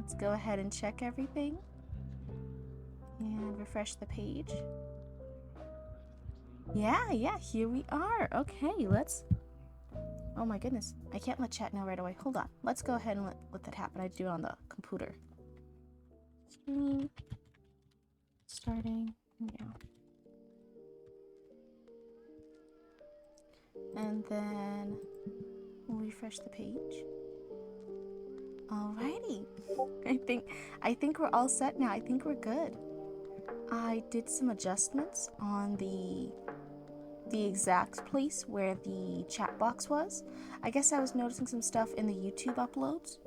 Let's go ahead and check everything. And refresh the page. Yeah, here we are. Okay, let's... Oh my goodness, I can't let chat know right away. Hold on, let's go ahead and let that happen. I do it on the computer. Stream. Starting now. And then we'll refresh the page. Alrighty. I think we're all set now. I think we're good. I did some adjustments on the exact place where the chat box was. I guess I was noticing some stuff in the YouTube uploads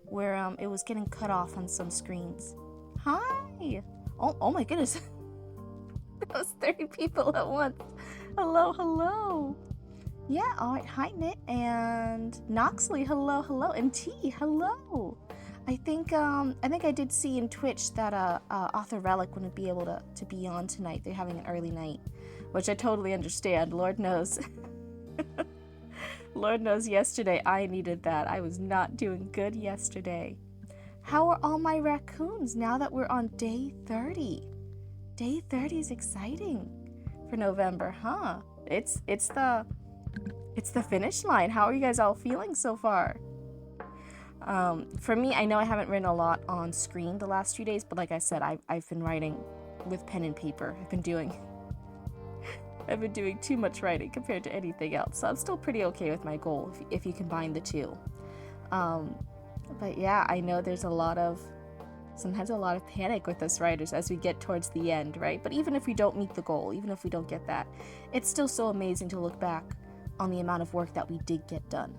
where it was getting cut off on some screens. Hi! Oh my goodness. That was 30 people at once. Hello. Yeah, alright, hi Knit and Noxley, hello, and T, hello. I think I did see in Twitch that Author Relic wouldn't be able to be on tonight. They're having an early night, which I totally understand. Lord knows. Lord knows yesterday I needed that. I was not doing good yesterday. How are all my raccoons now that we're on day 30? Day 30 is exciting for November, huh? It's the finish line. How are you guys all feeling so far? For me, I know I haven't written a lot on screen the last few days, but like I said, I've been writing with pen and paper. I've been doing too much writing compared to anything else, so I'm still pretty okay with my goal if you combine the two. But yeah, I know there's sometimes a lot of panic with us writers as we get towards the end, right? But even if we don't meet the goal, even if we don't get that, it's still so amazing to look back on the amount of work that we did get done,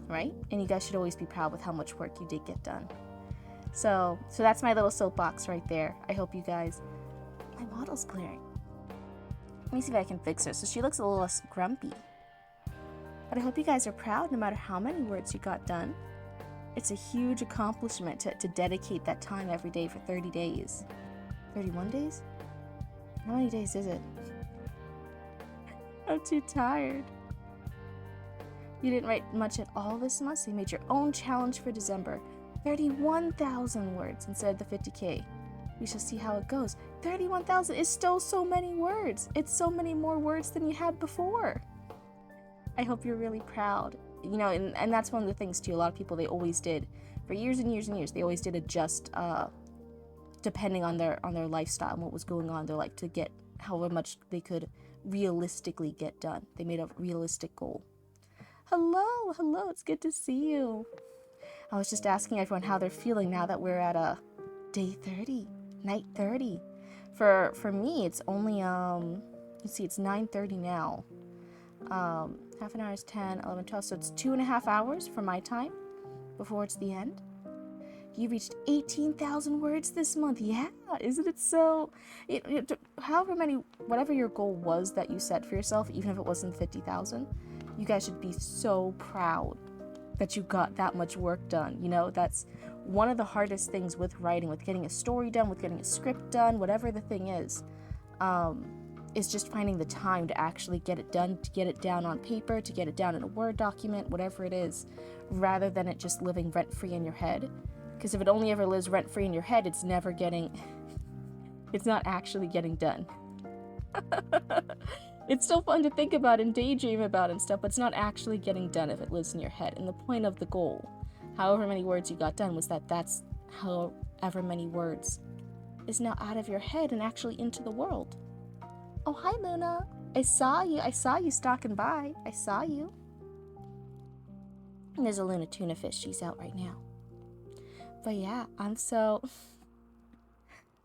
right? And you guys should always be proud with how much work you did get done. So that's my little soapbox right there. I hope you guys... My model's glaring. Let me see if I can fix her so she looks a little less grumpy. But I hope you guys are proud no matter how many words you got done. It's a huge accomplishment to dedicate that time every day for 30 days. 31 days? How many days is it? I'm too tired. You didn't write much at all this month, so you made your own challenge for December. 31,000 words instead of the 50K. We shall see how it goes. 31,000 is still so many words. It's so many more words than you had before. I hope you're really proud. You know, and that's one of the things too. A lot of people, they always did, for years and years and years, they always did adjust depending on their lifestyle and what was going on in their life to get however much they could realistically get done. They made a realistic goal. Hello, it's good to see you. I was just asking everyone how they're feeling now that we're at day 30, night 30. For me, it's only, let's see, it's 9:30 now. Half an hour is 10, 11, 12, so it's 2.5 hours for my time before it's the end. You reached 18,000 words this month. Yeah, isn't it so? However many, whatever your goal was that you set for yourself, even if it wasn't 50,000, you guys should be so proud that you got that much work done. You know, that's one of the hardest things with writing, with getting a story done, with getting a script done, whatever the thing is just finding the time to actually get it done, to get it down on paper, to get it down in a Word document, whatever it is, rather than it just living rent-free in your head. Because if it only ever lives rent-free in your head, it's not actually getting done. It's still fun to think about and daydream about and stuff, but it's not actually getting done if it lives in your head. And the point of the goal, however many words you got done, was that's however many words is now out of your head and actually into the world. Oh, hi, Luna. I saw you stalking by. I saw you. And there's a Luna tuna fish. She's out right now. But yeah, I'm so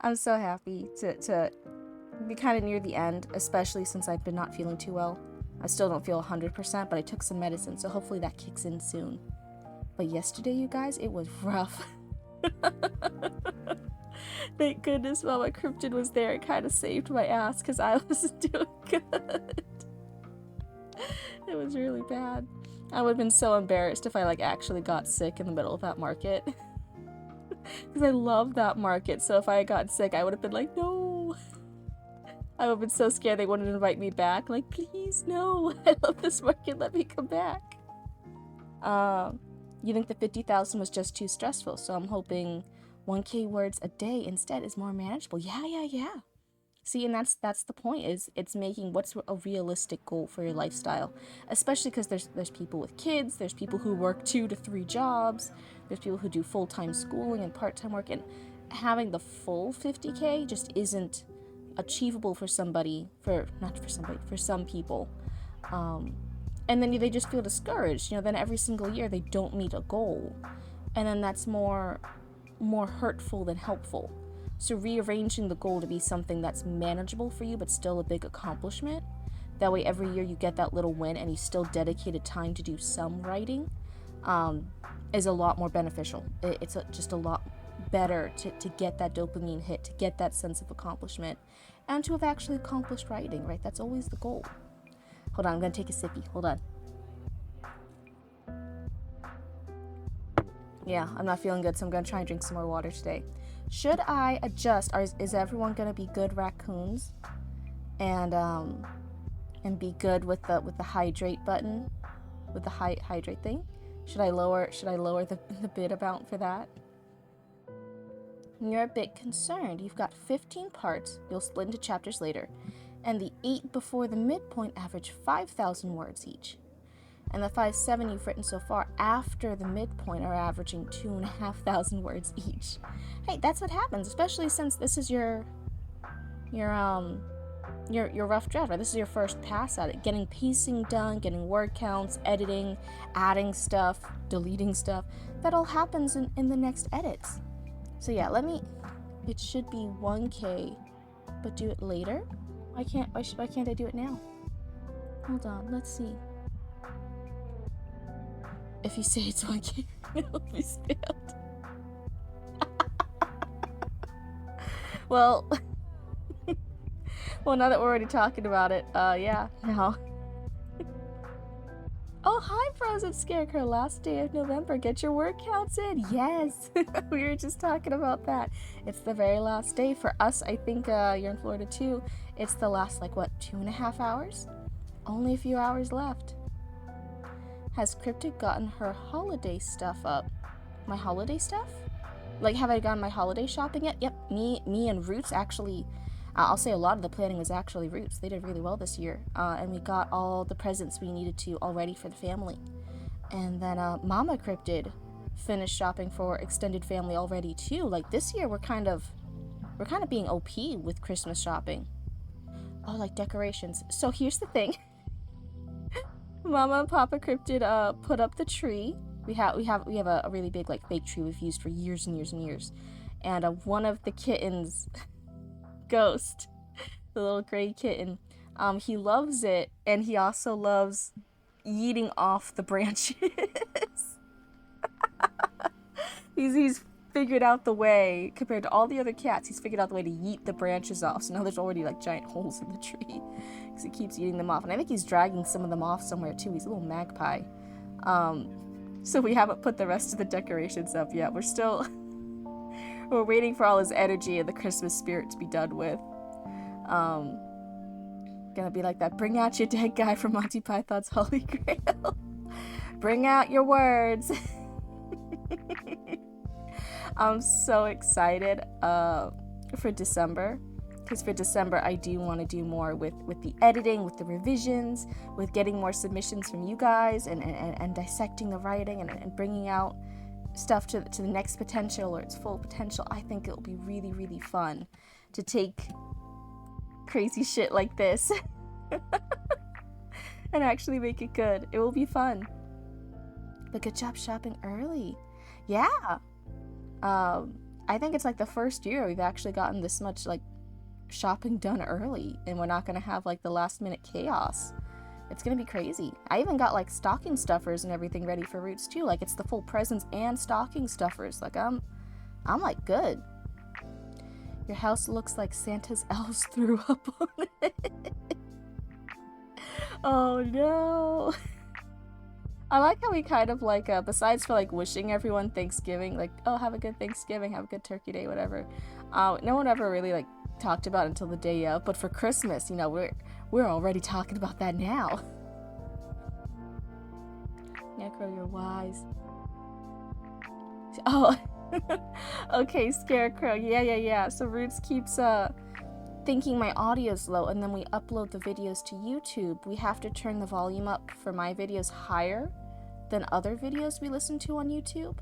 happy to be kind of near the end, especially since I've been not feeling too well. I still don't feel 100%, but I took some medicine, so hopefully that kicks in soon. But yesterday, you guys, it was rough. Thank goodness Mama Cryptid was there. It kind of saved my ass because I wasn't doing good. It was really bad. I would have been so embarrassed if I actually got sick in the middle of that market. Because I love that market, so if I had gotten sick, I would have been like, no. I would have been so scared they wouldn't invite me back. Like, please, no. I love this market. Let me come back. You think the 50,000 was just too stressful, so I'm hoping 1K words a day instead is more manageable. Yeah. See, and that's the point, is it's making what's a realistic goal for your lifestyle, especially because there's people with kids, there's people who work 2 to 3 jobs, there's people who do full-time schooling and part-time work, and having the full 50K just isn't achievable for some people. And then they just feel discouraged. Then every single year they don't meet a goal, and then that's more hurtful than helpful. So rearranging the goal to be something that's manageable for you but still a big accomplishment, that way every year you get that little win and you still dedicated time to do some writing, is a lot more beneficial. It's just a lot better to get that dopamine hit, to get that sense of accomplishment, and to have actually accomplished writing, right? That's always the goal. Hold on, I'm gonna take a sippy. Hold on. Yeah, I'm not feeling good, so I'm gonna try and drink some more water today. Should I adjust? Is everyone gonna be good raccoons, and be good with the hydrate button, with the hydrate thing? Should I lower the bid amount for that? You're a bit concerned. You've got 15 parts. You'll split into chapters later, and the 8 before the midpoint average 5,000 words each. And the 5-7 you've written so far after the midpoint are averaging 2,500 words each. Hey, that's what happens, especially since this is your rough draft, right? This is your first pass at it. Getting pacing done, getting word counts, editing, adding stuff, deleting stuff. That all happens in the next edits. So yeah, it should be 1K, but do it later? Why can't I do it now? Hold on, let's see. If you say it's 1K, it'll be spammed. Well, now that we're already talking about it, yeah, now. Oh, hi, Frozen Scarecrow. Last day of November. Get your word counts in. Yes, we were just talking about that. It's the very last day. For us, I think you're in Florida too. It's the last, 2.5 hours? Only a few hours left. Has Cryptid gotten her holiday stuff up? My holiday stuff? Have I gone my holiday shopping yet? Yep, me and Roots actually, I'll say a lot of the planning was actually Roots. They did really well this year. And we got all the presents we needed to already for the family. And then Mama Cryptid finished shopping for extended family already too. This year we're kind of being OP with Christmas shopping. Oh, decorations. So here's the thing. Mama and Papa Cryptid put up the tree. We have a really big fake tree we've used for years and years and years. And one of the kittens, Ghost, the little gray kitten, he loves it, and he also loves eating off the branches. He's figured out the way, compared to all the other cats, he's figured out the way to yeet the branches off. So now there's already giant holes in the tree because he keeps eating them off. And I think he's dragging some of them off somewhere too. He's a little magpie. So we haven't put the rest of the decorations up yet. We're waiting for all his energy and the Christmas spirit to be done with. Gonna be like that bring out your dead guy from Monty Python's Holy Grail. Bring out your words. I'm so excited for December, because for December I do want to do more with the editing, with the revisions, with getting more submissions from you guys, and dissecting the writing and bringing out stuff to the next potential or its full potential. I think it'll be really, really fun to take crazy shit like this and actually make it good. It will be fun. But good job shopping early. Yeah. I think it's the first year we've actually gotten this much shopping done early, and we're not gonna have the last minute chaos. It's gonna be crazy. I even got stocking stuffers and everything ready for Roots too. It's the full presents and stocking stuffers. I'm good. Your house looks like Santa's elves threw up on it. Oh no. I like how we kind of besides for wishing everyone Thanksgiving, oh, have a good Thanksgiving, have a good Turkey Day, whatever. No one ever really talked about it until the day of. But for Christmas, we're already talking about that now. Necro, you're wise. Oh, Okay, Scarecrow. Yeah. So Roots keeps thinking my audio's low, and then we upload the videos to YouTube. We have to turn the volume up for my videos higher than other videos we listen to on YouTube.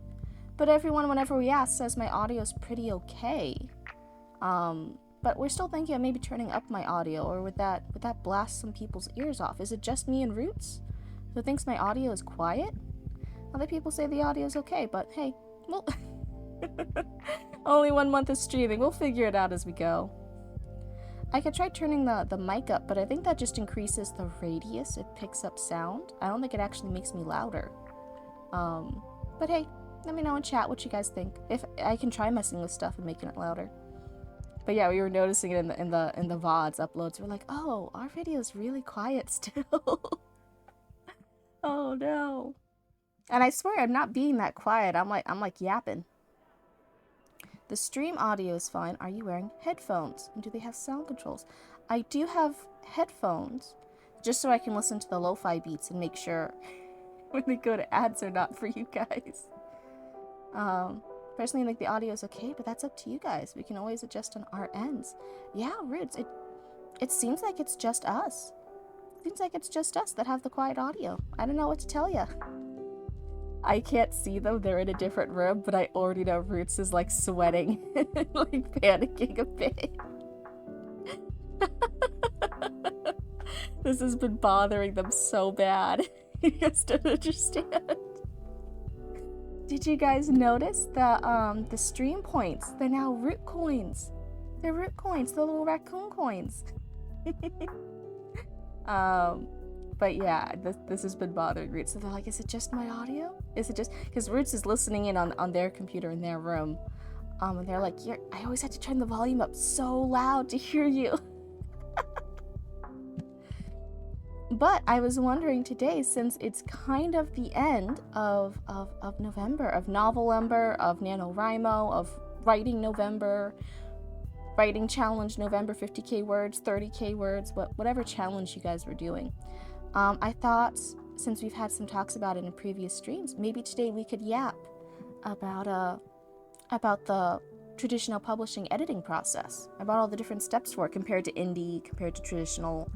But everyone, whenever we ask, says my audio's pretty okay. But we're still thinking of maybe turning up my audio, or would that blast some people's ears off? Is it just me and Roots who thinks my audio is quiet? Other people say the audio's okay, but hey, well, only 1 month of streaming. We'll figure it out as we go. I could try turning the mic up, but I think that just increases the radius it picks up sound. I don't think it actually makes me louder. But hey, let me know in chat what you guys think. If I can try messing with stuff and making it louder. But yeah, we were noticing it in the VODs uploads. We're like, oh, our video's really quiet still. Oh no. And I swear I'm not being that quiet. I'm like yapping. The stream audio is fine. Are you wearing headphones? And do they have sound controls? I do have headphones, just so I can listen to the lo-fi beats and make sure when they go to ads or not for you guys. Personally, I think the audio is okay, but that's up to you guys. We can always adjust on our ends. Yeah, Roots, it seems like it's just us. Seems like it's just us that have the quiet audio. I don't know what to tell you. I can't see them, they're in a different room, but I already know Roots is like sweating, like panicking a bit. This has been bothering them so bad. You guys don't understand. Did you guys notice the stream points? They're now root coins. They're root coins, the little raccoon coins. But yeah, this has been bothering Roots. So they're like, is it just my audio? Is it just... Because Roots is listening in on their computer in their room. And they're like, I always have to turn the volume up so loud to hear you. But I was wondering today, since it's kind of the end of November, of Novelember, of NaNoWriMo, of Writing November, Writing Challenge November, 50k words, 30k words, whatever challenge you guys were doing. I thought, since we've had some talks about it in previous streams, maybe today we could yap about the traditional publishing editing process, about all the different steps for it compared to indie, compared to traditional.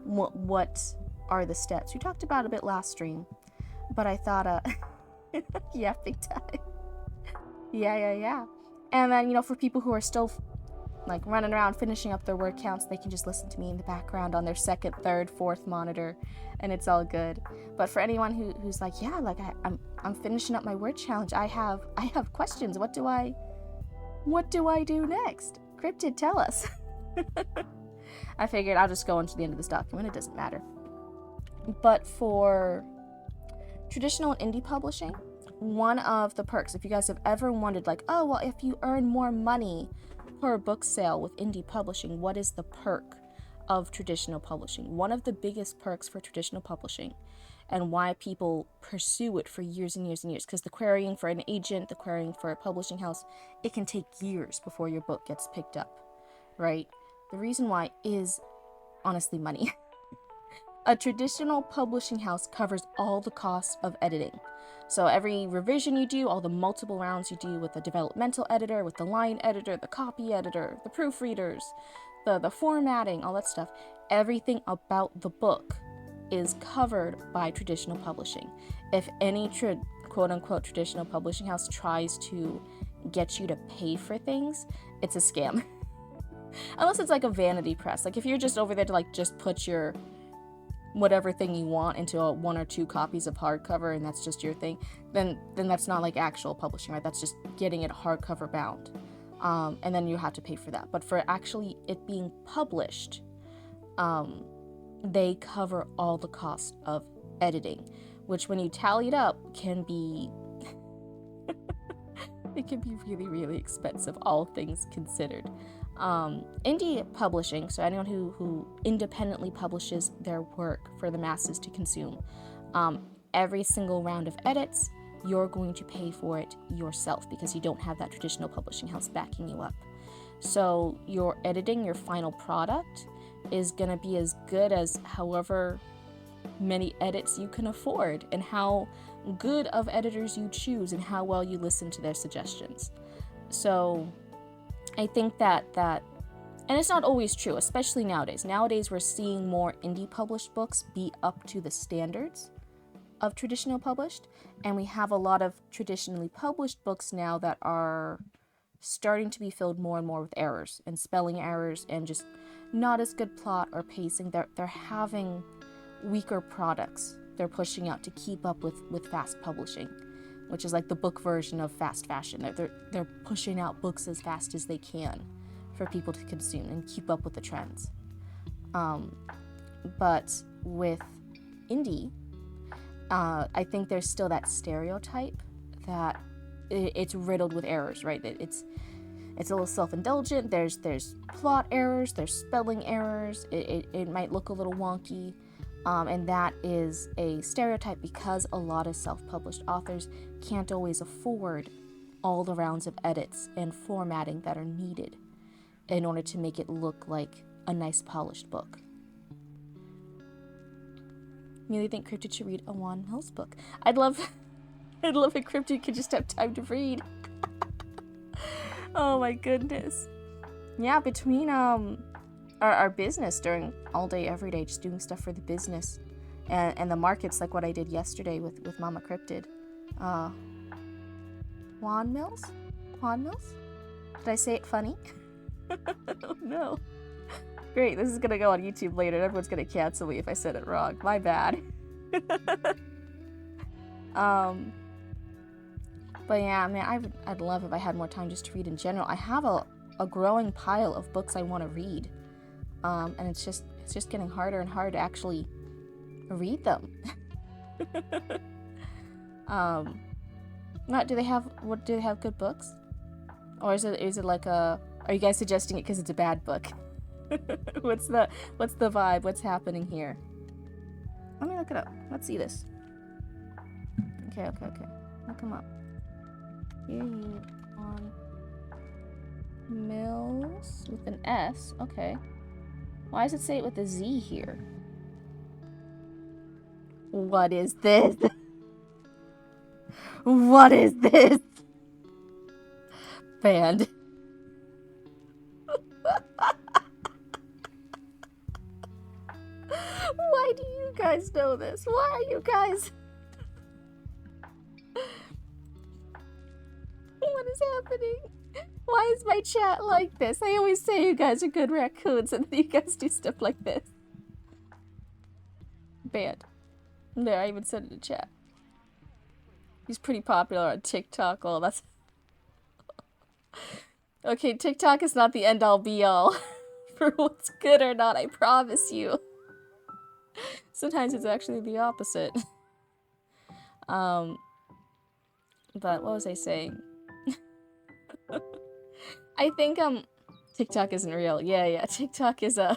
What are the steps? We talked about it a bit last stream, but I thought, yeah, big time. Yeah. And then, for people who are still like running around finishing up their word counts, they can just listen to me in the background on their second, third, fourth monitor, and it's all good. But for anyone who's like, yeah, like I'm finishing up my word challenge, I have questions. What do I do next? Cryptid, tell us. I figured I'll just go into the end of this document. It doesn't matter. But for traditional and indie publishing, one of the perks, if you guys have ever wondered, like, oh, well, if you earn more money per book sale with indie publishing, what is the perk of traditional publishing? One of the biggest perks for traditional publishing, and why people pursue it for years and years and years, because the querying for an agent, the querying for a publishing house, it can take years before your book gets picked up, right? The reason why is honestly money. A traditional publishing house covers all the costs of editing. So every revision you do, all the multiple rounds you do with the developmental editor, with the line editor, the copy editor, the proofreaders, the formatting, all that stuff, everything about the book is covered by traditional publishing. If any quote-unquote traditional publishing house tries to get you to pay for things, it's a scam. Unless it's like a vanity press. Like if you're just over there to like just put your whatever thing you want into a 1 or 2 copies of hardcover and that's just your thing, then that's not like actual publishing, right? That's just getting it hardcover bound. And then you have to pay for that. But for actually it being published, they cover all the cost of editing, which when you tally it up can be it can be really, really expensive, all things considered. Indie publishing, so anyone who independently publishes their work for the masses to consume, every single round of edits, you're going to pay for it yourself because you don't have that traditional publishing house backing you up. So your editing, your final product, is going to be as good as however many edits you can afford and how good of editors you choose and how well you listen to their suggestions. So I think that and it's not always true, especially nowadays. Nowadays, we're seeing more indie published books be up to the standards of traditional published, and we have a lot of traditionally published books now that are starting to be filled more and more with errors and spelling errors and just not as good plot or pacing. They're having weaker products they're pushing out to keep up with fast publishing, which is like the book version of fast fashion. They're pushing out books as fast as they can for people to consume and keep up with the trends. But with indie, I think there's still that stereotype that it's riddled with errors, right? It's a little self-indulgent. There's plot errors, there's spelling errors. It might look a little wonky, and that is a stereotype because a lot of self-published authors can't always afford all the rounds of edits and formatting that are needed in order to make it look like a nice polished book. Really think Cryptid should read a Juan Mills book. I'd love if Cryptid could just have time to read. Oh my goodness. Yeah, between our business during all day, every day, just doing stuff for the business and the markets, like what I did yesterday with Mama Cryptid. Juan Mills? Juan Mills? Did I say it funny? Oh no. Great, this is gonna go on YouTube later and everyone's gonna cancel me if I said it wrong. My bad. But yeah, man, I'd love if I had more time just to read in general. I have a growing pile of books I want to read. And it's just getting harder and harder to actually read them. Do they have good books? Or is it like are you guys suggesting it because it's a bad book? What's the vibe? What's happening here? Let me look it up. Let's see this. Okay. Look him up. Here you on Mills with an S. Okay. Why does it say it with a Z here? What is this? What is this? Banned. Why do you guys know this? Why are you guys... What is happening? Why is my chat like this? I always say you guys are good raccoons and you guys do stuff like this. Banned. There, I even said it in chat. He's pretty popular on TikTok. Oh, that's... Okay, TikTok is not the end-all be-all for what's good or not, I promise you. Sometimes it's actually the opposite. But what was I saying? I think TikTok isn't real. Yeah. TikTok is a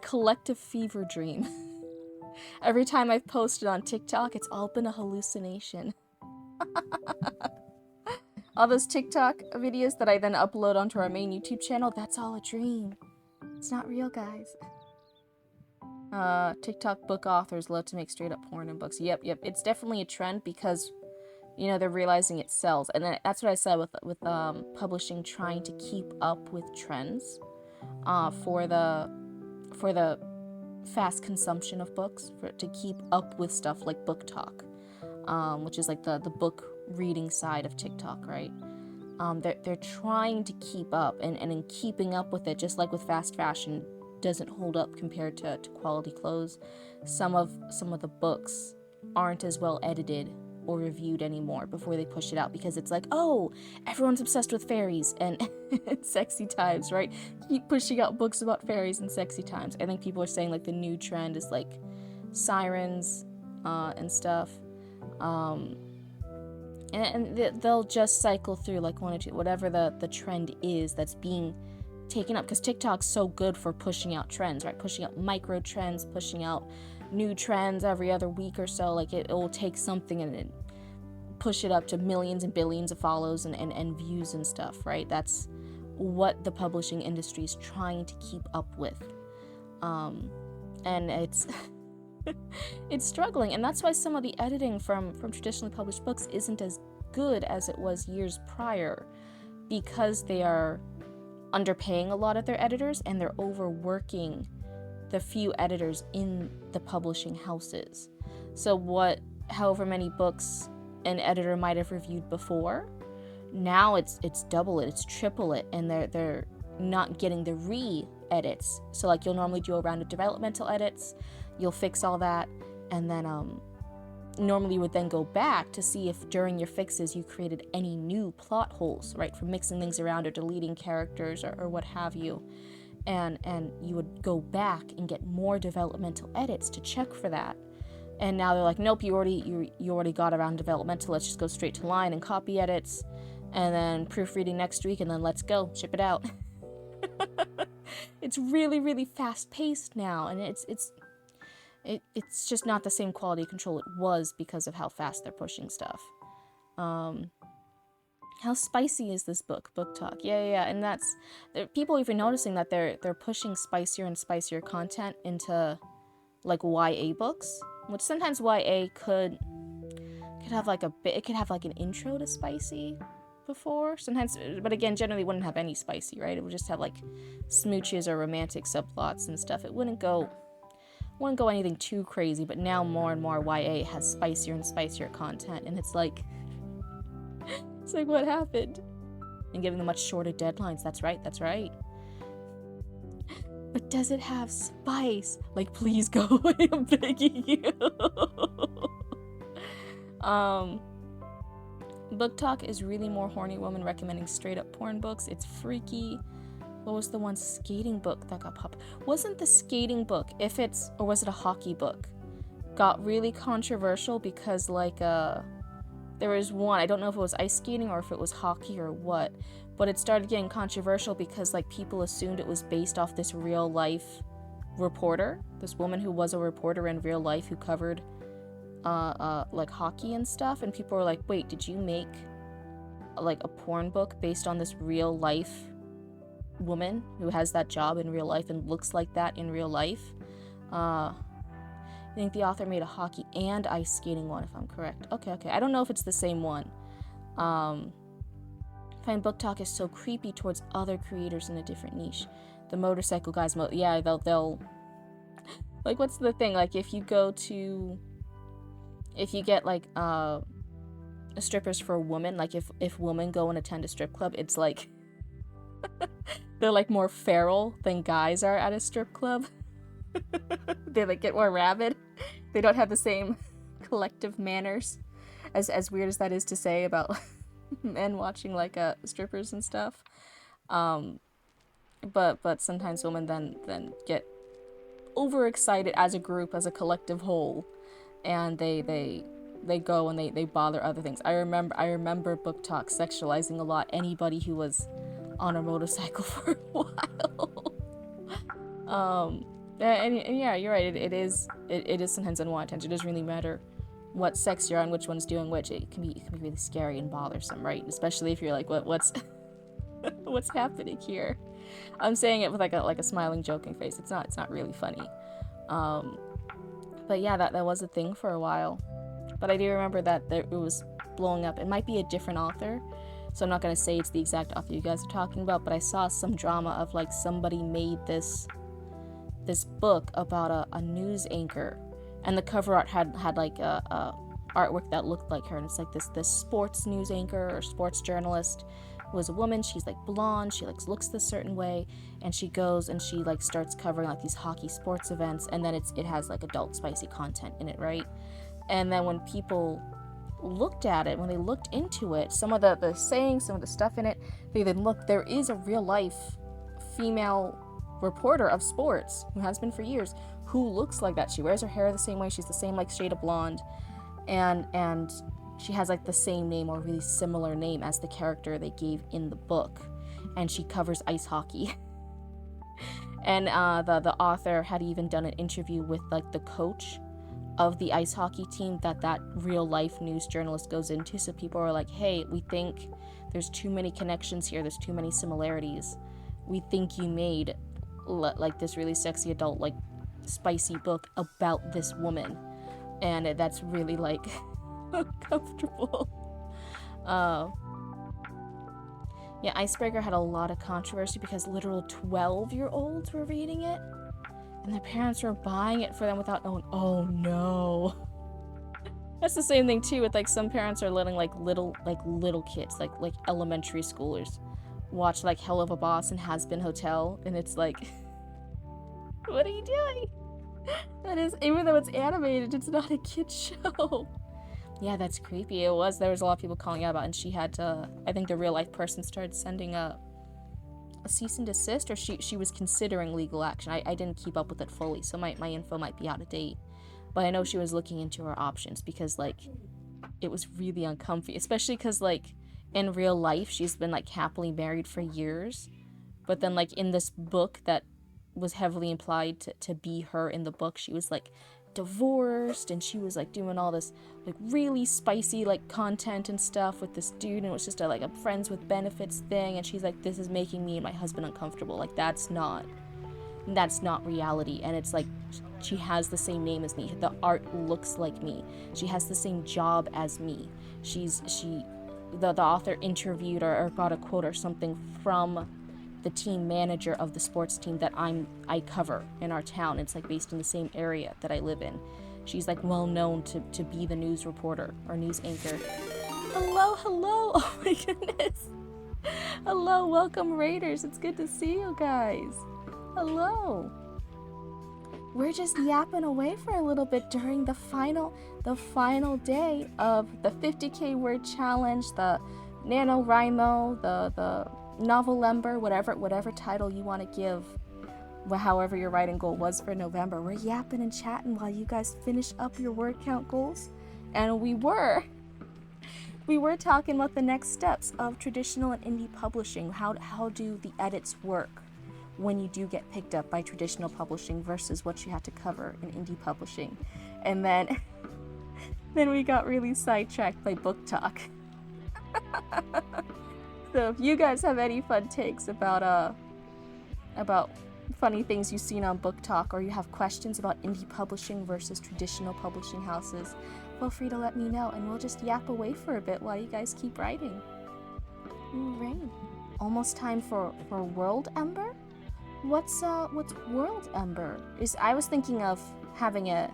collective fever dream. Every time I've posted on TikTok, it's all been a hallucination. All those TikTok videos that I then upload onto our main YouTube channel, that's all a dream. It's not real, guys. TikTok book authors love to make straight up porn in books. Yep. It's definitely a trend because, you know, they're realizing it sells. And then that's what I said with publishing, trying to keep up with trends for the fast consumption of books, to keep up with stuff like Book Talk, which is like the book reading side of TikTok, right? They're trying to keep up, and in keeping up with it, just like with fast fashion, doesn't hold up compared to quality clothes. Some of the books aren't as well edited or reviewed anymore before they push it out, because it's like, oh, everyone's obsessed with fairies and sexy times, right? Keep pushing out books about fairies and sexy times. I think people are saying like the new trend is like sirens and stuff, and they'll just cycle through like one or two, whatever the trend is that's being taken up, because TikTok's so good for pushing out trends, right? Pushing out micro trends, pushing out new trends every other week or so. Like it will take something and then push it up to millions and billions of follows and views and stuff, right? That's what the publishing industry is trying to keep up with. And it's It's struggling, and that's why some of the editing from traditionally published books isn't as good as it was years prior, because they are underpaying a lot of their editors and they're overworking the few editors in the publishing houses. So however many books an editor might have reviewed before, now it's double it, it's triple it, and they're not getting the re-edits. So like you'll normally do a round of developmental edits, you'll fix all that, and then normally you would then go back to see if during your fixes you created any new plot holes, right, from mixing things around or deleting characters or what have you. And you would go back and get more developmental edits to check for that. And now they're like, nope, you already got around developmental, let's just go straight to line and copy edits, and then proofreading next week, and then let's go, ship it out. It's really, really fast paced now, and it's just not the same quality control it was because of how fast they're pushing stuff. How spicy is this book talk? Yeah, and that's people even noticing that they're pushing spicier and spicier content into like YA books, which sometimes YA could have like it could have like an intro to spicy before sometimes, but again, generally wouldn't have any spicy, right? It would just have like smooches or romantic subplots and stuff. It wouldn't go anything too crazy, but now more and more YA has spicier and spicier content, and it's like what happened? And giving them much shorter deadlines. That's right. But does it have spice? Like, please go away, I'm begging you. Book Talk is really more horny woman recommending straight up porn books. It's freaky. What was the one skating book that got popped? Wasn't the skating book, or was it a hockey book, got really controversial because like there was one, I don't know if it was ice skating or if it was hockey or what, but it started getting controversial because like people assumed it was based off this real life reporter, this woman who was a reporter in real life who covered like hockey and stuff, and people were like, wait, did you make like a porn book based on this real life woman who has that job in real life and looks like that in real life? I think the author made a hockey and ice skating one, if I'm correct. Okay. I don't know if it's the same one. I find Book Talk is so creepy towards other creators in a different niche. The motorcycle guys, they'll like, what's the thing? Like, if you get like strippers for a woman, like if women go and attend a strip club, it's like they're like more feral than guys are at a strip club. They like get more rabid. They don't have the same collective manners, as weird as that is to say about men watching like strippers and stuff. But sometimes women then get overexcited as a group, as a collective whole, and they go and they bother other things. I remember Book Talk sexualizing a lot anybody who was on a motorcycle for a while. And yeah, you're right. It is sometimes unwanted. It doesn't really matter what sex you're on, which one's doing which. It can be really scary and bothersome, right? Especially if you're like, what's what's happening here? I'm saying it with like a smiling, joking face. It's not really funny. But yeah, that was a thing for a while. But I do remember that it was blowing up. It might be a different author, so I'm not gonna say it's the exact author you guys are talking about. But I saw some drama of like somebody made this book about a news anchor, and the cover art had like a artwork that looked like her, and it's like this sports news anchor or sports journalist was a woman. She's like blonde, she like looks this certain way, and she goes and she like starts covering like these hockey sports events, and then it has like adult spicy content in it, right? And then when people looked at it, when they looked into it, some of the sayings, some of the stuff in it, they then looked, there is a real life female reporter of sports who has been for years, who looks like that. She wears her hair the same way, she's the same like shade of blonde, and she has like the same name or really similar name as the character they gave in the book, and she covers ice hockey. And the author had even done an interview with like the coach of the ice hockey team that real life news journalist goes into. So people are like, hey, we think there's too many connections here, there's too many similarities, we think you made like this really sexy adult like spicy book about this woman, and that's really like uncomfortable. Yeah, Icebreaker had a lot of controversy because literal 12-year-olds were reading it, and their parents were buying it for them without knowing. Oh no. That's the same thing too with like some parents are letting like little kids, like elementary schoolers, watch like Hell of a Boss and Has Been Hotel, and it's like, what are you doing? That is, even though it's animated, it's not a kid show. Yeah, that's creepy. It was. There was a lot of people calling out about it, and she had to, I think the real life person started sending a cease and desist, or she was considering legal action. I didn't keep up with it fully, so my info might be out of date. But I know she was looking into her options because, like, it was really uncomfy. Especially because, like, in real life, she's been, like, happily married for years. But then, like, in this book that was heavily implied to be her in the book, she was, like, divorced, and she was, like, doing all this, like, really spicy, like, content and stuff with this dude, and it was just a friends with benefits thing, and she's like, this is making me and my husband uncomfortable. Like, that's not reality. And it's like, she has the same name as me, the art looks like me, she has the same job as me, the author interviewed or got a quote or something from the team manager of the sports team that I cover in our town. It's like based in the same area that I live in. She's like well known to be the news reporter or news anchor. Hello, oh my goodness. Hello, welcome Raiders, it's good to see you guys. Hello. We're just yapping away for a little bit during the final day of the 50k word challenge, the NaNoWriMo, the Novelember, whatever title you want to give, however your writing goal was for November. We're yapping and chatting while you guys finish up your word count goals. And we were talking about the next steps of traditional and indie publishing. How do the edits work when you do get picked up by traditional publishing versus what you have to cover in indie publishing. And then we got really sidetracked by book talk. So if you guys have any fun takes about funny things you've seen on Book Talk, or you have questions about indie publishing versus traditional publishing houses, feel free to let me know, and we'll just yap away for a bit while you guys keep writing. Alright. Almost time for World Ember? What's World Ember? I was thinking of having a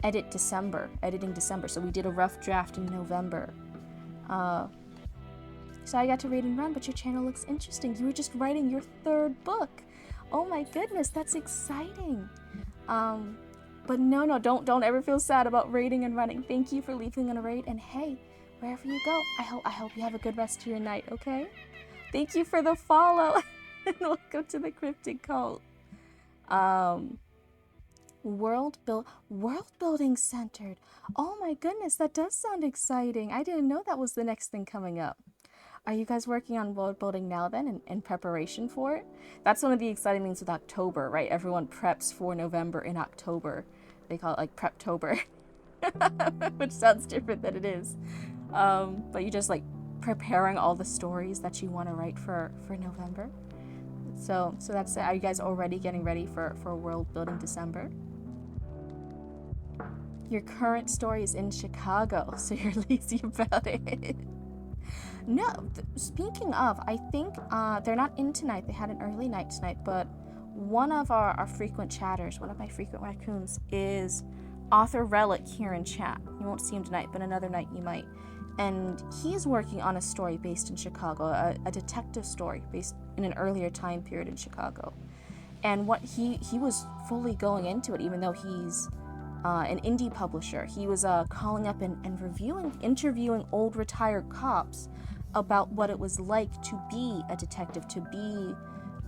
editing December, so we did a rough draft in November. So I got to read and run, but your channel looks interesting. You were just writing your 3rd book. Oh my goodness, that's exciting. But no, don't ever feel sad about raiding and running. Thank you for leaving a raid, and hey, wherever you go, I hope you have a good rest of your night, okay? Thank you for the follow. And welcome to the Cryptid cult. World building centered. Oh my goodness, that does sound exciting. I didn't know that was the next thing coming up. Are you guys working on world building now then, in preparation for it? That's one of the exciting things with October, right? Everyone preps for November in October. They call it like Preptober, which sounds different than it is. But you just like preparing all the stories that you want to write for November. So that's it. Are you guys already getting ready for World Building December? Your current story is in Chicago, so you're lazy about it. No, speaking of, I think they're not in tonight. They had an early night tonight, but one of our frequent chatters, one of my frequent raccoons, is Author Relic here in chat. You won't see him tonight, but another night you might. And he's working on a story based in Chicago, a detective story based in an earlier time period in Chicago. And what he was fully going into it, even though he's an indie publisher. He was calling up and interviewing old retired cops about what it was like to be a detective, to be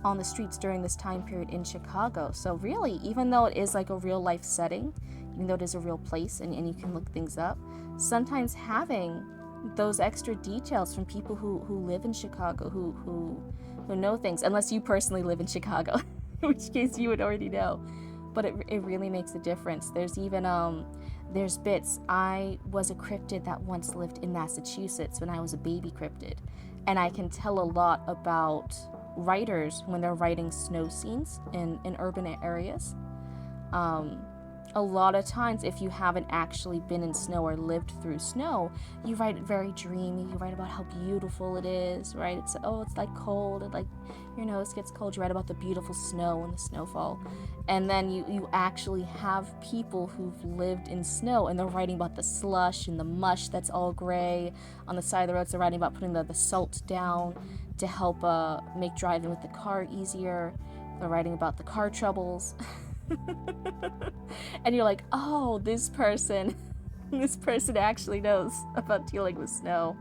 on the streets during this time period in Chicago. So really, even though it is like a real life setting, even though it is a real place and you can look things up, sometimes having those extra details from people who live in Chicago, who know things, unless you personally live in Chicago, in which case you would already know. But it really makes a difference. There's even there's bits. I was a cryptid that once lived in Massachusetts when I was a baby cryptid, and I can tell a lot about writers when they're writing snow scenes in urban areas. A lot of times, if you haven't actually been in snow or lived through snow, you write it very dreamy. You write about how beautiful it is, right? It's like cold, and like your nose gets cold. You write about the beautiful snow and the snowfall, and then you actually have people who've lived in snow, and they're writing about the slush and the mush that's all gray on the side of the roads. They're writing about putting the salt down to help make driving with the car easier. They're writing about the car troubles. And you're like, oh, this person actually knows about dealing with snow.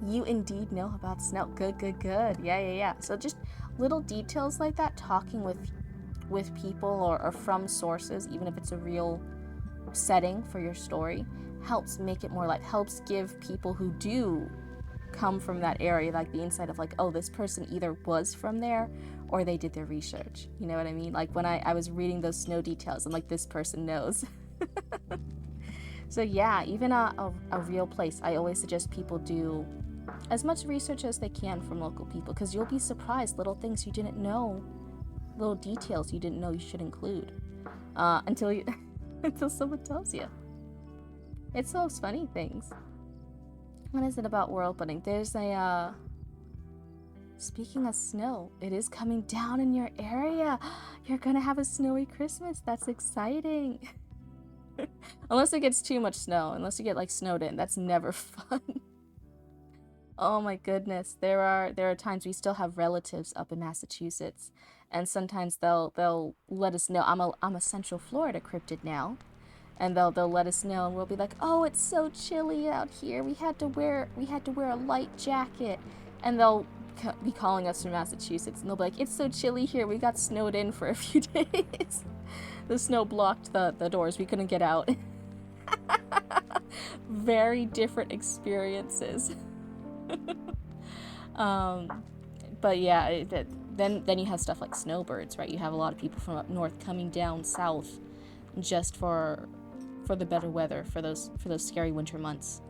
You indeed know about snow. Good. Yeah. So just little details like that, talking with people or from sources, even if it's a real setting for your story, helps make it more helps give people who do come from that area like the insight of like, oh, this person either was from there or they did their research. You know what I mean? Like when I was reading those snow details, I'm like, this person knows. So yeah, even a real place, I always suggest people do as much research as they can from local people, because you'll be surprised, little things you didn't know, little details you didn't know you should include until someone tells you. It's those funny things. What is it about world building? There's a speaking of snow, it is coming down in your area. You're gonna have a snowy Christmas. That's exciting. Unless it gets too much snow, unless you get like snowed in, that's never fun. Oh my goodness, there are times we still have relatives up in Massachusetts, and sometimes they'll let us know. I'm a Central Florida cryptid now, and they'll let us know, and we'll be like, oh, it's so chilly out here. We had to wear a light jacket, and they'll be calling us from Massachusetts, and they'll be like, it's so chilly here. We got snowed in for a few days. The snow blocked the doors. We couldn't get out. Very different experiences. But yeah, then you have stuff like snowbirds, right? You have a lot of people from up north coming down south just for the better weather, for those scary winter months.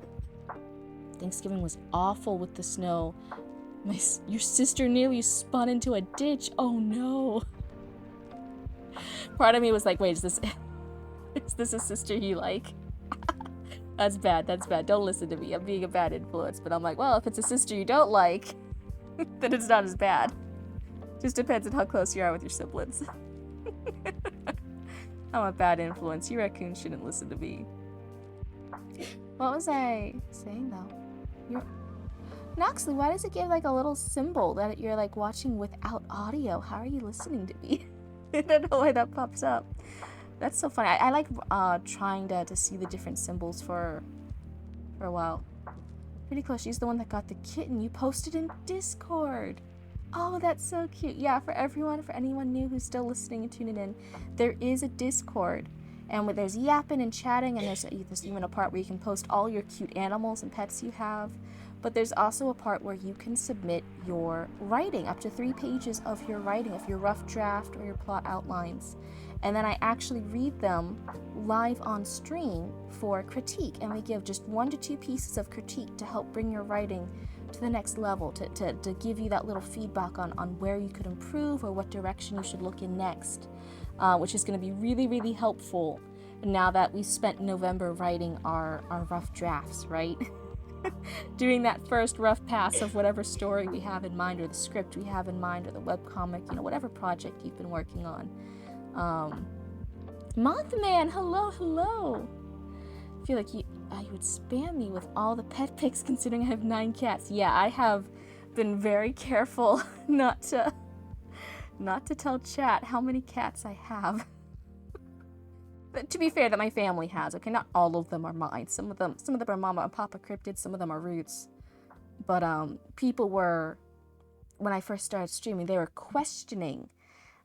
Thanksgiving was awful with the snow. Your sister nearly spun into a ditch. Oh no. Part of me was like, wait, is this a sister you like? That's bad. Don't listen to me. I'm being a bad influence. But I'm like, well, if it's a sister you don't like, then it's not as bad. Just depends on how close you are with your siblings. I'm a bad influence. You raccoons shouldn't listen to me. What was I saying though? Noxley, why does it give like a little symbol that you're like watching without audio? How are you listening to me? I don't know why that pops up. That's so funny. I like trying to see the different symbols for a while. Pretty close. She's the one that got the kitten. You posted in Discord. Oh, that's so cute. Yeah, for anyone new who's still listening and tuning in, there is a Discord. And there's yapping and chatting, and there's even a part where you can post all your cute animals and pets you have. But there's also a part where you can submit your writing, up to 3 pages of your writing, of your rough draft or your plot outlines. And then I actually read them live on stream for critique, and we give just 1 to 2 pieces of critique to help bring your writing to the next level, to give you that little feedback on where you could improve or what direction you should look in next, which is going to be really, really helpful now that we've spent November writing our rough drafts, right? Doing that first rough pass of whatever story we have in mind, or the script we have in mind, or the webcomic, whatever project you've been working on. Mothman, hello. I feel like you would spam me with all the pet pics, considering I have 9 cats. Yeah, I have been very careful not to tell chat how many cats I have. But to be fair, that my family has. Okay, not all of them are mine. Some of them are Mama and Papa cryptids. Some of them are roots. But people were, when I first started streaming, they were questioning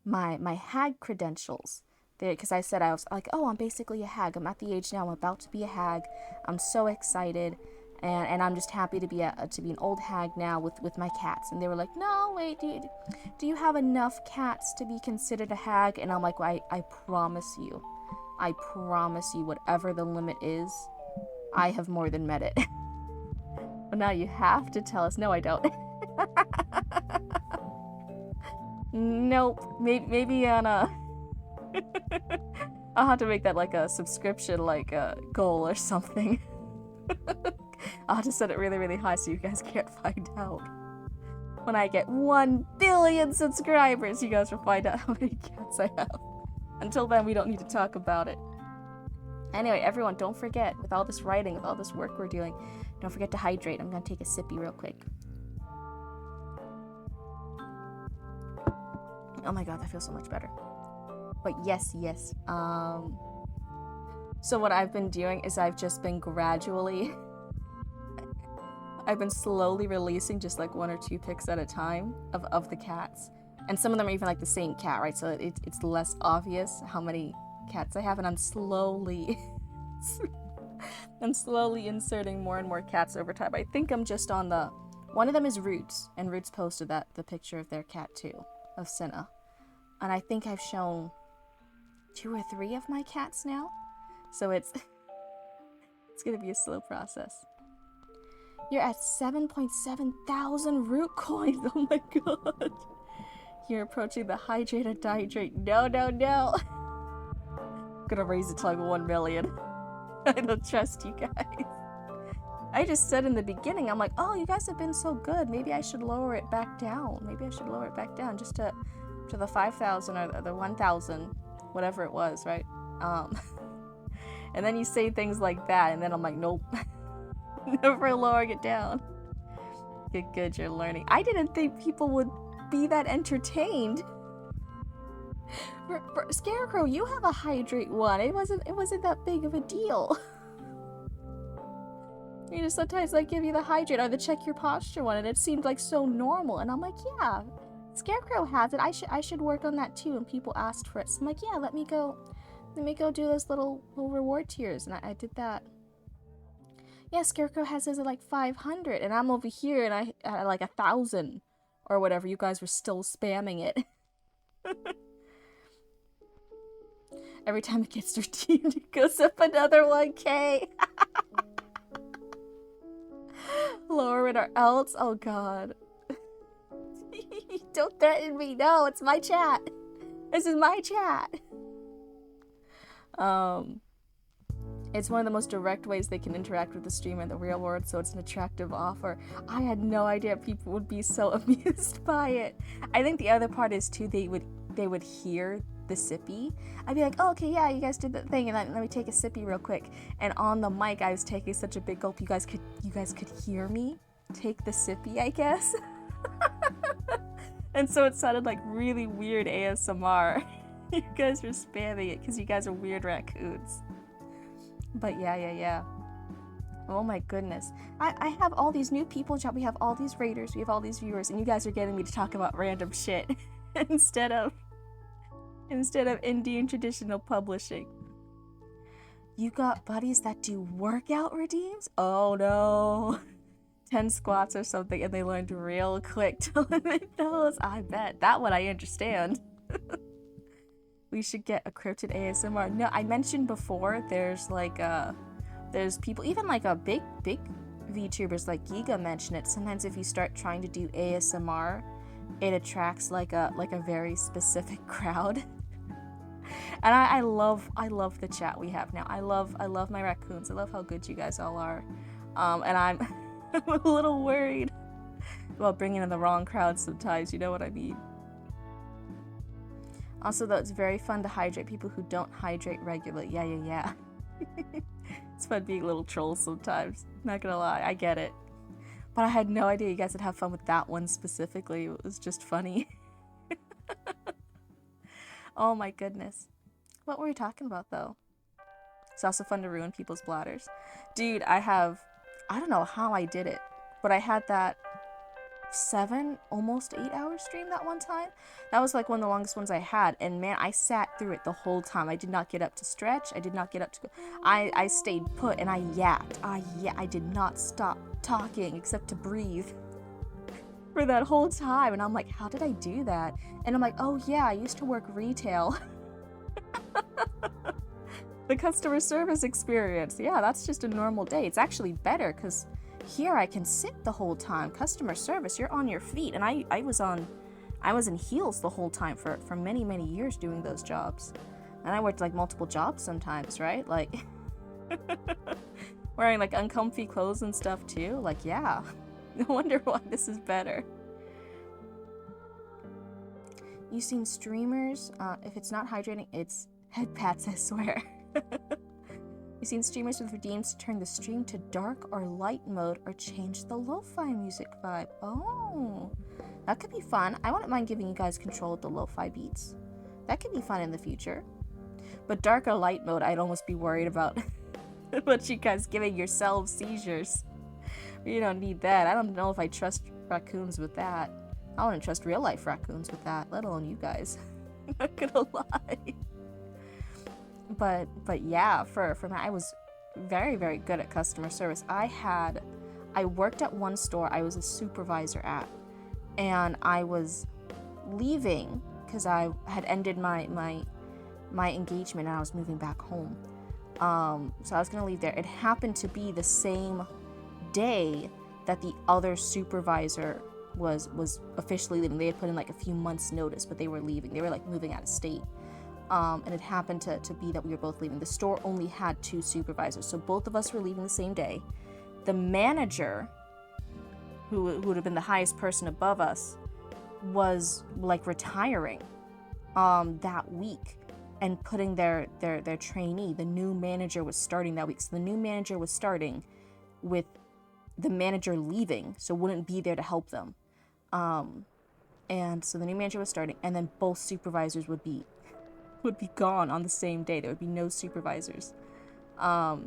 my hag credentials. Because I said, I was like, oh, I'm basically a hag. I'm at the age now, I'm about to be a hag. I'm so excited. And I'm just happy to be an old hag now with my cats. And they were like, no, wait, do you have enough cats to be considered a hag? And I'm like, well, I promise you, whatever the limit is, I have more than met it. But now you have to tell us. No, I don't. Nope. Maybe on I'll have to make that like a subscription, like a goal or something. I'll have to set it really, really high so you guys can't find out. When I get 1 billion subscribers, you guys will find out how many cats I have. Until then, we don't need to talk about it. Anyway, everyone, don't forget, with all this writing, with all this work we're doing, don't forget to hydrate. I'm gonna take a sippy real quick. Oh my god, that feels so much better. But yes. So what I've been doing is I've just been gradually... I've been slowly releasing just like 1 or 2 pics at a time of the cats. And some of them are even like the same cat, right? So it's less obvious how many cats I have, and I'm slowly inserting more and more cats over time. I think I'm just on the... One of them is Roots, and Roots posted the picture of their cat too, of Cinna. And I think I've shown 2 or 3 of my cats now. So it's gonna be a slow process. You're at 7.7 thousand root coins. Oh my god. You're approaching the hydrate or dihydrate. No. I'm gonna raise it to like 1 million. I don't trust you guys. I just said in the beginning, I'm like, oh, you guys have been so good. Maybe I should lower it back down. Just to the 5,000 or the 1,000, whatever it was, right? And then you say things like that, and then I'm like, nope. Never lowering it down. Good, you're learning. I didn't think people would be that entertained. Scarecrow, you have a hydrate one. It wasn't that big of a deal. You know, sometimes I give you the hydrate or the check your posture one, and it seemed like so normal. And I'm like, yeah, Scarecrow has it. I should work on that too. And people asked for it, so I'm like, yeah, let me go do those little reward tiers, and I did that. Yeah, Scarecrow has his at like 500, and I'm over here and I at like 1,000 or whatever. You guys were still spamming it. Every time it gets redeemed, it goes up another 1K. Lower it or else. Oh god. Don't threaten me. No, it's my chat. This is my chat. It's one of the most direct ways they can interact with the streamer in the real world, so it's an attractive offer. I had no idea people would be so amused by it. I think the other part is too, they would hear the sippy. I'd be like, oh, okay, yeah, you guys did that thing, and then let me take a sippy real quick. And on the mic, I was taking such a big gulp, you guys could hear me take the sippy, I guess. And so it sounded like really weird ASMR. You guys were spamming it because you guys are weird raccoons. But yeah. Oh my goodness. I have all these new people in chat. We have all these raiders. We have all these viewers. And you guys are getting me to talk about random shit. instead of indie and traditional publishing. You got buddies that do workout redeems? Oh no. 10 squats or something, and they learned real quick to limit those. I bet. That one I understand. We should get a Cryptid ASMR. No, I mentioned before, there's like there's people, even like a big VTubers like Giga mention it. Sometimes if you start trying to do ASMR, it attracts like a very specific crowd. And I love the chat we have now. I love my raccoons. I love how good you guys all are. And I'm a little worried about bringing in the wrong crowd sometimes, you know what I mean? Also, though, it's very fun to hydrate people who don't hydrate regularly. Yeah. It's fun being little trolls sometimes. Not gonna lie, I get it. But I had no idea you guys would have fun with that one specifically. It was just funny. Oh my goodness. What were we talking about, though? It's also fun to ruin people's bladders. Dude, I don't know how I did it, but I had that 7, almost 8 hour stream that one time. That was like one of the longest ones I had, and man, I sat through it the whole time. I did not get up to stretch. I did not get up to go. I stayed put and I yapped. I did not stop talking except to breathe for that whole time. And I'm like, how did I do that? And I'm like, oh yeah, I used to work retail. The customer service experience. Yeah, that's just a normal day. It's actually better because here I can sit the whole time. Customer service, you're on your feet, and I was in heels the whole time for many years doing those jobs. And I worked like multiple jobs sometimes, right? Like wearing like uncomfy clothes and stuff too. Like, yeah. No wonder why this is better. You've seen streamers, if it's not hydrating, it's head pats, I swear. You've seen streamers with redeems to turn the stream to dark or light mode or change the lo-fi music vibe. Oh, that could be fun. I wouldn't mind giving you guys control of the lo-fi beats. That could be fun in the future. But dark or light mode, I'd almost be worried about about you guys giving yourselves seizures. You don't need that. I don't know if I trust raccoons with that. I wouldn't trust real life raccoons with that, let alone you guys. I'm not gonna lie. But yeah, for me, I was very, very good at customer service. I worked at one store I was a supervisor at, and I was leaving because I had ended my engagement and I was moving back home. So I was gonna leave there. It happened to be the same day that the other supervisor was officially leaving. They had put in like a few months notice, but they were leaving. They were like moving out of state. And it happened to be that we were both leaving. The store only had 2 supervisors, so both of us were leaving the same day. The manager, who would have been the highest person above us, was like retiring that week and putting their trainee. The new manager was starting that week. So the new manager was starting with the manager leaving, so wouldn't be there to help them. And so the new manager was starting, and then both supervisors would be gone on the same day. There would be no supervisors. I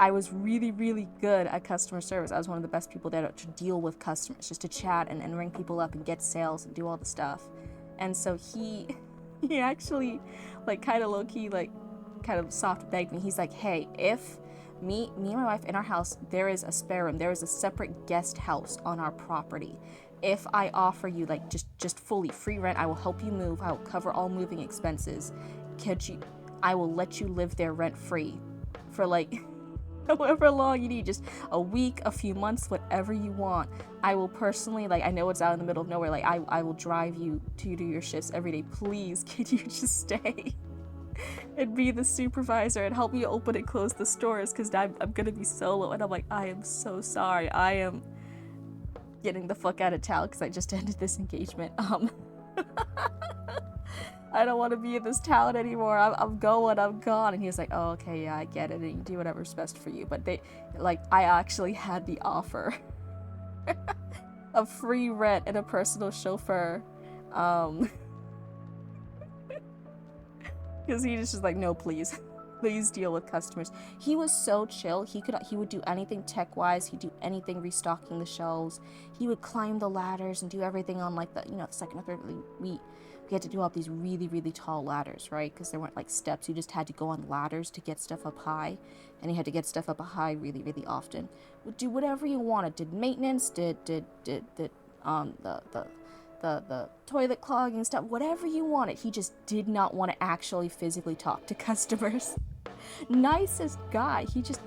was really, really good at customer service. I was one of the best people there to deal with customers, just to chat and ring people up and get sales and do all the stuff. And so he actually, like, kind of low-key, like, kind of soft begged me. He's like, hey, if me and my wife in our house, there is a spare room, there is a separate guest house on our property. If I offer you like just fully free rent, I will help you move, I will cover all moving expenses. I will let you live there rent free for like however long you need, just a week, a few months, whatever you want. I will personally, like, I know it's out in the middle of nowhere, like I will drive you to do your shifts every day. Please, could you just stay and be the supervisor and help me open and close the stores, because I'm gonna be solo. And I'm like, I am so sorry, I am getting the fuck out of town because I just ended this engagement. I don't want to be in this town anymore. I'm gone. And he was like, oh, okay, yeah, I get it. And you do whatever's best for you. But I actually had the offer of free rent and a personal chauffeur. Because he just like, no, please deal with customers. He was so chill. He would do anything tech wise. He'd do anything restocking the shelves. He would climb the ladders and do everything on like the second or third. We had to do all these really, really tall ladders, right? Because there weren't like steps. You just had to go on ladders to get stuff up high, and you had to get stuff up high really, really often. Would do whatever you wanted. Did maintenance. Did the toilet clogging stuff, whatever you wanted. He just did not want to actually physically talk to customers. Nicest guy. He's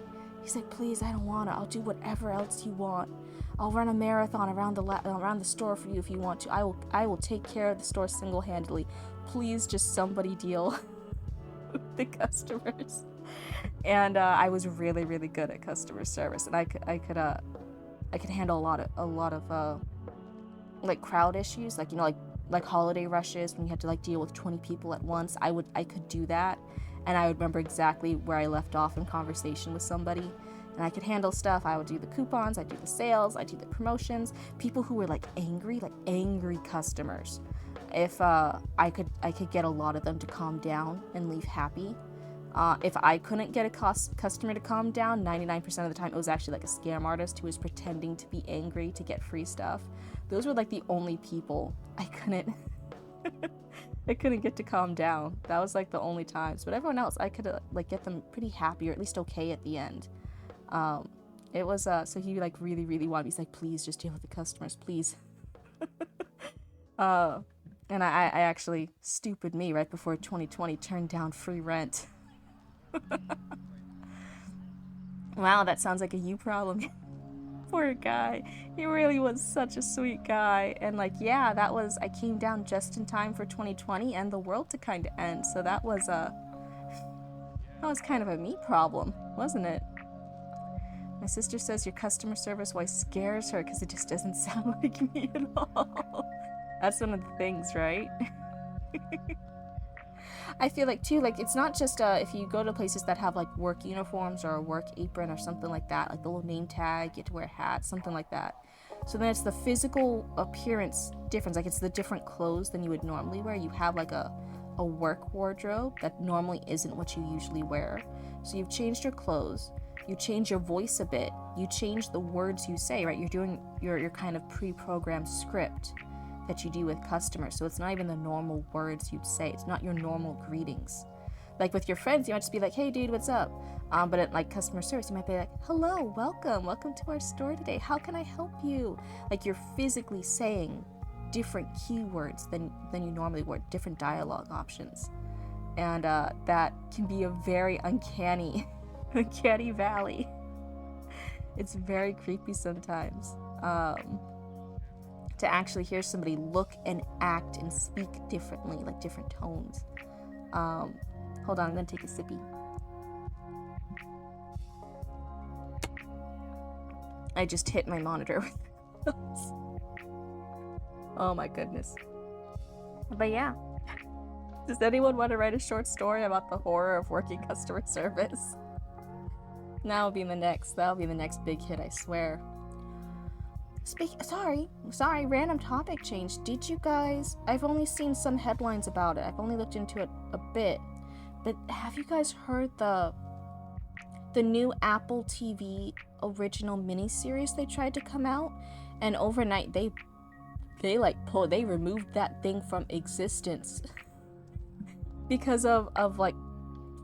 like, please, I don't want to. I'll do whatever else you want. I'll run a marathon around the store for you if you want to. I will take care of the store single-handedly. Please, just somebody deal with the customers. And I was really, really good at customer service, and I could handle a lot of like crowd issues, like like holiday rushes when you had to like deal with 20 people at once. I could do that, and I would remember exactly where I left off in conversation with somebody, and I could handle stuff. I would do the coupons, I'd do the sales, I'd do the promotions. People who were like angry customers, if I could get a lot of them to calm down and leave happy. If I couldn't get a customer to calm down, 99% of the time it was actually like a scam artist who was pretending to be angry to get free stuff. Those were like the only people I couldn't get to calm down. That was like the only times. But everyone else, I could like get them pretty happy, or at least okay at the end. It was so he like really, really wanted me. He's like, please just deal with the customers, please. And I actually, stupid me, right before 2020 turned down free rent. Wow, that sounds like a you problem. Poor guy. He really was such a sweet guy. And like, yeah, I came down just in time for 2020 and the world to kind of end. So that was kind of a me problem, wasn't it? My sister says your customer service voice scares her because it just doesn't sound like me at all. That's one of the things, right? I feel like too, like it's not just if you go to places that have like work uniforms or a work apron or something like that, like the little name tag, you have to wear a hat, something like that. So then it's the physical appearance difference, like it's the different clothes than you would normally wear. You have like a work wardrobe that normally isn't what you usually wear. So you've changed your clothes, you change your voice a bit, you change the words you say, right? You're doing your kind of pre-programmed script that you do with customers. So it's not even the normal words you'd say. It's not your normal greetings. Like with your friends, you might just be like, hey dude, what's up? But at like customer service, you might be like, hello, welcome to our store today. How can I help you? Like you're physically saying different keywords than you normally would, different dialogue options. And that can be a very uncanny valley. It's very creepy sometimes. To actually hear somebody look and act and speak differently, like different tones. Hold on, I'm gonna take a sippy. I just hit my monitor with those. Oh my goodness. But yeah. Does anyone want to write a short story about the horror of working customer service? That'll be the next big hit, I swear. Sorry, random topic change. Did you guys, I've only seen some headlines about it. I've only looked into it a bit. But have you guys heard the new Apple TV original miniseries they tried to come out? And overnight they removed that thing from existence because of like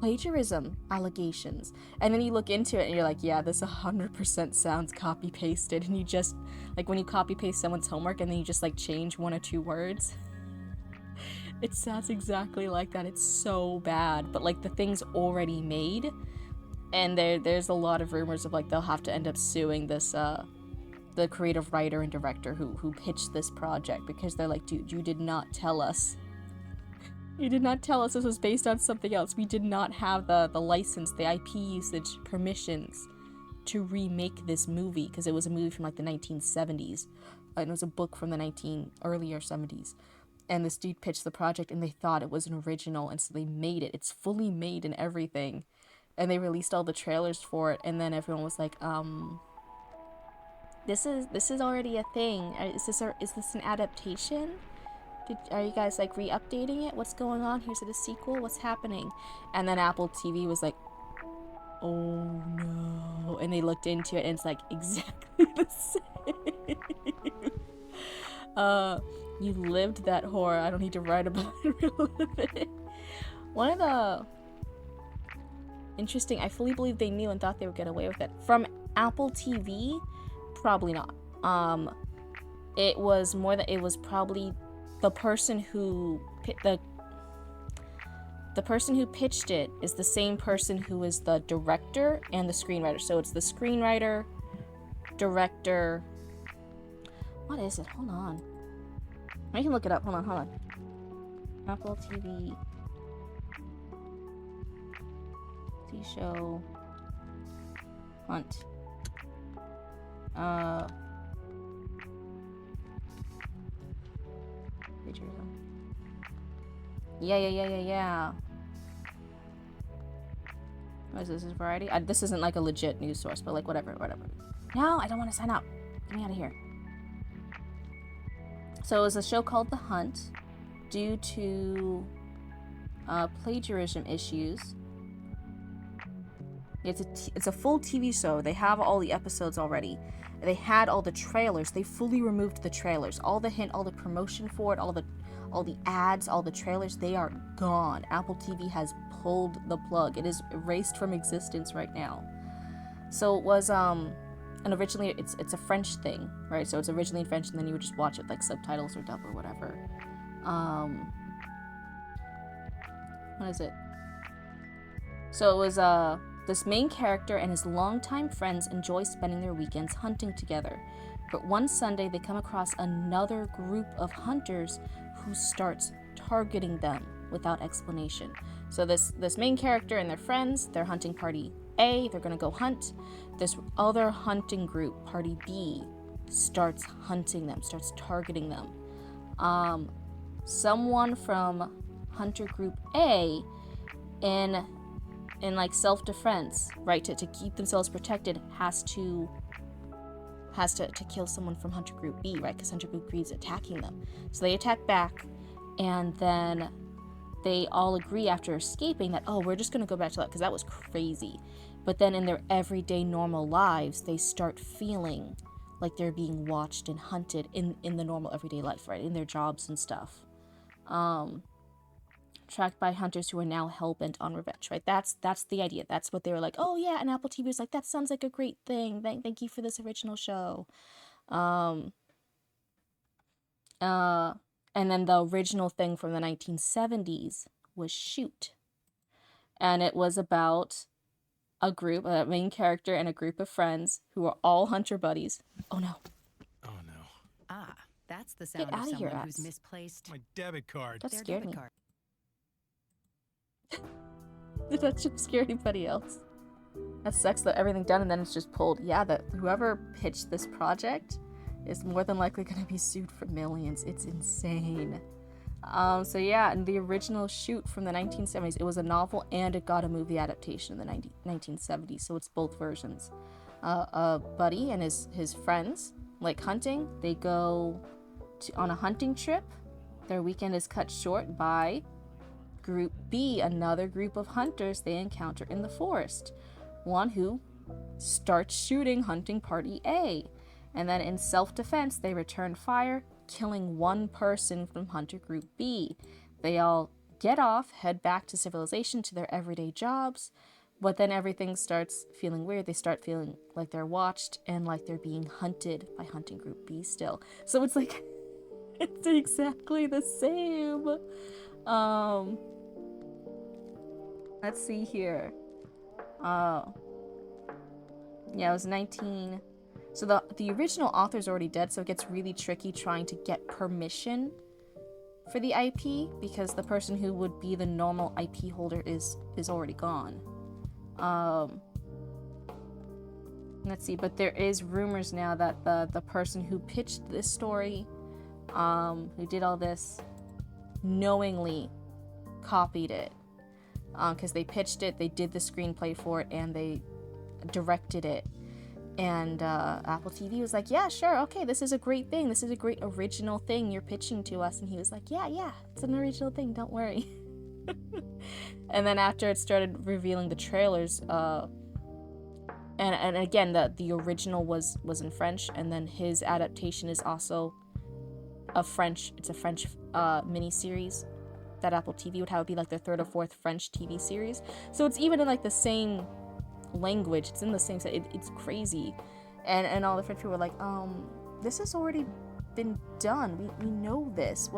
plagiarism allegations. And then you look into it and you're like, yeah, this 100% sounds copy pasted. And you just like when you copy paste someone's homework and then you just like change one or two words, it sounds exactly like that. It's so bad. But like the thing's already made, and there's a lot of rumors of like they'll have to end up suing this the creative writer and director who pitched this project, because they're like, dude, you did not tell us this was based on something else. We did not have the license, the IP usage permissions to remake this movie, because it was a movie from like the 1970s. And it was a book from the earlier 70s. And this dude pitched the project and they thought it was an original, and so they made it. It's fully made and everything. And they released all the trailers for it, and then everyone was like, this is already a thing. Is this an adaptation? Are you guys like re-updating it? What's going on? Here's a sequel? What's happening? And then Apple TV was like, oh no. And they looked into it and it's like exactly the same. You lived that horror. I don't need to write about it, relive it. One of the interesting, I fully believe they knew and thought they would get away with it. From Apple TV, probably not. It was probably the person who the person who pitched it is the same person who is the director and the screenwriter. So it's the screenwriter, director. What is it? Hold on. I can look it up. Hold on. Apple TV show Hunt. Yeah. What is this? Is Variety? This isn't like a legit news source, but like whatever. No, I don't want to sign up. Get me out of here. So it was a show called The Hunt, due to plagiarism issues. It's a full TV show. They have all the episodes already. They had all the trailers. They fully removed the trailers. All the promotion for it, all the ads, all the trailers, they are gone. Apple TV has pulled the plug. It is erased from existence right now. So it was and originally it's a French thing, right? So it's originally in French, and then you would just watch it like subtitles or dub or whatever. What is it? So it was This main character and his longtime friends enjoy spending their weekends hunting together. But one Sunday, they come across another group of hunters who starts targeting them without explanation. So this main character and their friends, they're hunting party A, they're gonna go hunt. This other hunting group, party B, starts hunting them, starts targeting them. Someone from hunter group A, in like self-defense, right, to keep themselves protected, has to kill someone from hunter group B, right, because hunter group B is attacking them. So they attack back, and then they all agree after escaping that, oh, we're just going to go back to that because that was crazy. But then in their everyday normal lives, they start feeling like they're being watched and hunted in the normal everyday life, right, in their jobs and stuff. Tracked by hunters who are now hell-bent on revenge, right? That's the idea. That's what they were like, oh yeah, and Apple TV was like, that sounds like a great thing. Thank you for this original show. And then the original thing from the 1970s was Shoot. And it was about a group, a main character and a group of friends who are all hunter buddies. Oh no. Oh no. Ah, that's the sound Get of out of here, someone who's Axe. misplaced My debit card. That their scared debit me. card. Did that just scare anybody else? That sucks that everything done and then it's just pulled. Yeah, that whoever pitched this project is more than likely going to be sued for millions. It's insane. So yeah, in the original Shoot from the 1970s, it was a novel and it got a movie adaptation in the 1970s, so it's both versions. A buddy and his friends like hunting. They go on a hunting trip. Their weekend is cut short by Group B, another group of hunters they encounter in the forest. One who starts shooting hunting party A. And then in self-defense, they return fire, killing one person from hunter group B. They all get off, head back to civilization, to their everyday jobs, but then everything starts feeling weird. They start feeling like they're watched and like they're being hunted by hunting group B still. So it's like, it's exactly the same. Let's see here. Yeah, it was 19... So the original author's already dead, so it gets really tricky trying to get permission for the IP, because the person who would be the normal IP holder is already gone. Let's see, but there is rumors now that the person who pitched this story, who did all this, knowingly copied it. Because they pitched it, they did the screenplay for it, and they directed it. And Apple TV was like, yeah, sure, okay, this is a great thing. This is a great original thing you're pitching to us. And he was like, yeah, it's an original thing, don't worry. And then after it started revealing the trailers, and again, the original was in French, and then his adaptation is also a French miniseries that Apple TV would have. It would be like their third or fourth French TV series. So it's even in like the same language, it's in the same set. It's crazy. And all the French people were like, this has already been done. We know this.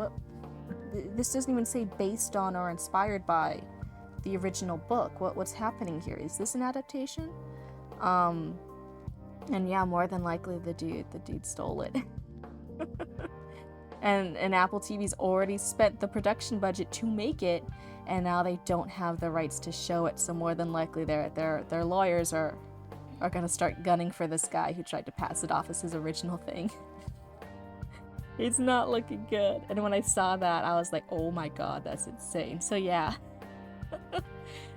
This doesn't even say based on or inspired by the original book. What's happening here? Is this an adaptation? And yeah, more than likely the dude stole it. and Apple TV's already spent the production budget to make it, and now they don't have the rights to show it, so more than likely their lawyers are gonna start gunning for this guy who tried to pass it off as his original thing. It's not looking good. And when I saw that, I was like, oh my god, that's insane. So yeah.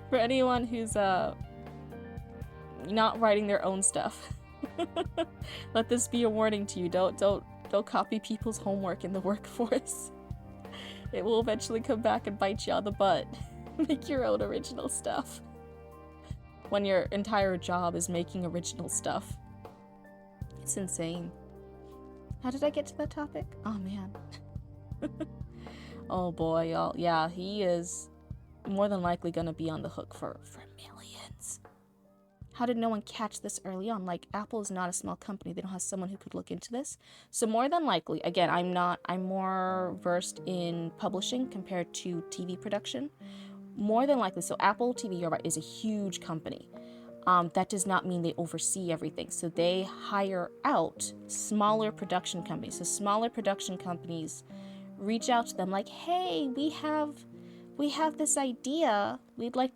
For anyone who's not writing their own stuff, let this be a warning to you. Don't copy people's homework in the workforce. It will eventually come back and bite you on the butt. Make your own original stuff. When your entire job is making original stuff. It's insane. How did I get to that topic? Oh man. Oh boy, y'all. Yeah, he is more than likely gonna be on the hook for millions. How did no one catch this early on? Like, Apple is not a small company. They don't have someone who could look into this. So more than likely, again, I'm more versed in publishing compared to TV production. More than likely, so Apple TV, you're right, is a huge company. That does not mean they oversee everything. So they hire out smaller production companies. So smaller production companies reach out to them like, hey, we have this idea. We'd like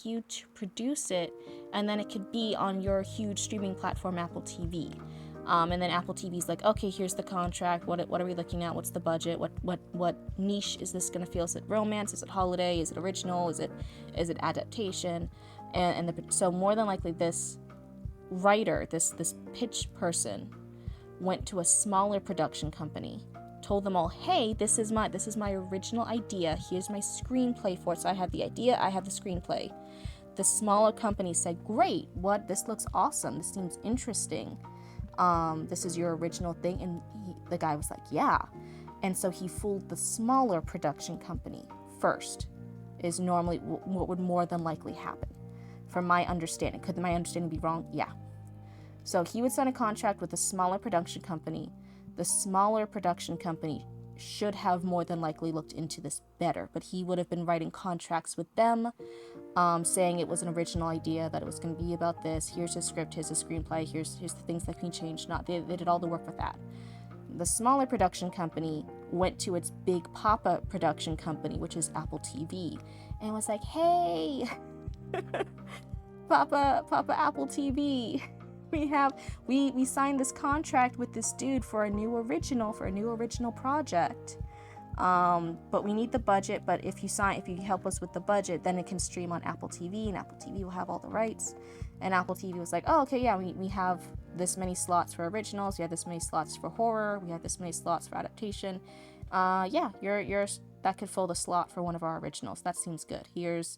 you to produce it, and then it could be on your huge streaming platform, Apple TV. And then Apple TV's like, okay, here's the contract. What are we looking at? What's the budget? What niche is this gonna feel? Is it romance? Is it holiday? Is it original? Is it adaptation? So more than likely, this writer, this pitch person, went to a smaller production company, told them all, hey, this is my original idea. Here's my screenplay for it. So I have the idea, I have the screenplay. The smaller company said, great, this looks awesome. This seems interesting. This is your original thing. And the guy was like, yeah. And so he fooled the smaller production company first, is normally what would more than likely happen. From my understanding. Could my understanding be wrong? Yeah. So he would sign a contract with a smaller production company. The smaller production company should have more than likely looked into this better, but he would have been writing contracts with them, saying it was an original idea, that it was going to be about this. Here's his script, here's his screenplay, here's the things that can be changed. They did all the work with that. The smaller production company went to its big Papa production company, which is Apple TV, and was like, hey, Papa Apple TV, we signed this contract with this dude for a new original project. But we need the budget, but if you help us with the budget, then it can stream on Apple TV, and Apple TV will have all the rights. And Apple TV was like, oh, okay, yeah, we have this many slots for originals, we have this many slots for horror, we have this many slots for adaptation. Yeah, that could fill the slot for one of our originals. That seems good. Here's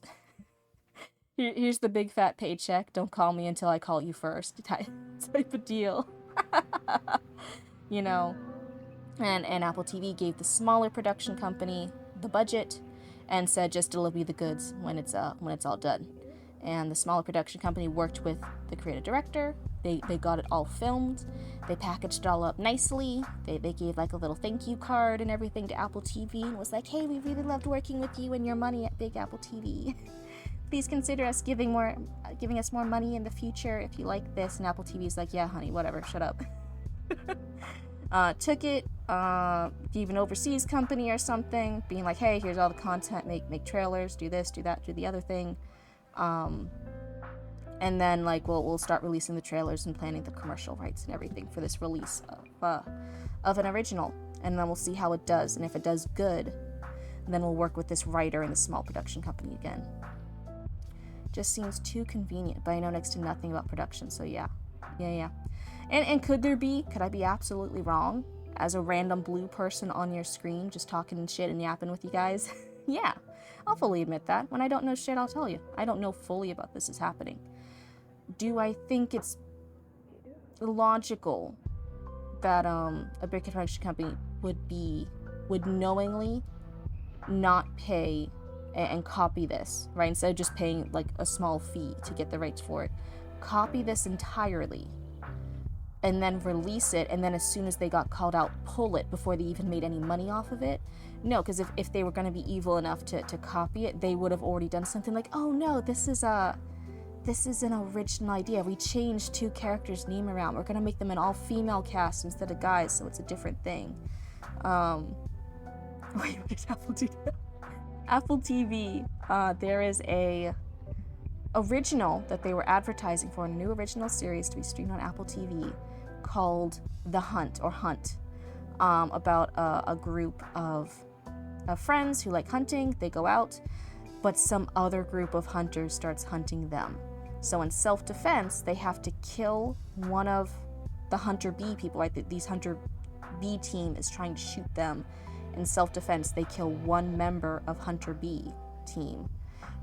the big fat paycheck. Don't call me until I call you first. Type of deal. You know. And Apple TV gave the smaller production company the budget and said, just deliver me the goods when it's all done. And the smaller production company worked with the creative director. They got it all filmed. They packaged it all up nicely. They gave like a little thank you card and everything to Apple TV and was like, hey, we really loved working with you and your money at Big Apple TV. Please consider us giving us more money in the future if you like this. And Apple TV's like, yeah, honey, whatever, shut up. Took it, gave an overseas company or something, being like, hey, here's all the content, make trailers, do this, do that, do the other thing. And then like we'll start releasing the trailers and planning the commercial rights and everything for this release of an original. And then we'll see how it does. And if it does good, then we'll work with this writer and the small production company again. Just seems too convenient, but I know next to nothing about production, so yeah. And could I be absolutely wrong as a random blue person on your screen just talking shit and yapping with you guys? Yeah, I'll fully admit that. When I don't know shit, I'll tell you. I don't know fully about this is happening. Do I think it's logical that a big production company would knowingly not pay and copy this, right? Instead of just paying like a small fee to get the rights for it, copy this entirely and then release it, and then as soon as they got called out, pull it before they even made any money off of it? No, because if they were going to be evil enough to copy it, they would have already done something like, oh no, this is an original idea. We changed 2 characters' name around. We're going to make them an all-female cast instead of guys, so it's a different thing. Wait, what did Apple do? Apple TV, there is a original that they were advertising for, a new original series to be streamed on Apple TV called The Hunt, or Hunt, about a group of friends who like hunting. They go out, but some other group of hunters starts hunting them. So in self-defense, they have to kill one of the Hunter B people, right? These Hunter B team is trying to shoot them. In self-defense, they kill one member of Hunter B team.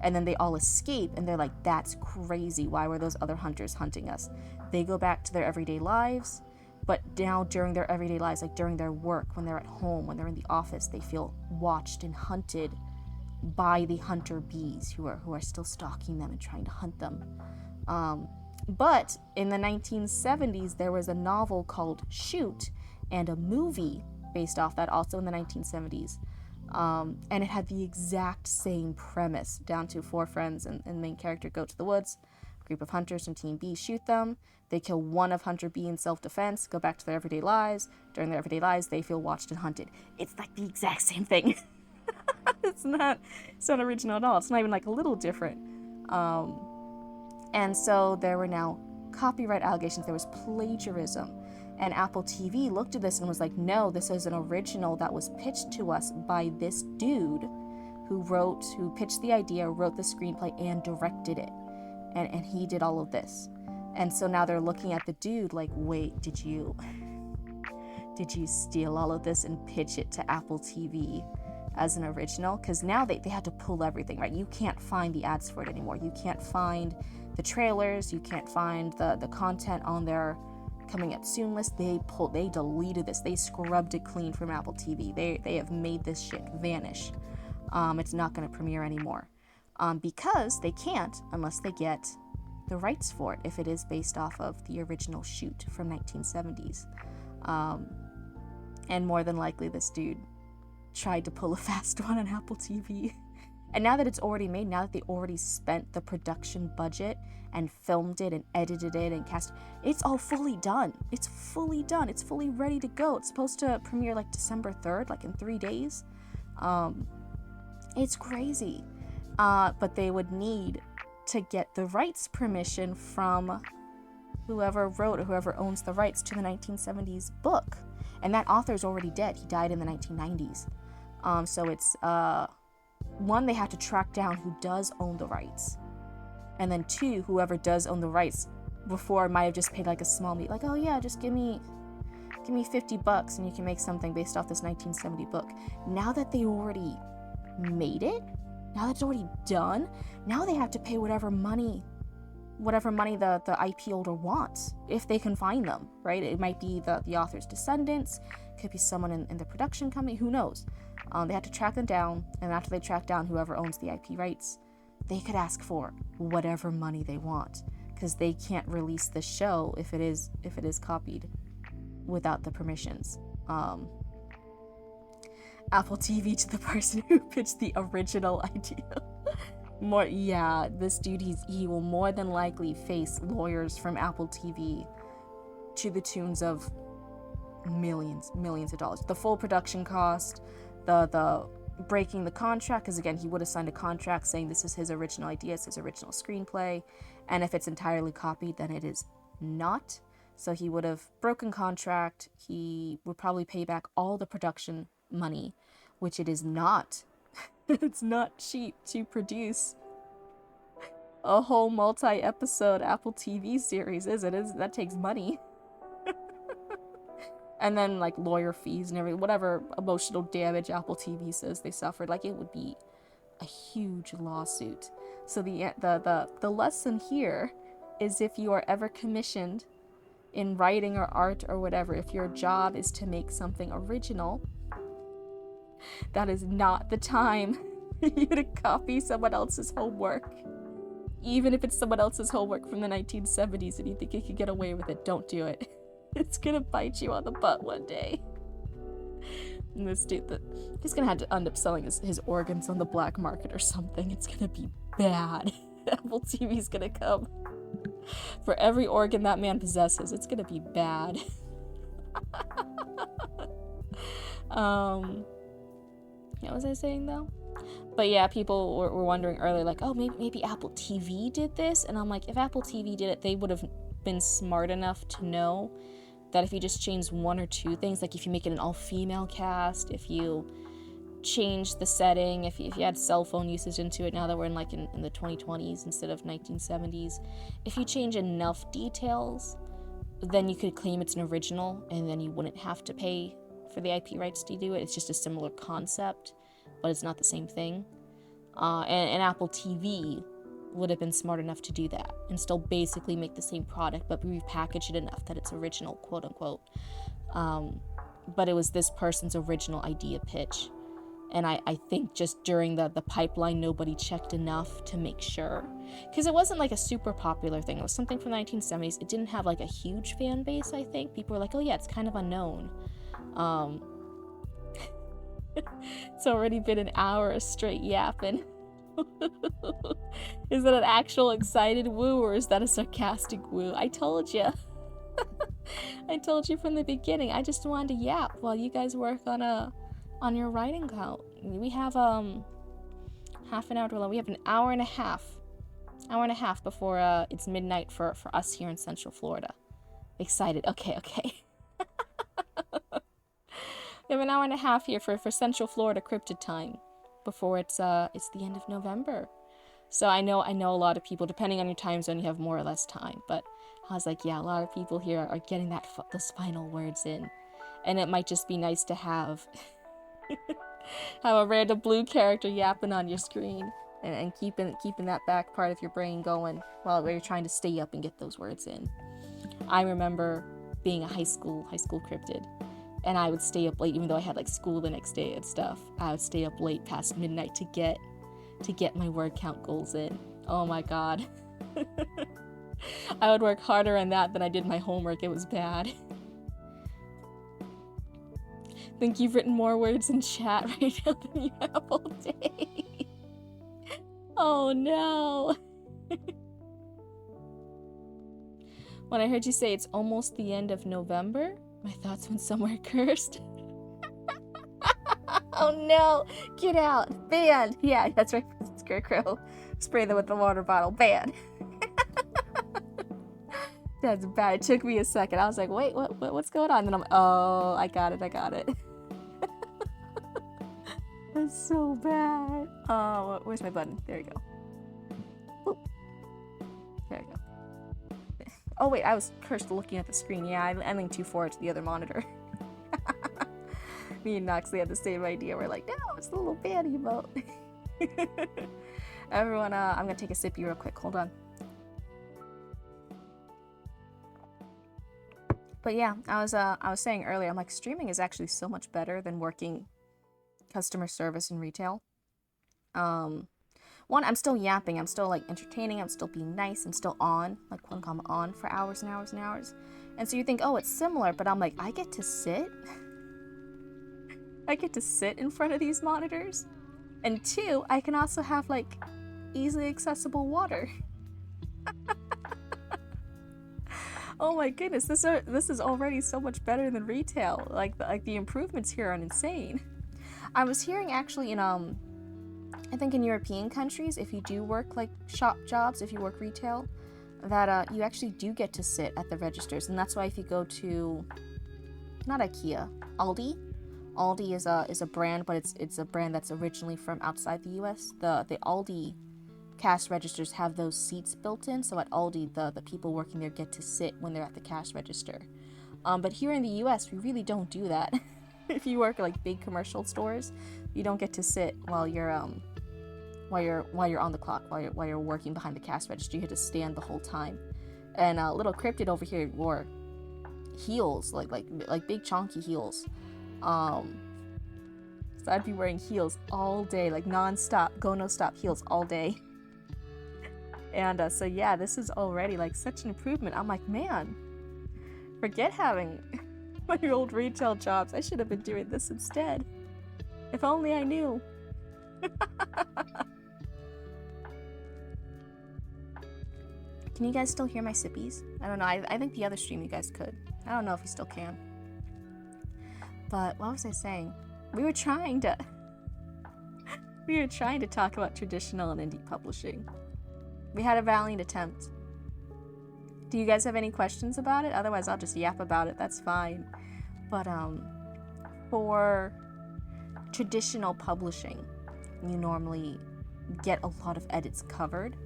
And then they all escape, and they're like, that's crazy. Why were those other hunters hunting us? They go back to their everyday lives, but now during their everyday lives, like during their work, when they're at home, when they're in the office, they feel watched and hunted by the Hunter Bees who are still stalking them and trying to hunt them. But in the 1970s, there was a novel called Shoot and a movie based off that, also in the 1970s. And it had the exact same premise, down to 4 friends and the main character go to the woods, group of hunters from Team B shoot them. They kill one of Hunter B in self-defense, go back to their everyday lives. During their everyday lives, they feel watched and hunted. It's like the exact same thing. It's not original at all. It's not even like a little different. And so there were now copyright allegations. There was plagiarism. And Apple TV looked at this and was like, no, this is an original that was pitched to us by this dude who pitched the idea, wrote the screenplay, and directed it. And he did all of this. And so now they're looking at the dude like, wait, did you steal all of this and pitch it to Apple TV as an original? Because now they had to pull everything, right? You can't find the ads for it anymore. You can't find the trailers. You can't find the content on their coming up soon list. They deleted this. They scrubbed it clean from Apple TV. They have made this shit vanish. It's not going to premiere anymore. Because they can't unless they get the rights for it, if it is based off of the original shoot from 1970s. And more than likely this dude tried to pull a fast one on Apple TV. And now that it's already made, now that they already spent the production budget and filmed it and edited it and cast, it's all fully done. It's fully done. It's fully ready to go. It's supposed to premiere like December 3rd, like in 3 days. It's crazy. But they would need to get the rights permission from whoever wrote or whoever owns the rights to the 1970s book. And that author's already dead. He died in the 1990s. So it's, one, they have to track down who does own the rights. And then two, whoever does own the rights before might have just paid like a small meat, like, oh yeah, just give me $50 and you can make something based off this 1970 book. Now that they already made it, now that it's already done, now they have to pay whatever money the IP holder wants, if they can find them, right? It might be the author's descendants, could be someone in the production company, who knows? They have to track them down, and after they track down whoever owns the IP rights, they could ask for whatever money they want, because they can't release the show if it is copied without the permissions. Apple TV to the person who pitched the original idea. This dude, he will more than likely face lawyers from Apple TV to the tunes of millions of dollars. The full production cost, the breaking the contract, because again, he would have signed a contract saying this is his original idea, it's his original screenplay, and if it's entirely copied, then it is not. So he would have broken contract. He would probably pay back all the production money, which it is not. It's not cheap to produce a whole multi-episode Apple TV series, is it? That takes money. And then like lawyer fees and everything, whatever emotional damage Apple TV says they suffered, like it would be a huge lawsuit. So the lesson here is, if you are ever commissioned in writing or art or whatever, if your job is to make something original, that is not the time for you to copy someone else's homework. Even if it's someone else's homework from the 1970s and you think you could get away with it, don't do it. It's gonna bite you on the butt one day. And this dude, he's gonna have to end up selling his organs on the black market or something. It's gonna be bad. Apple TV's gonna come for every organ that man possesses. It's gonna be bad. What was I saying though? But yeah, people were wondering earlier, like, oh, maybe Apple TV did this, and I'm like, if Apple TV did it, they would have been smart enough to know that if you just change one or two things, like if you make it an all-female cast, if you change the setting, if you add cell phone usage into it, now that we're in the 2020s instead of 1970s, if you change enough details, then you could claim it's an original, and then you wouldn't have to pay for the IP rights to do it. It's just a similar concept, but it's not the same thing. And Apple TV would have been smart enough to do that and still basically make the same product, but repackage it enough that it's original, quote unquote. But it was this person's original idea pitch. And I think just during the pipeline, nobody checked enough to make sure. Because it wasn't like a super popular thing. It was something from the 1970s. It didn't have like a huge fan base, I think. People were like, oh yeah, it's kind of unknown. It's already been an hour of straight yapping. Is that an actual excited woo or is that a sarcastic woo? I told you. I told you from the beginning. I just wanted to yap while you guys work on your writing count. We have half an hour to we have an hour and a half. Hour and a half before it's midnight for us here in Central Florida. Excited. Okay. We have an hour and a half here for Central Florida cryptid time before it's the end of November. So I know a lot of people, depending on your time zone, you have more or less time. But I was like, yeah, a lot of people here are getting those final words in, and it might just be nice to have a random blue character yapping on your screen and keeping that back part of your brain going while you're trying to stay up and get those words in. I remember being a high school cryptid, and I would stay up late even though I had like school the next day and stuff. I would stay up late past midnight to get my word count goals in. Oh my god. I would work harder on that than I did my homework. It was bad. Think you've written more words in chat right now than you have all day. Oh no. When I heard you say it's almost the end of November, my thoughts went somewhere cursed. Oh no! Get out! Banned! Yeah, that's right, Scarecrow. Spray them with the water bottle. Banned. That's bad. It took me a second. I was like, wait, what's going on? And then oh, I got it. That's so bad. Oh, where's my button? There you go. Boop. There you go. Oh wait, I was cursed looking at the screen. Yeah, I leaned too far to the other monitor. Me and Noxley had the same idea. We're like, no, it's the little baddie emote. Everyone, I'm gonna take a sippy real quick. Hold on. But yeah, I was saying earlier, I'm like, streaming is actually so much better than working customer service in retail. One, I'm still yapping, I'm still like entertaining, I'm still being nice, I'm still on, like I'm on for hours and hours and hours. And so you think, oh, it's similar, but I'm like, I get to sit. I get to sit in front of these monitors. And two, I can also have like easily accessible water. Oh my goodness, this is already so much better than retail. Like the improvements here are insane. I was hearing actually in I think in European countries, if you do work like shop jobs, if you work retail, that you actually do get to sit at the registers, and that's why if you go to not IKEA, Aldi is a brand, but it's a brand that's originally from outside the U.S. The Aldi cash registers have those seats built in, so at Aldi the people working there get to sit when they're at the cash register. But here in the U.S. we really don't do that. If you work at like big commercial stores, you don't get to sit while you're on the clock, while you're working behind the cash register. You have to stand the whole time. And little Cryptid over here wore heels, like big chunky heels. So I'd be wearing heels all day, like non-stop, no stop heels all day. And so yeah, this is already like such an improvement. I'm like, man, forget having my old retail jobs. I should have been doing this instead. If only I knew. Can you guys still hear my sippies? I don't know. I think the other stream you guys could. I don't know if you still can. But what was I saying? We were trying to talk about traditional and indie publishing. We had a valiant attempt. Do you guys have any questions about it? Otherwise, I'll just yap about it. That's fine. But for traditional publishing, you normally get a lot of edits covered.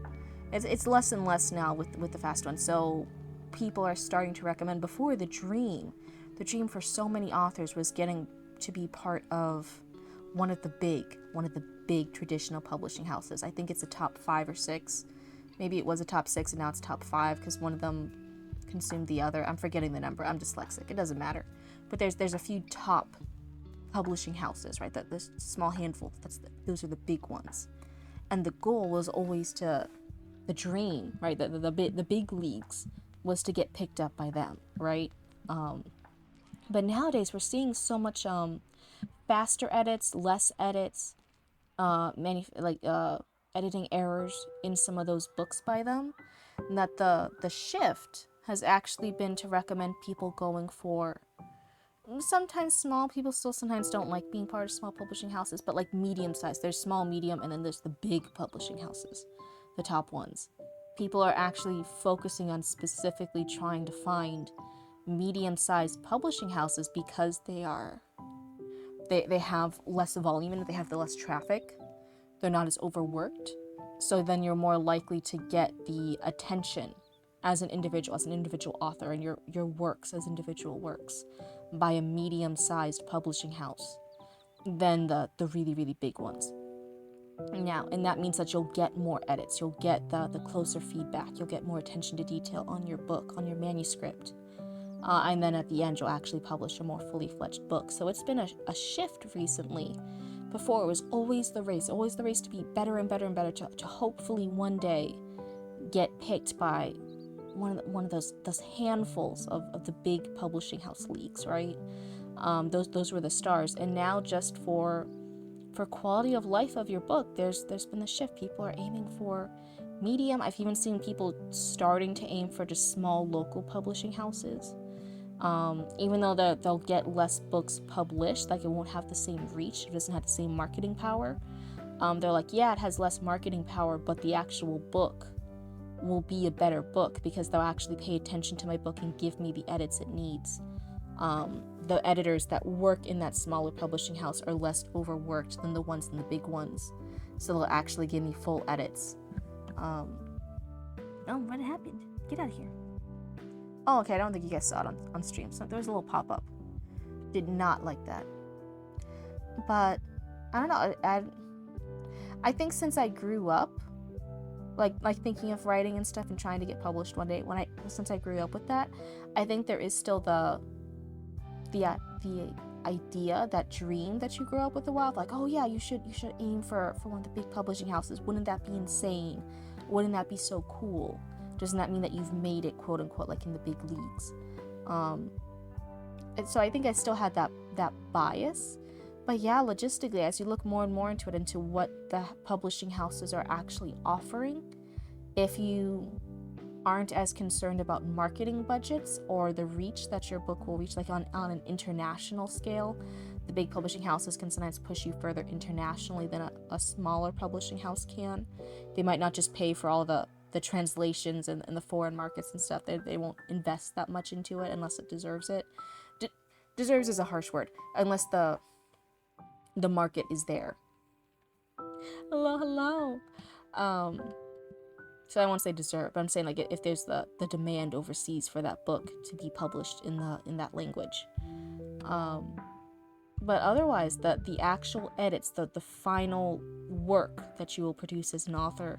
It's less and less now with the fast one. So people are starting to recommend. Before, the dream for so many authors was getting to be part of one of the big traditional publishing houses. I think it's a top 5 or 6. Maybe it was a top 6 and now it's top 5 because one of them consumed the other. I'm forgetting the number. I'm dyslexic. It doesn't matter. But there's a few top publishing houses, right? That this small handful. Those are the big ones. And the goal was always the dream, right? The big leagues was to get picked up by them, right? But nowadays we're seeing so much faster edits, less edits, editing errors in some of those books by them. And that the shift has actually been to recommend people going for sometimes small. People still sometimes don't like being part of small publishing houses, but like medium sized. There's small, medium, and then there's the big publishing houses, the top ones. People are actually focusing on specifically trying to find medium sized publishing houses because they have less volume and they have the less traffic. They're not as overworked. So then you're more likely to get the attention as an individual author, and your works as individual works by a medium-sized publishing house than the really, really big ones. Now, and that means that you'll get more edits, you'll get the closer feedback, you'll get more attention to detail on your book, on your manuscript. And then at the end, you'll actually publish a more fully fledged book. So it's been a shift recently. Before, it was always the race to be better and better and better, to hopefully one day get picked by one of those handfuls of the big publishing house leagues, right? Those were the stars. And now, just for quality of life of your book, there's been the shift. People are aiming for medium. I've even seen people starting to aim for just small local publishing houses. Even though they'll get less books published, like it won't have the same reach, it doesn't have the same marketing power. They're like, yeah, it has less marketing power, but the actual book will be a better book because they'll actually pay attention to my book and give me the edits it needs. The editors that work in that smaller publishing house are less overworked than the ones in the big ones, so they'll actually give me full edits. Oh, what happened? Get out of here. Oh, okay, I don't think you guys saw it on stream. So there was a little pop-up. Did not like that. But, I don't know, I think since I grew up, like thinking of writing and stuff and trying to get published one day, since I grew up with that, I think there is still the idea, that dream that you grew up with a while, like, oh yeah, you should aim for one of the big publishing houses. Wouldn't that be insane? Wouldn't that be so cool? Doesn't that mean that you've made it, quote unquote, like in the big leagues? And so I think I still had that bias. But yeah, logistically, as you look more and more into it, into what the publishing houses are actually offering, if you aren't as concerned about marketing budgets or the reach that your book will reach, like on an international scale, the big publishing houses can sometimes push you further internationally than a smaller publishing house can. They might not just pay for all the translations and the foreign markets and stuff. They won't invest that much into it unless it deserves it. Deserves is a harsh word. Unless the market is there. Hello. So I won't say deserve, but I'm saying like if there's the demand overseas for that book to be published in that language. But otherwise, the actual edits, the final work that you will produce as an author,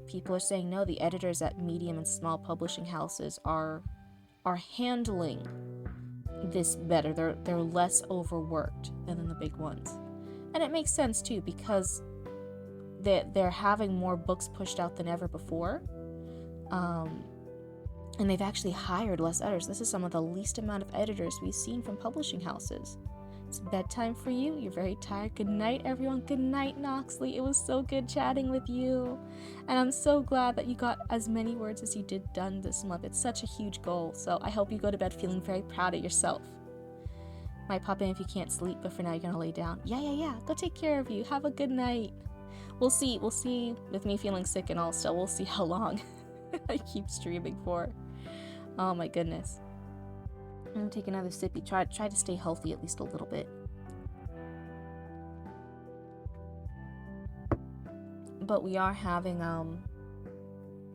people are saying no, the editors at medium and small publishing houses are handling this better. They're less overworked than in the big ones. And it makes sense too, because they're having more books pushed out than ever before. And they've actually hired less editors. This is some of the least amount of editors we've seen from publishing houses. It's bedtime for you. You're very tired. Good night, everyone. Good night, Noxley. It was so good chatting with you. And I'm so glad that you got as many words as you did done this month. It's such a huge goal. So I hope you go to bed feeling very proud of yourself. Might pop in if you can't sleep, but for now you're gonna lay down. Yeah. Go take care of you. Have a good night. We'll see with me feeling sick and all still. We'll see how long I keep streaming for. Oh my goodness. I'm gonna take another sippy. Try to stay healthy at least a little bit. But we are having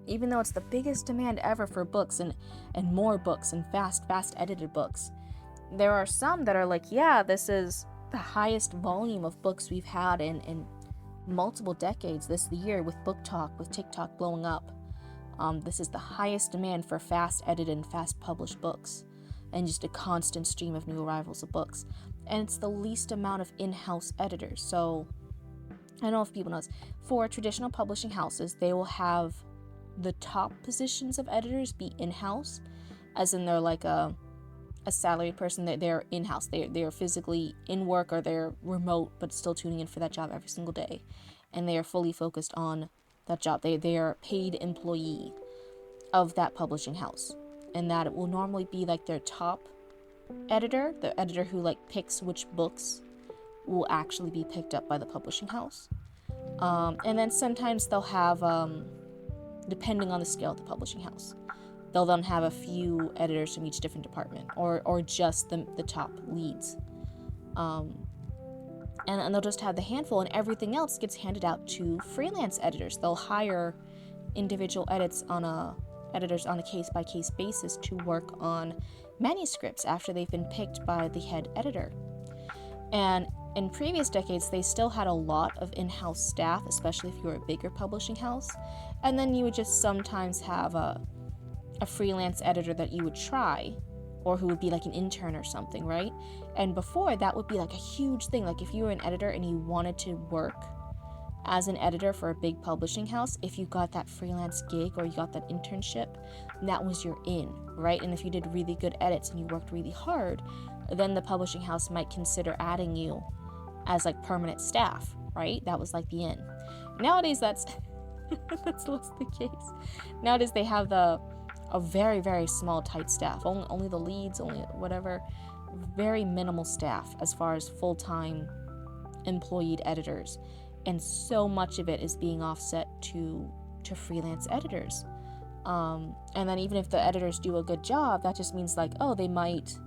even though it's the biggest demand ever for books and more books and fast edited books, there are some that are like, yeah, this is the highest volume of books we've had in multiple decades this year, with Book Talk, with TikTok blowing up. This is the highest demand for fast edited and fast published books, and just a constant stream of new arrivals of books. And it's the least amount of in-house editors. So I don't know if people know this. For traditional publishing houses, they will have the top positions of editors be in-house, as in they're like a salaried person. They're in-house. They're physically in work, or they're remote but still tuning in for that job every single day. and they are fully focused on that job. They are a paid employee of that publishing house, and that it will normally be like their top editor, the editor who like picks which books will actually be picked up by the publishing house. And then sometimes they'll have, depending on the scale of the publishing house, they'll then have a few editors from each different department, or just the top leads. And they'll just have the handful, and everything else gets handed out to freelance editors. They'll hire individual editors on a case-by-case basis to work on manuscripts after they've been picked by the head editor. And in previous decades, they still had a lot of in-house staff, especially if you were a bigger publishing house. And then you would just sometimes have a freelance editor that you would try, or who would be like an intern or something, right? And before, that would be like a huge thing. Like if you were an editor and you wanted to work as an editor for a big publishing house, if you got that freelance gig or you got that internship, that was your in, right? And if you did really good edits and you worked really hard, then the publishing house might consider adding you as like permanent staff, right? That was like the in. Nowadays, that's that's less the case. Nowadays, they have a very, very small, tight staff. Only the leads, only whatever. Very minimal staff as far as full-time employed editors. And so much of it is being offset to freelance editors. And then even if the editors do a good job, that just means like, oh, they might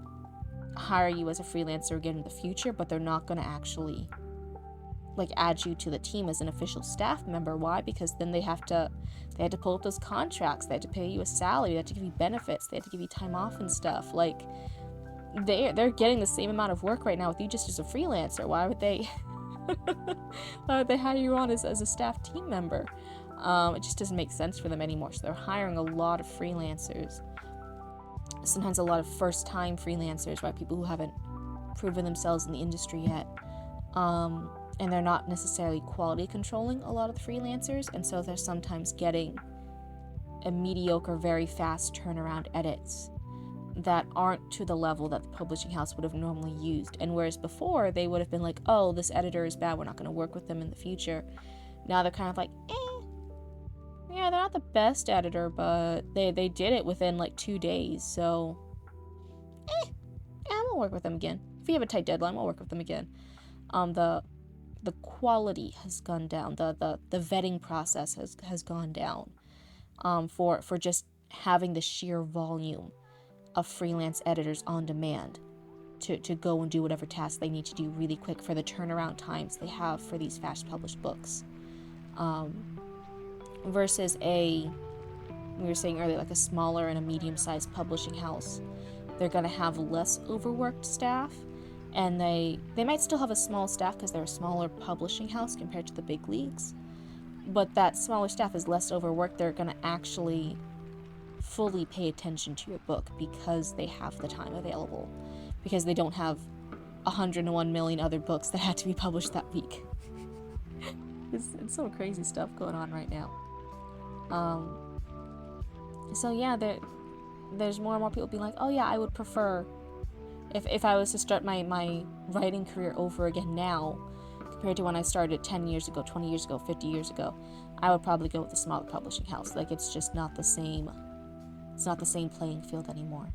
hire you as a freelancer again in the future, but they're not going to actually like add you to the team as an official staff member. Why? Because then they had to pull up those contracts. They had to pay you a salary. They had to give you benefits. They had to give you time off and stuff. Like they're getting the same amount of work right now with you just as a freelancer. Why would they hire you on as a staff team member? It just doesn't make sense for them anymore. So they're hiring a lot of freelancers. Sometimes a lot of first-time freelancers, right? People who haven't proven themselves in the industry yet. And they're not necessarily quality controlling a lot of the freelancers, and so they're sometimes getting a mediocre, very fast turnaround edits that aren't to the level that the publishing house would have normally used. And whereas before they would have been like, oh, this editor is bad, we're not going to work with them in the future, now they're kind of like, yeah, they're not the best editor, but they did it within like 2 days, so yeah, we'll work with them again. If you have a tight deadline, we'll work with them again. The quality has gone down. The vetting process has gone down for just having the sheer volume of freelance editors on demand to go and do whatever tasks they need to do really quick for the turnaround times they have for these fast published books. Versus we were saying earlier, like a smaller and a medium-sized publishing house, they're going to have less overworked staff. And they might still have a small staff because they're a smaller publishing house compared to the big leagues. But that smaller staff is less overworked. They're going to actually fully pay attention to your book because they have the time available. Because they don't have 101 million other books that had to be published that week. It's some crazy stuff going on right now. So yeah, there's more and more people being like, oh yeah, I would prefer... If I was to start my writing career over again now, compared to when I started 10 years ago, 20 years ago, 50 years ago, I would probably go with a smaller publishing house. Like, it's just not the same. It's not the same playing field anymore.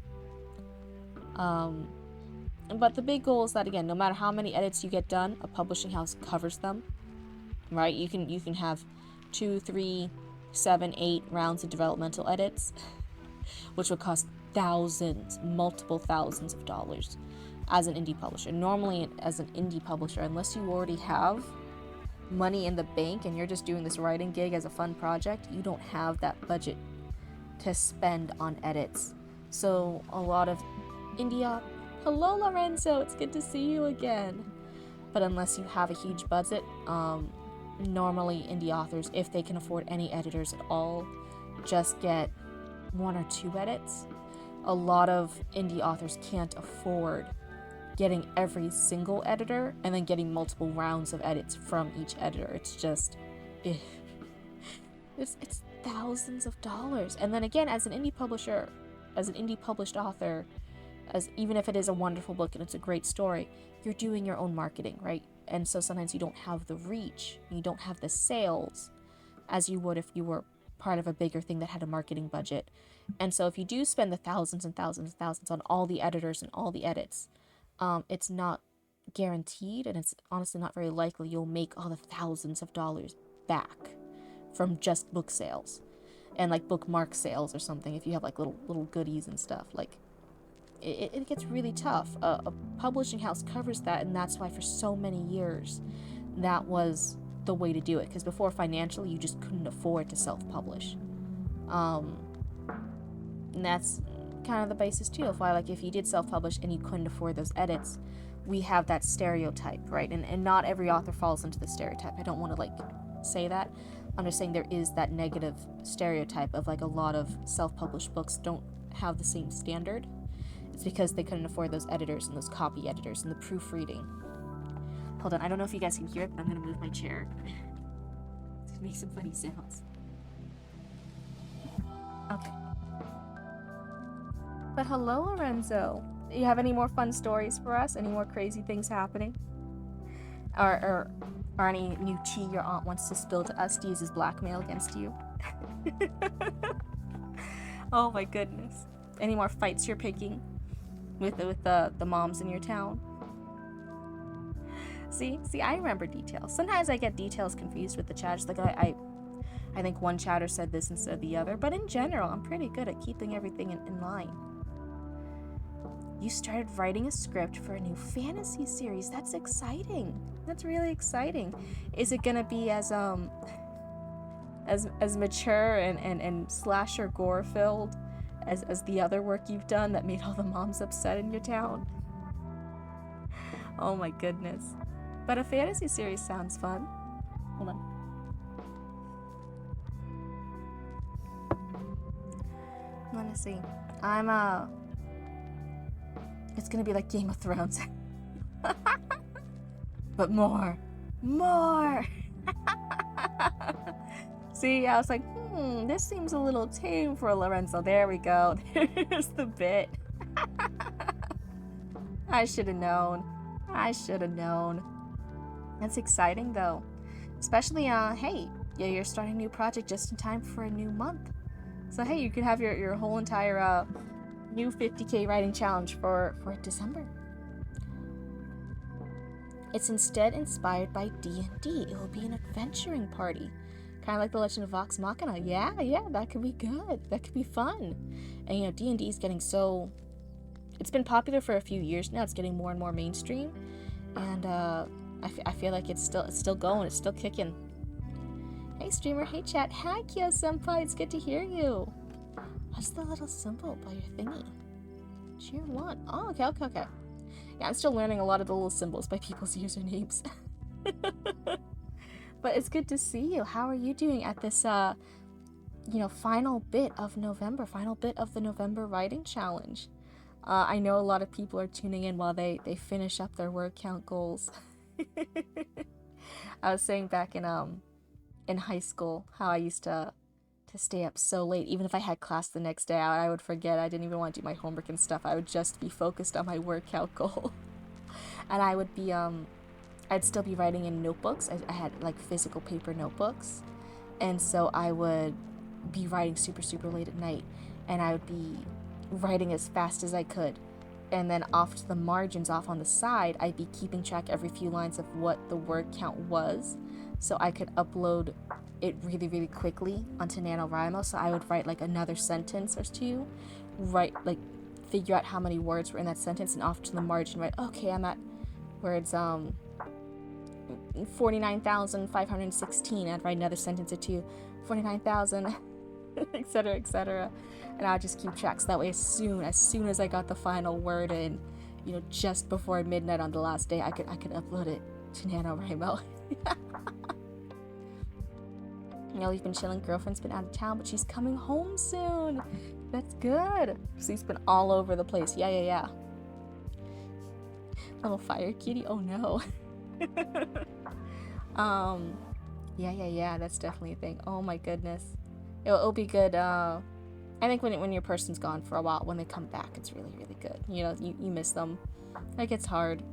But the big goal is that, again, no matter how many edits you get done, a publishing house covers them, right? You can have 2, 3, 7, 8 rounds of developmental edits, which would cost thousands, multiple thousands of dollars as an indie publisher. Normally, as an indie publisher, unless you already have money in the bank and you're just doing this writing gig as a fun project, you don't have that budget to spend on edits. So a lot of indie hello Lorenzo, it's good to see you again. But unless you have a huge budget, normally indie authors, if they can afford any editors at all, just get 1 or 2 edits. A lot of indie authors can't afford getting every single editor and then getting multiple rounds of edits from each editor. It's just it's thousands of dollars. And then again, as an indie publisher, as an indie published author, as even if it is a wonderful book and it's a great story, you're doing your own marketing, right? And so sometimes you don't have the reach, you don't have the sales as you would if you were part of a bigger thing that had a marketing budget. And so if you do spend the thousands and thousands and thousands on all the editors and all the edits, it's not guaranteed, and it's honestly not very likely you'll make all the thousands of dollars back from just book sales and like bookmark sales or something. If you have like little goodies and stuff, like it gets really tough. A publishing house covers that, and that's why for so many years that was the way to do it, because before, financially, you just couldn't afford to self-publish. And that's kind of the basis too of why, like, if you did self-publish and you couldn't afford those edits, we have that stereotype, right? And not every author falls into the stereotype. I don't want to like say that. I'm just saying there is that negative stereotype of like a lot of self-published books don't have the same standard. It's because they couldn't afford those editors and those copy editors and the proofreading. Hold on, I don't know if you guys can hear it, but I'm gonna move my chair to make some funny sounds. Okay. But hello, Lorenzo. You have any more fun stories for us? Any more crazy things happening? Or any new tea your aunt wants to spill to us to use as blackmail against you? Oh my goodness. Any more fights you're picking with the moms in your town? See, I remember details. Sometimes I get details confused with the chat. Like I think one chatter said this instead of the other, but in general, I'm pretty good at keeping everything in line. You started writing a script for a new fantasy series. That's exciting. That's really exciting. Is it gonna be as mature and slasher gore filled as the other work you've done that made all the moms upset in your town? Oh my goodness. But a fantasy series sounds fun. Hold on. Let me see. It's gonna be like Game of Thrones. But more. See, I was like, this seems a little tame for Lorenzo. There we go. There's the bit. I should have known. That's exciting though. Especially, hey, you're starting a new project just in time for a new month. So hey, you could have your whole entire new 50K writing challenge for December. It's instead inspired by D&D. It will be an adventuring party. Kind of like the Legend of Vox Machina. Yeah, that could be good. That could be fun. And you know, D&D is getting so... It's been popular for a few years now. It's getting more and more mainstream. And I feel like it's still going. It's still kicking. Hey streamer, hey chat. Hi Kyo Senpai, it's good to hear you. What's the little symbol by your thingy? Cheer 1. Oh, okay. Yeah, I'm still learning a lot of the little symbols by people's usernames. But it's good to see you. How are you doing at this, final bit of November, final bit of the November writing challenge? I know a lot of people are tuning in while they finish up their word count goals. I was saying back in high school how I used to stay up so late. Even if I had class the next day, I would forget. I didn't even want to do my homework and stuff. I would just be focused on my workout goal. And I would be, I'd still be writing in notebooks. I had, like, physical paper notebooks. And so I would be writing super, super late at night. And I would be writing as fast as I could. And then off to the margins, off on the side, I'd be keeping track every few lines of what the word count was. So I could upload it really, really quickly onto NaNoWriMo. So I would write like another sentence or two, figure out how many words were in that sentence, and off to the margin write, okay, I'm at words 49,516. I'd write another sentence or two, 49,000, etc., etc. And I'd just keep track. So that way, as soon as I got the final word in, just before midnight on the last day, I could upload it to NaNoWriMo. We've been chilling. Girlfriend's been out of town, but she's coming home soon. That's good. She's been all over the place. Yeah. Little fire kitty. Oh no. Yeah. That's definitely a thing. Oh my goodness. It'll be good. I think when your person's gone for a while, when they come back, it's really, really good. You miss them. Like, it's hard.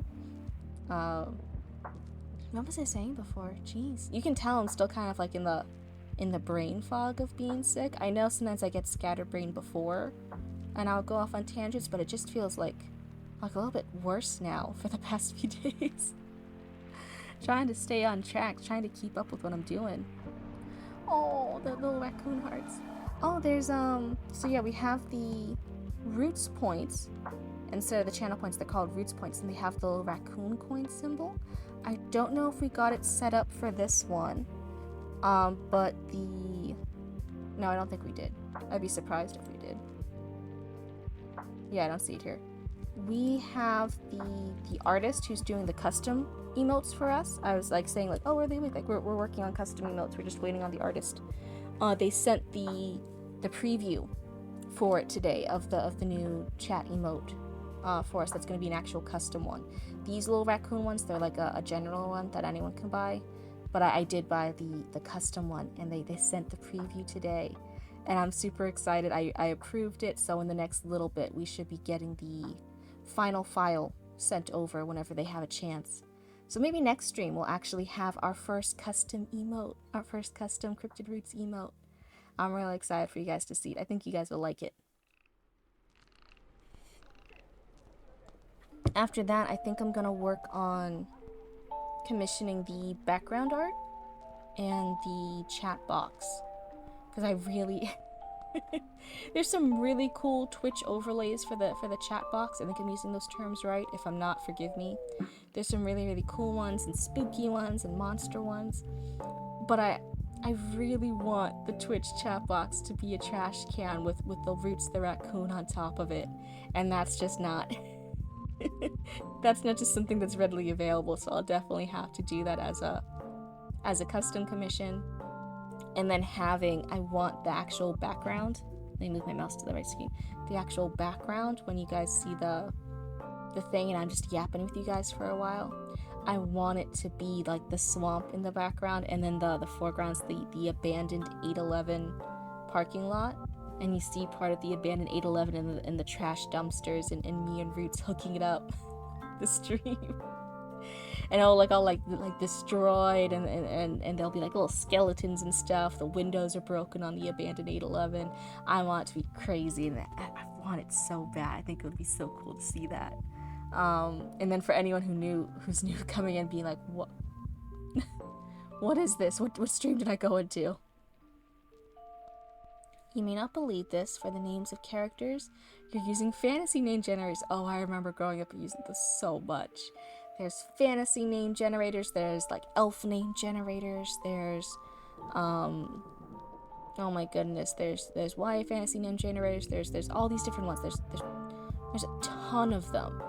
What was I saying before? Jeez. You can tell I'm still kind of like in the brain fog of being sick. I know sometimes I get scatterbrained before and I'll go off on tangents, but it just feels like a little bit worse now for the past few days. Trying to stay on track, trying to keep up with what I'm doing. Oh, the little raccoon hearts. Oh, there's so yeah, we have the roots points. Instead of the channel points, they're called roots points, and they have the little raccoon coin symbol. I don't know if we got it set up for this one, but no, I don't think we did. I'd be surprised if we did. Yeah, I don't see it here. We have the artist who's doing the custom emotes for us. I was like saying like, oh, where are they? Like we're working on custom emotes. We're just waiting on the artist. They sent the preview for it today of the new chat emote for us. That's going to be an actual custom one. These little raccoon ones, they're like a general one that anyone can buy, but I did buy the custom one, and they sent the preview today, and I'm super excited. I approved it, so in the next little bit we should be getting the final file sent over whenever they have a chance. So maybe next stream we'll actually have our first custom emote, our first custom Cryptid Roots emote. I'm really excited for you guys to see it. I think you guys will like it. After that, I think I'm gonna work on commissioning the background art and the chat box, because I really there's some really cool Twitch overlays for the chat box. I think I'm using those terms right. If I'm not, forgive me. There's some really cool ones and spooky ones and monster ones, but I really want the Twitch chat box to be a trash can with the Roots the raccoon on top of it, and that's just not that's not just something that's readily available, so I'll definitely have to do that as a custom commission. And then I want the actual background. Let me move my mouse to the right screen. The actual background, when you guys see the thing and I'm just yapping with you guys for a while, I want it to be like the swamp in the background, and then the foreground's the abandoned 811 parking lot, and you see part of the abandoned 811 in the trash dumpsters, and me and Roots hooking it up the stream. And all like destroyed, and there'll be like little skeletons and stuff. The windows are broken on the abandoned 811. I want it to be crazy, and I want it so bad. I think it would be so cool to see that. And then for anyone who's new coming in, being like, what what is this? What stream did I go into? You may not believe this, for the names of characters, you're using fantasy name generators. Oh, I remember growing up and using this so much. There's fantasy name generators, there's like elf name generators, there's oh my goodness, there's YA fantasy name generators, there's all these different ones. There's a ton of them.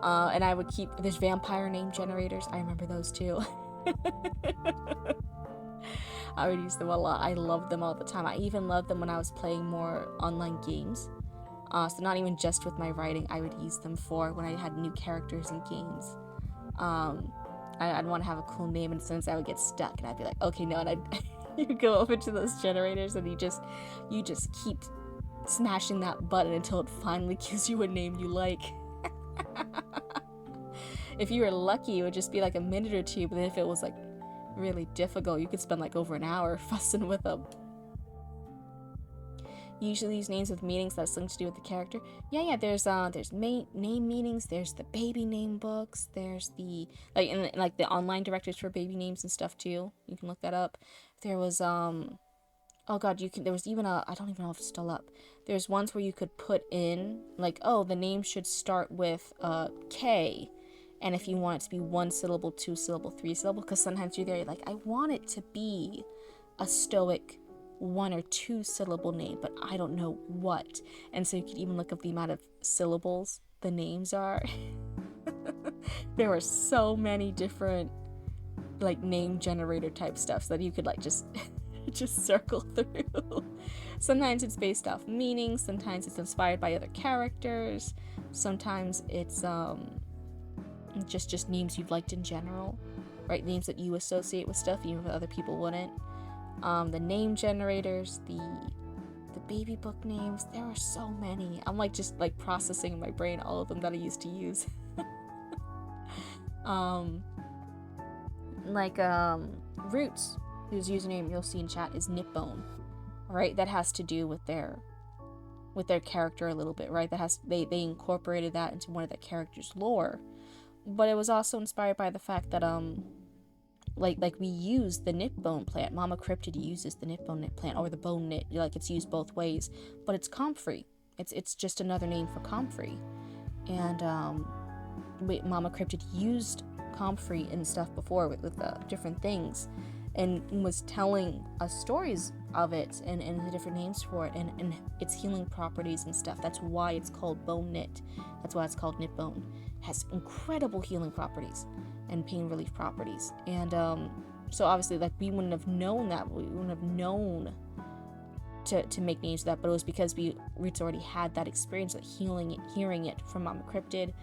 And I would keep, there's vampire name generators. I remember those too. I would use them a lot. I loved them all the time. I even loved them when I was playing more online games. So not even just with my writing, I would use them for when I had new characters in games. I'd want to have a cool name, and sometimes I would get stuck, and I'd be like, okay, no, and I'd you go over to those generators, and you just keep smashing that button until it finally gives you a name you like. If you were lucky, it would just be like a minute or two, but then if it was like really difficult, you could spend like over an hour fussing with them. Usually these names with meanings that have something to do with the character. Yeah, there's name meanings, there's the baby name books, there's the like the online directories for baby names and stuff too. You can look that up. There was oh god, there was even I don't even know if it's still up. There's ones where you could put in like, oh, the name should start with K, and if you want it to be 1 syllable, 2 syllable, 3 syllable, because sometimes you're there, you're like, I want it to be a stoic 1 or 2 syllable name, but I don't know what. And so you could even look up the amount of syllables the names are. There were so many different like name generator type stuff so that you could like just circle through. Sometimes it's based off meaning, sometimes it's inspired by other characters, sometimes it's just names you've liked in general, right? Names that you associate with stuff even if other people wouldn't. The name generators, the baby book names, there are so many. I'm like just like processing in my brain all of them that I used to use. Like, Roots, whose username you'll see in chat is Nipbone, right? That has to do with their character a little bit, right? They incorporated that into one of their characters' lore. But it was also inspired by the fact that like we use the knit bone plant. Mama Cryptid uses the knit bone knit plant, or the bone knit, like it's used both ways, but it's comfrey. It's just another name for comfrey. And Mama Cryptid used comfrey and stuff before with different things, and was telling us stories of it and the different names for it and its healing properties and stuff. That's why it's called bone knit. That's why it's called knit bone. It has incredible healing properties and pain relief properties. And so obviously, like, we wouldn't have known that. We wouldn't have known to make names of that, but it was because Roots already had that experience of hearing it from Mama Cryptid.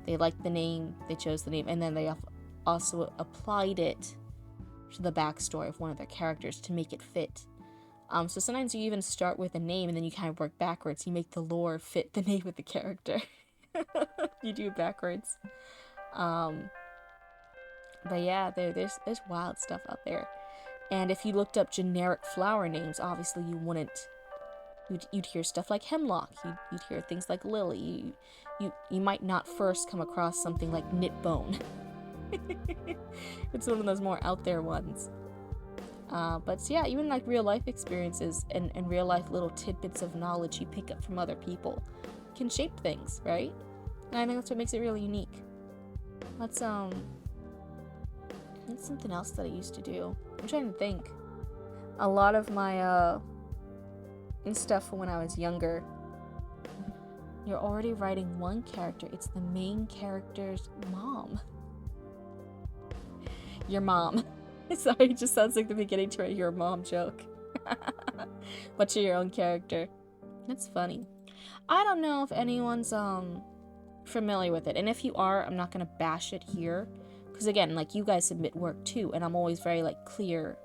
They liked the name, they chose the name, and then they also applied it to the backstory of one of their characters to make it fit. So sometimes you even start with a name and then you kind of work backwards. You make the lore fit the name of the character. You do it backwards. But yeah, there's wild stuff out there. And if you looked up generic flower names, obviously you wouldn't. You'd hear stuff like hemlock. You'd hear things like lily. You might not first come across something like knitbone. It's one of those more out there ones. But yeah, even like real life experiences and real life little tidbits of knowledge you pick up from other people can shape things, right? And I think that's what makes it really unique. That's something else that I used to do. I'm trying to think. A lot of my stuff from when I was younger. You're already writing one character. It's the main character's mom. Your mom. Sorry, it just sounds like the beginning to your mom joke. But you're your own character. That's funny. I don't know if anyone's familiar with it, and if you are, I'm not gonna bash it here, because again, like, you guys submit work too, and I'm always very like clear,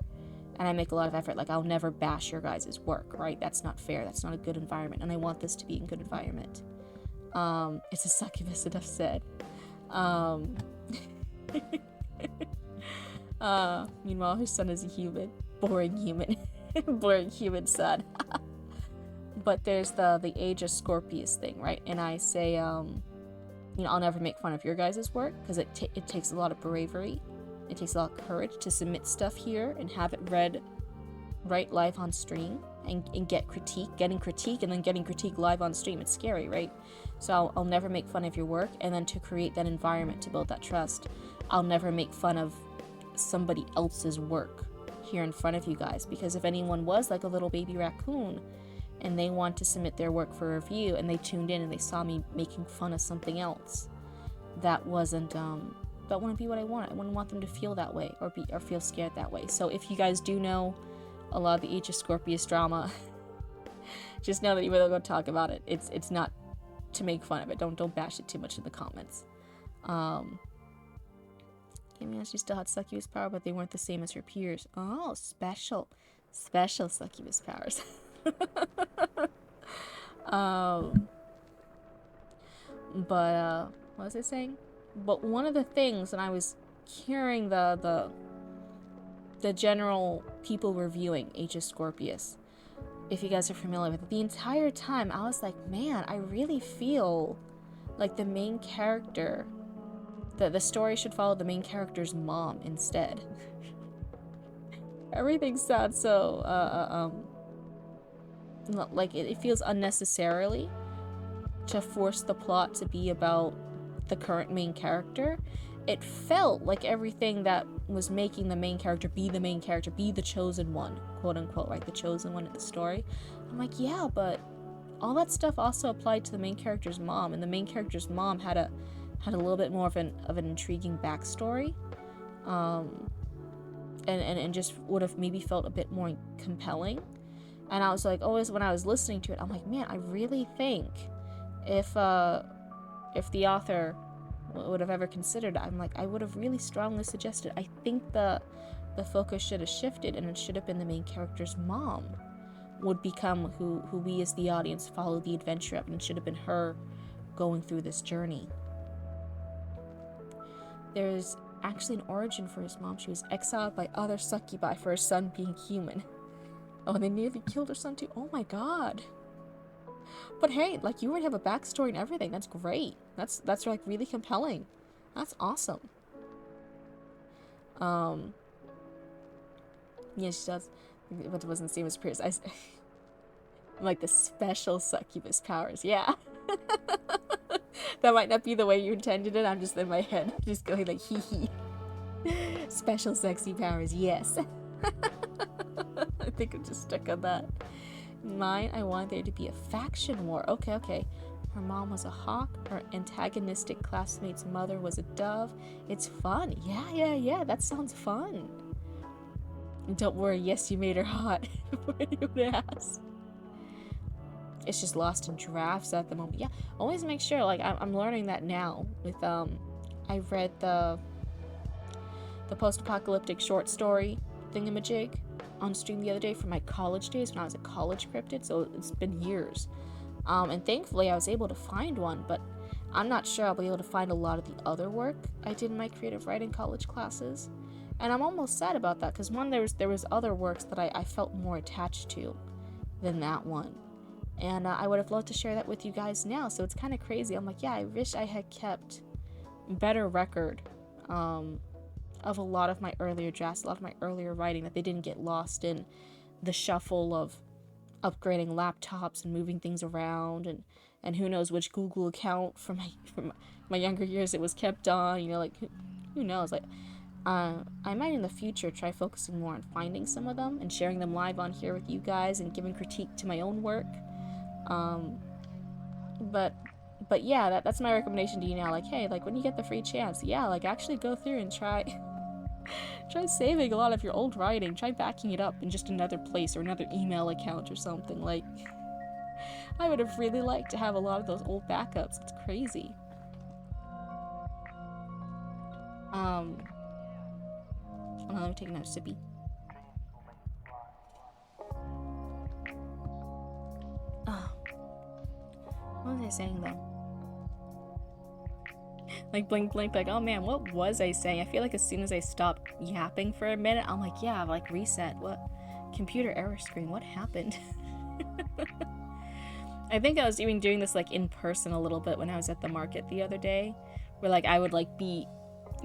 and I make a lot of effort. Like, I'll never bash your guys' work, right? That's not fair. That's not a good environment, and I want this to be a good environment. It's a succubus, enough said. Meanwhile, her son is a human. Boring human. Boring human son. But there's the Age of Scorpius thing, right? And I say, I'll never make fun of your guys' work, because it takes a lot of bravery. It takes a lot of courage to submit stuff here and have it read right live on stream and getting critique, and then getting critique live on stream. It's scary, right? So I'll never make fun of your work, and then to create that environment, to build that trust, I'll never make fun of somebody else's work here in front of you guys, because if anyone was like a little baby raccoon and they want to submit their work for review and they tuned in and they saw me making fun of something else, that wouldn't be what I want. I wouldn't want them to feel that way or feel scared that way. So if you guys do know a lot of the Age of Scorpius drama, just know that even though I'm going to talk about it, it's not to make fun of it. Don't bash it too much in the comments. She still had succubus power, but they weren't the same as her peers. Oh, special succubus powers. But what was I saying? But one of the things, and I was hearing the general people reviewing Age of Scorpius, if you guys are familiar with it, the entire time I was like, man, I really feel like the main character, the story should follow the main character's mom instead. Everything sounds so like it feels unnecessarily to force the plot to be about the current main character. It felt like everything that was making the main character, be the chosen one, quote unquote, right? The chosen one in the story. I'm like, yeah, but all that stuff also applied to the main character's mom, and the main character's mom had a little bit more of an intriguing backstory, and just would have maybe felt a bit more compelling. And I was like, always when I was listening to it, I'm like, man, I really think if the author would have ever considered it, I'm like, I would have really strongly suggested, I think the focus should have shifted, and it should have been the main character's mom would become who we as the audience follow the adventure of, and it should have been her going through this journey. There's actually an origin for his mom. She was exiled by other succubi for her son being human. Oh, and they nearly killed her son too. Oh my god. But hey, like, you already have a backstory and everything. That's great. That's like really compelling. That's awesome. Yeah, she does. But it wasn't the same as Pierce. Like the special succubus powers. Yeah. That might not be the way you intended it. I'm just in my head, just going like hee hee. Special sexy powers. Yes. I think I'm just stuck on that. Mine, I want there to be a faction war. Okay, okay. Her mom was a hawk. Her antagonistic classmate's mother was a dove. It's fun. Yeah. That sounds fun. Don't worry. Yes, you made her hot. What do you ask? It's just lost in drafts at the moment. Yeah, always make sure. Like, I'm learning that now. With I read the post-apocalyptic short story thingamajig on stream the other day from my college days when I was at college cryptid. So it's been years. And thankfully I was able to find one, but I'm not sure I'll be able to find a lot of the other work I did in my creative writing college classes. And I'm almost sad about that, because one, there was other works that I felt more attached to than that one. And I would have loved to share that with you guys now. So it's kind of crazy. I'm like, yeah, I wish I had kept better record of a lot of my earlier drafts, a lot of my earlier writing, that they didn't get lost in the shuffle of upgrading laptops and moving things around, and who knows which Google account from my younger years it was kept on. You know, like who knows? Like, I might in the future try focusing more on finding some of them and sharing them live on here with you guys and giving critique to my own work. But yeah, that's my recommendation to you now. Like, hey, like when you get the free chance, yeah, like actually go through and try saving a lot of your old writing. Try backing it up in just another place or another email account or something. Like, I would have really liked to have a lot of those old backups. It's crazy. Let me take another sippy. What was I saying though? Like blink, like, oh man, what was I saying? I feel like as soon as I stop yapping for a minute, I'm like, yeah, like reset. What? Computer error screen, what happened? I think I was even doing this like in person a little bit when I was at the market the other day, where like I would like be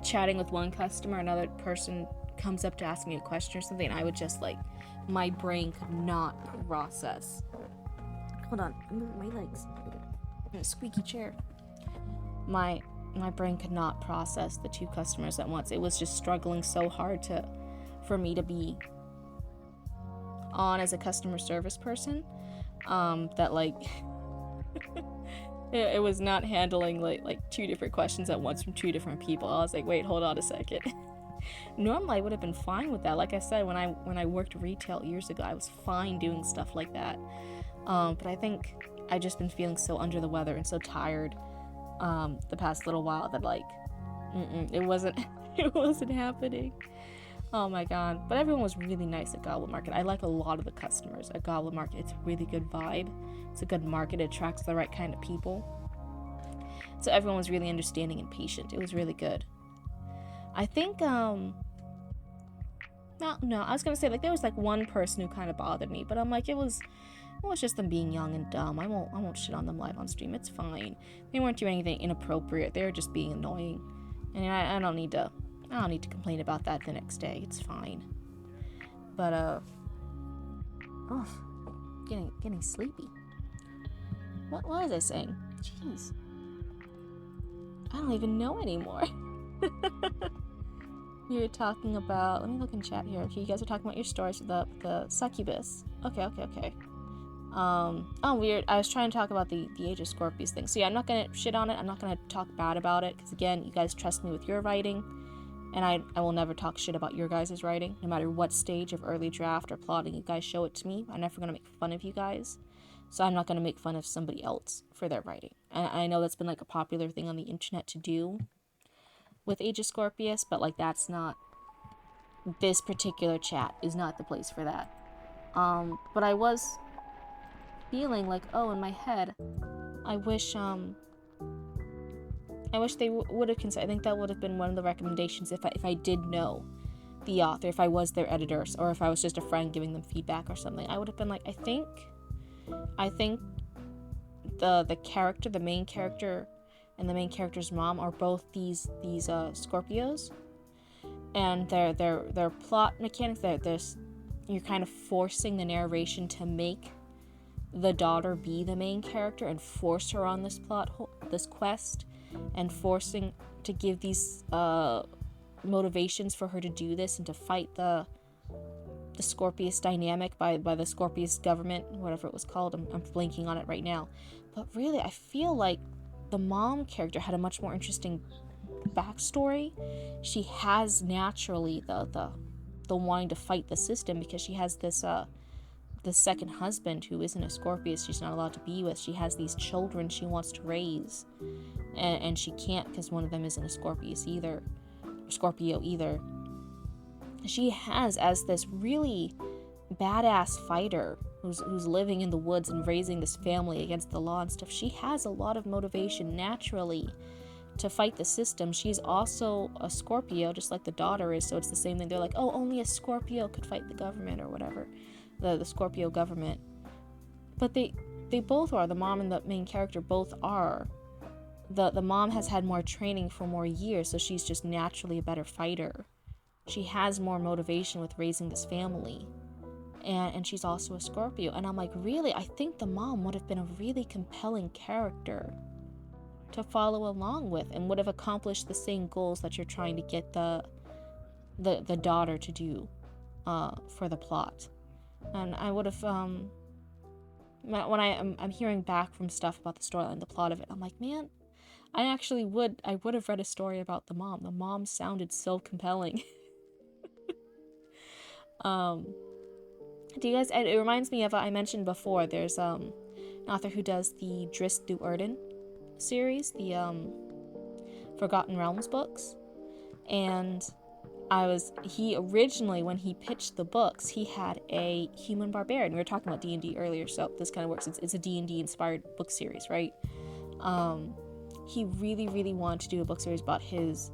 chatting with one customer, another person comes up to ask me a question or something, and I would just like, my brain could not process. Hold on, I'm moving my legs. In a squeaky chair. My brain could not process the two customers at once. It was just struggling so hard for me to be on as a customer service person, that like it was not handling like two different questions at once from two different people. I was like, wait, hold on a second. Normally I would have been fine with that. Like I said, when I worked retail years ago, I was fine doing stuff like that. But I think I just been feeling so under the weather and so tired the past little while that like it wasn't happening. Oh my god. But everyone was really nice at Goblin Market. I like a lot of the customers at Goblin Market. It's a really good vibe. It's a good market. It attracts the right kind of people. So everyone was really understanding and patient. It was really good. I think no, I was gonna say like there was like one person who kind of bothered me, but I'm like it was just them being young and dumb. I won't shit on them live on stream. It's fine. They weren't doing anything inappropriate. They were just being annoying, and I don't need to complain about that the next day. It's fine. But getting sleepy. What was I saying? Jeez, I don't even know anymore. We were talking about. Let me look in chat here. Okay, you guys are talking about your stories with the succubus. Okay. Oh, weird. I was trying to talk about the Age of Scorpius thing. So yeah, I'm not gonna shit on it. I'm not gonna talk bad about it, because again, you guys trust me with your writing, and I will never talk shit about your guys' writing, no matter what stage of early draft or plotting you guys show it to me. I'm never gonna make fun of you guys, so I'm not gonna make fun of somebody else for their writing. And I know that's been like a popular thing on the internet to do with Age of Scorpius, but like that's not, this particular chat is not the place for that. But I was feeling like, oh, in my head, I wish I wish they would have considered. I think that would have been one of the recommendations if I did know the author, if I was their editors, or if I was just a friend giving them feedback or something. I would have been like, I think the character, the main character, and the main character's mom are both these Scorpios, and their plot mechanics. You're kind of forcing the narration to make the daughter be the main character and force her on this this quest, and forcing to give these motivations for her to do this and to fight the Scorpius dynamic by the Scorpius government, whatever it was called. I'm blanking on it right now. But really, I feel like the mom character had a much more interesting backstory. She has naturally the wanting to fight the system because she has this the second husband who isn't a Scorpius. She's not allowed to be with. She has these children she wants to raise, and she can't because one of them isn't a Scorpio either. She has, as this really badass fighter who's living in the woods and raising this family against the law and stuff, she has a lot of motivation naturally to fight the system. She's also a Scorpio, just like the daughter is, so it's the same thing. They're like, oh, only a Scorpio could fight the government or whatever, the Scorpio government. But they both are, the mom and the main character both are. The mom has had more training for more years, so she's just naturally a better fighter. She has more motivation with raising this family. And she's also a Scorpio. And I'm like, really? I think the mom would have been a really compelling character to follow along with, and would have accomplished the same goals that you're trying to get the daughter to do for the plot. And I would have when I'm hearing back from stuff about the storyline, the plot of it, I'm like, man, I would have read a story about the mom. The mom sounded so compelling. Do you guys? It reminds me of, I mentioned before, there's an author who does the Dris Duerden series, the Forgotten Realms books, and he originally, when he pitched the books, he had a human barbarian. We were talking about D&D earlier, so this kind of works. It's a D&D inspired book series, right? He really, really wanted to do a book series about his...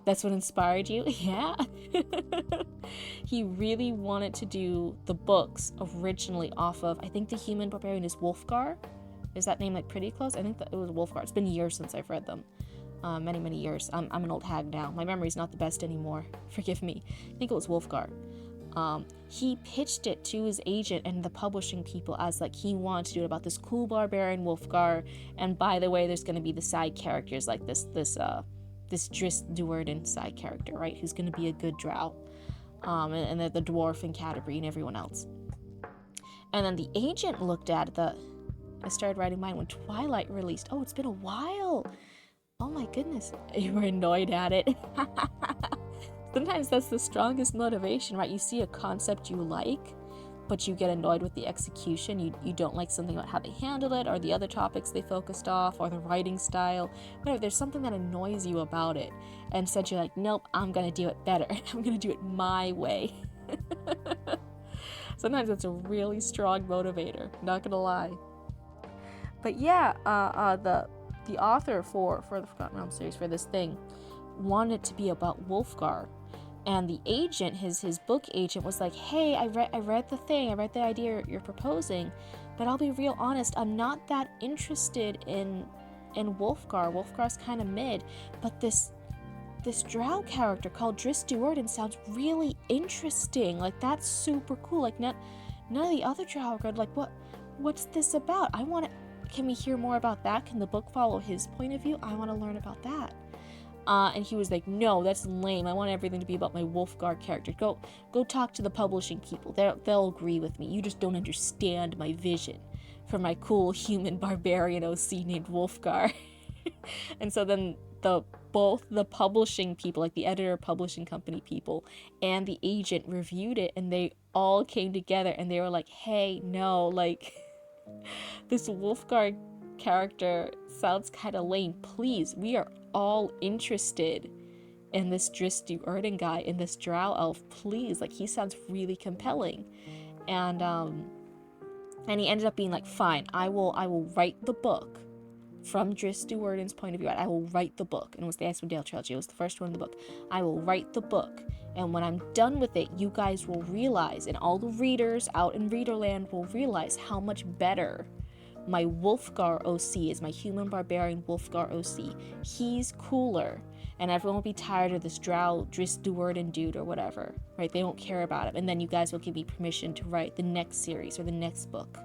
That's what inspired you? Yeah. He really wanted to do the books originally off of, I think the human barbarian is Wolfgar. Is that name like pretty close? I think that it was Wolfgar. It's been years since I've read them. Many years. I'm an old hag now. My memory's not the best anymore. Forgive me. I think it was Wolfgar. He pitched it to his agent and the publishing people as like he wanted to do it about this cool barbarian Wolfgar, and by the way, there's going to be the side characters like this Dris Duerden side character, right? Who's going to be a good drow, and the dwarf and Canterbury and everyone else. And then the agent looked at I started writing mine when Twilight released. Oh, it's been a while. Oh my goodness. You were annoyed at it. Sometimes that's the strongest motivation, right? You see a concept you like, but you get annoyed with the execution. You don't like something about how they handle it, or the other topics they focused off, or the writing style. Whatever, there's something that annoys you about it. And instead you're like, nope, I'm going to do it better. I'm going to do it my way. Sometimes it's a really strong motivator, not going to lie. But yeah, the author for the Forgotten Realms series, for this thing, wanted it to be about Wolfgar. And the agent, his book agent, was like, hey, I read the thing, I read the idea you're proposing, but I'll be real honest, I'm not that interested in Wolfgar. Wolfgar's kind of mid, but this drow character called Dris Duerden sounds really interesting. Like, that's super cool. Like, none of the other drow are good. Like, what's this about? Can we hear more about that? Can the book follow his point of view? I want to learn about that. And he was like, no, that's lame. I want everything to be about my Wolfgar character. Go talk to the publishing people. They'll agree with me. You just don't understand my vision for my cool human barbarian OC named Wolfgar. And so then both the publishing people, like the editor, publishing company people, and the agent reviewed it, and they all came together and they were like, hey, no, like, this Wolfgar character sounds kind of lame. Please, we are all interested in this Dris Duerden guy, in this drow elf. Please, like, he sounds really compelling. And he ended up being like, fine, I will write the book from Dris Stewardon's point of view. I will write the book. And it was the Icewind Dale trilogy. It was the first one in the book. I will write the book. And when I'm done with it, you guys will realize, and all the readers out in Readerland will realize how much better my Wolfgar OC is, my human barbarian Wolfgar OC. He's cooler. And everyone will be tired of this drow Dris Duerden dude or whatever, right? They won't care about him. And then you guys will give me permission to write the next series or the next book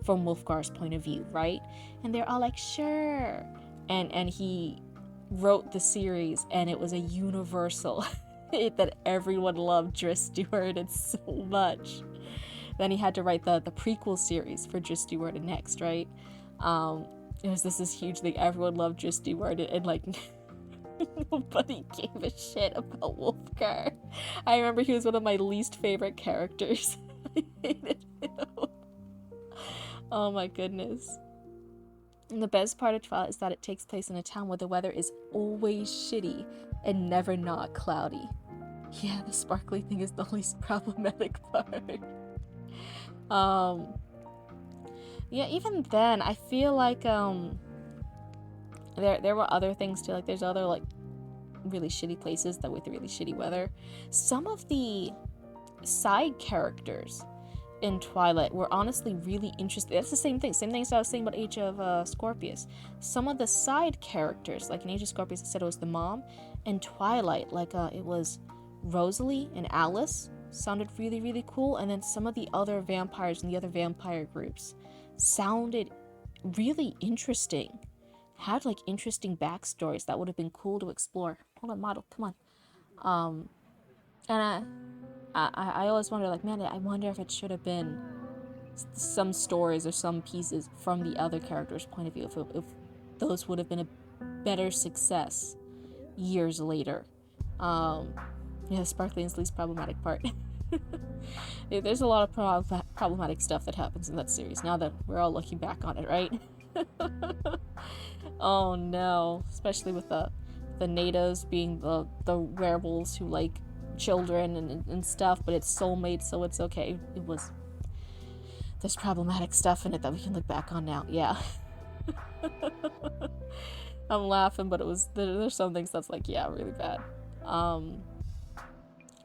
from Wolfgar's point of view, right? And they're all like, sure. And he wrote the series, and it was a universal that everyone loved Dris Duerden so much. Then he had to write the prequel series for Dris Duerden next, right? It was this huge thing. Everyone loved Dris Duerden, and like nobody gave a shit about Wolfgar. I remember he was one of my least favorite characters. I hated him. Oh my goodness. And the best part of Twilight is that it takes place in a town where the weather is always shitty and never not cloudy. Yeah, the sparkly thing is the least problematic part. Yeah, even then, I feel like there were other things too. Like there's other like really shitty places that with really shitty weather. Some of the side characters in Twilight were honestly really interesting. That's the same thing as I was saying about Age of Scorpius. Some of the side characters, like in Age of Scorpius, I said it was the mom. In Twilight, like it was Rosalie and Alice, sounded really, really cool. And then some of the other vampires in the other vampire groups sounded really interesting. Had like interesting backstories that would have been cool to explore. Hold on, model, come on. And I always wonder, like, man, I wonder if it should have been some stories or some pieces from the other characters' point of view, if those would have been a better success years later. Yeah, sparkling is the least problematic part. There's a lot of problematic stuff that happens in that series, now that we're all looking back on it, right? Oh no, especially with the natives being the werewolves who like children and stuff, but it's soulmates, so it's okay. There's problematic stuff in it that we can look back on now. Yeah. I'm laughing, but there's some things that's like, yeah, really bad. And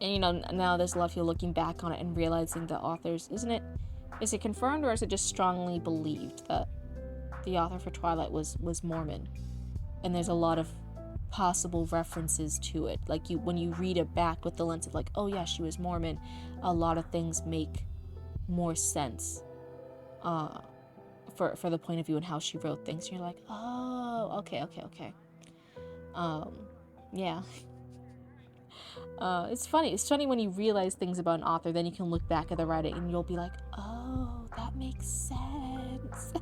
you know, now there's a lot of people looking back on it and realizing the authors, is it confirmed or is it just strongly believed that the author for Twilight was Mormon? And there's a lot of possible references to it. Like when you read it back with the lens of like, oh yeah, she was Mormon, a lot of things make more sense for the point of view and how she wrote things. And you're like, oh, okay. Yeah. It's funny when you realize things about an author, then you can look back at the writing and you'll be like, oh, that makes sense.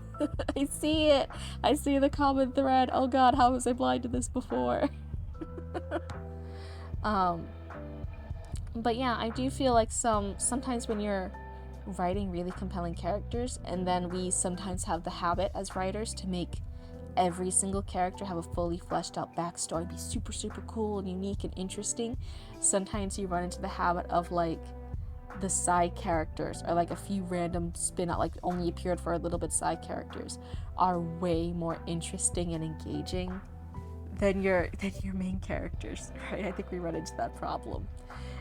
I see it. I see the common thread. Oh god, how was I blind to this before? But yeah, I do feel like sometimes when you're writing really compelling characters, and then we sometimes have the habit as writers to make every single character have a fully fleshed out backstory, be super, super cool and unique and interesting. Sometimes you run into the habit of like the side characters or like a few random spin out, like only appeared for a little bit side characters are way more interesting and engaging than your main characters, right? I think we run into that problem.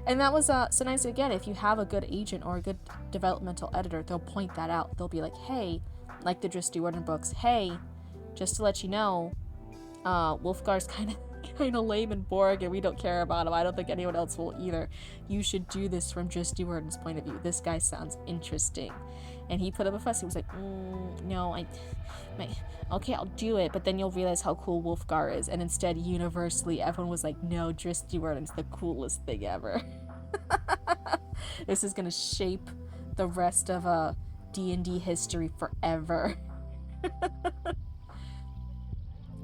And that was sometimes again, if you have a good agent or a good developmental editor, they'll point that out. They'll be like, hey, like the Dris Duerden books, hey, just to let you know, Wolfgar's kind of lame and boring and we don't care about him. I don't think anyone else will either. You should do this from Dris Duerden's point of view. This guy sounds interesting. And he put up a fuss. He was like, no, okay, I'll do it. But then you'll realize how cool Wolfgar is. And instead, universally, everyone was like, no, Dris Duerden's the coolest thing ever. This is going to shape the rest of D&D history forever.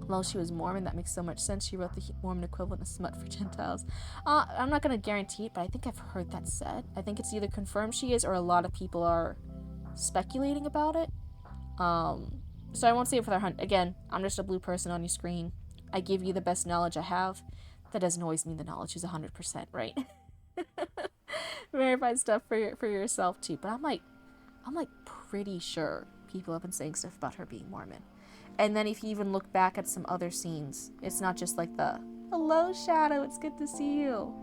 Well, she was Mormon. That makes so much sense. She wrote the Mormon equivalent of Smut for Gentiles. I'm not going to guarantee it, but I think I've heard that said. I think it's either confirmed she is or a lot of people are speculating about it. So I won't say it for their hunt. Again, I'm just a blue person on your screen. I give you the best knowledge I have. That doesn't always mean the knowledge is 100%, right? Verify stuff for yourself too. But I'm like pretty sure people have been saying stuff about her being Mormon. And then if you even look back at some other scenes, it's not just like the, hello, Shadow, it's good to see you.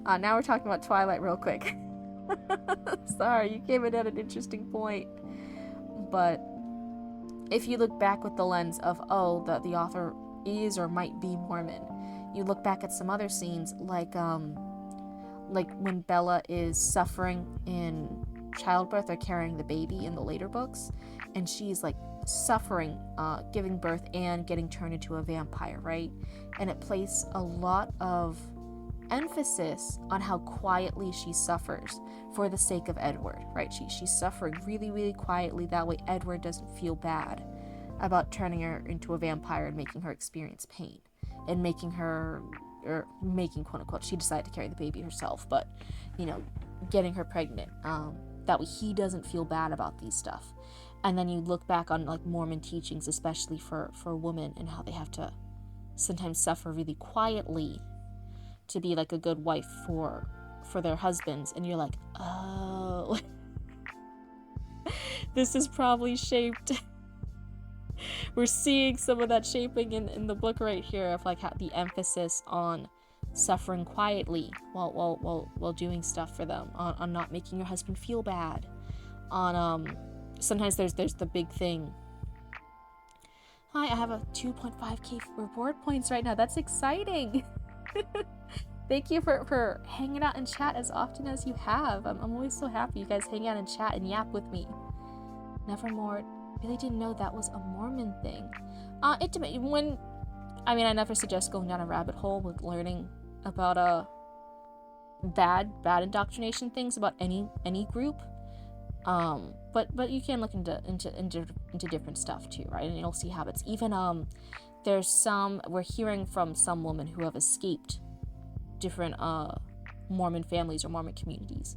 Now we're talking about Twilight real quick. Sorry, you came in at an interesting point. But if you look back with the lens of, oh, the author is or might be Mormon, you look back at some other scenes like when Bella is suffering in childbirth or carrying the baby in the later books, and she's like suffering giving birth and getting turned into a vampire, right? And it places a lot of emphasis on how quietly she suffers for the sake of Edward, right? She's suffering really, really quietly. That way Edward doesn't feel bad about turning her into a vampire and making her experience pain and making quote unquote, she decided to carry the baby herself, but getting her pregnant. That way he doesn't feel bad about these stuff. And then you look back on like Mormon teachings, especially for women, and how they have to sometimes suffer really quietly to be like a good wife for their husbands, and you're like, oh, this is probably shaped. We're seeing some of that shaping in the book right here, of like how the emphasis on suffering quietly while doing stuff for them, on not making your husband feel bad, on sometimes there's the big thing. Hi, I have a 2.5k reward points right now. That's exciting. Thank you for hanging out in chat as often as you have. I'm always so happy you guys hang out in chat and yap with me. Nevermore. Really didn't know that was a Mormon thing. I never suggest going down a rabbit hole with learning about bad indoctrination things about any group. But you can look into different stuff too, right? And you'll see habits. Even we're hearing from some women who have escaped different Mormon families or Mormon communities,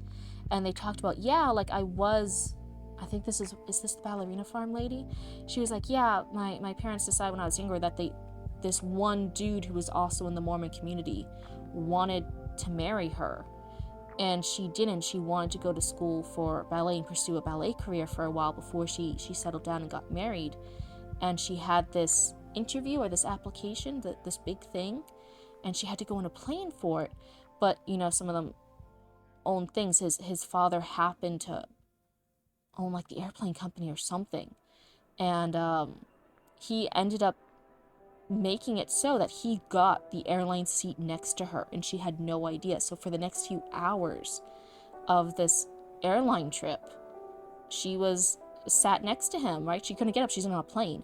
and they talked about, I think is this the ballerina farm lady? She was like, yeah, my parents decided when I was younger that this one dude who was also in the Mormon community wanted to marry her, and she didn't. She wanted to go to school for ballet and pursue a ballet career for a while before she settled down and got married. And she had this interview or this application, this big thing, and she had to go on a plane for it. But some of them own things. His father happened to own like the airplane company or something, and he ended up making it so that he got the airline seat next to her, and she had no idea. So for the next few hours of this airline trip, she was sat next to him, right? She couldn't get up, she's on a plane.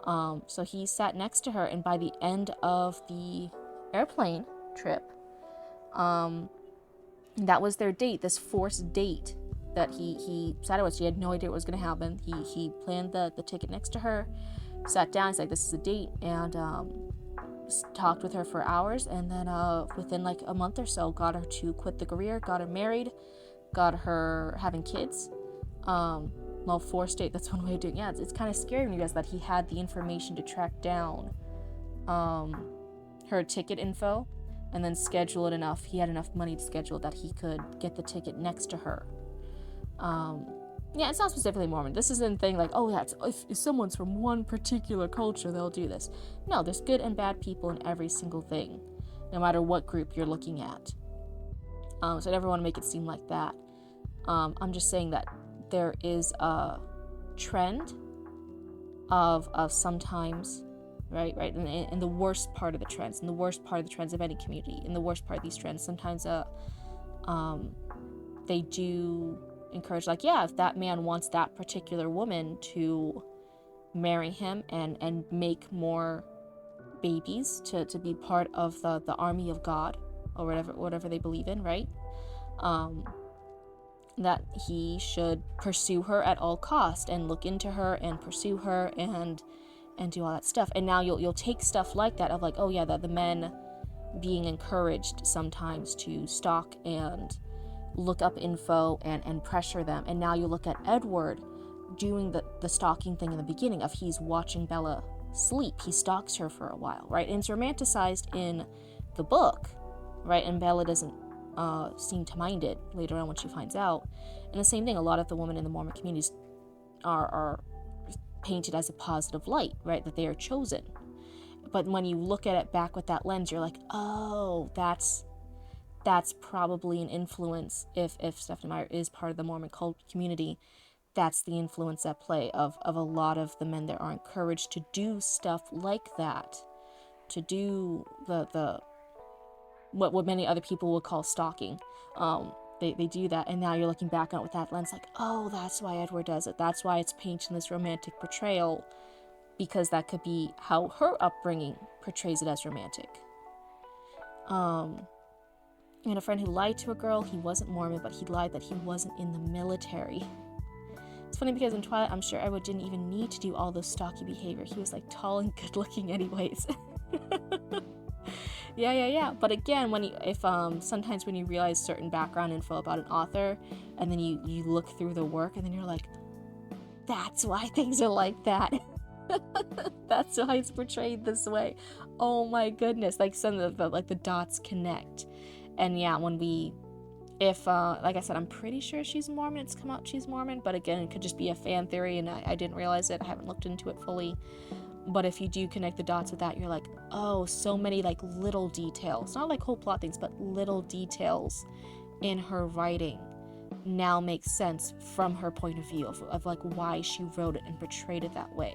So he sat next to her, and by the end of the airplane trip, that was their date, this forced date that he sat with. She had no idea what was going to happen. He planned the ticket next to her, sat down, he's like, this is a date, and talked with her for hours, and then within like a month or so got her to quit the career, got her married, got her having kids. Forced date, that's one way of doing it. Yeah, it's kind of scary when you guys that he had the information to track down her ticket info and then schedule it enough. He had enough money to schedule that he could get the ticket next to her. It's not specifically Mormon. This isn't a thing like, if someone's from one particular culture, they'll do this. No, there's good and bad people in every single thing, no matter what group you're looking at. So I never want to make it seem like that. I'm just saying that there is a trend of sometimes, right, and the worst part of the trends, and the worst part of the trends of any community, and the worst part of these trends, sometimes they do encourage, like, if that man wants that particular woman to marry him and make more babies to be part of the army of God, or whatever they believe in, right? That he should pursue her at all cost and look into her and pursue her and do all that stuff. And now you'll take stuff like that of like, the men being encouraged sometimes to stalk and look up info and pressure them. And now you look at Edward doing the stalking thing in the beginning of he's watching Bella sleep. He stalks her for a while, right? And it's romanticized in the book, right? And Bella doesn't seem to mind it later on when she finds out. And the same thing, a lot of the women in the Mormon communities are painted as a positive light, right? That they are chosen. But when you look at it back with that lens, you're like, oh, that's probably an influence. If Stephanie Meyer is part of the Mormon cult community, that's the influence at play of a lot of the men that are encouraged to do stuff like that, to do the what many other people would call stalking. They do that, and now you're looking back on it with that lens, like, oh, that's why Edward does it. That's why it's painted in this romantic portrayal, because that could be how her upbringing portrays it as romantic. And a friend who lied to a girl, he wasn't Mormon, but he lied that he wasn't in the military. It's funny because in Twilight, I'm sure Edward didn't even need to do all those stocky behavior. He was like tall and good looking anyways. Yeah. But again, sometimes when you realize certain background info about an author, and then you look through the work, and then you're like, that's why things are like that. That's why it's portrayed this way. Oh my goodness! Like some of the dots connect. And yeah, like I said, I'm pretty sure she's Mormon. It's come out she's Mormon, but again, it could just be a fan theory, and I didn't realize it. I haven't looked into it fully. But if you do connect the dots with that, you're like, oh, so many like little details. Not like whole plot things, but little details in her writing now make sense from her point of view of like why she wrote it and portrayed it that way.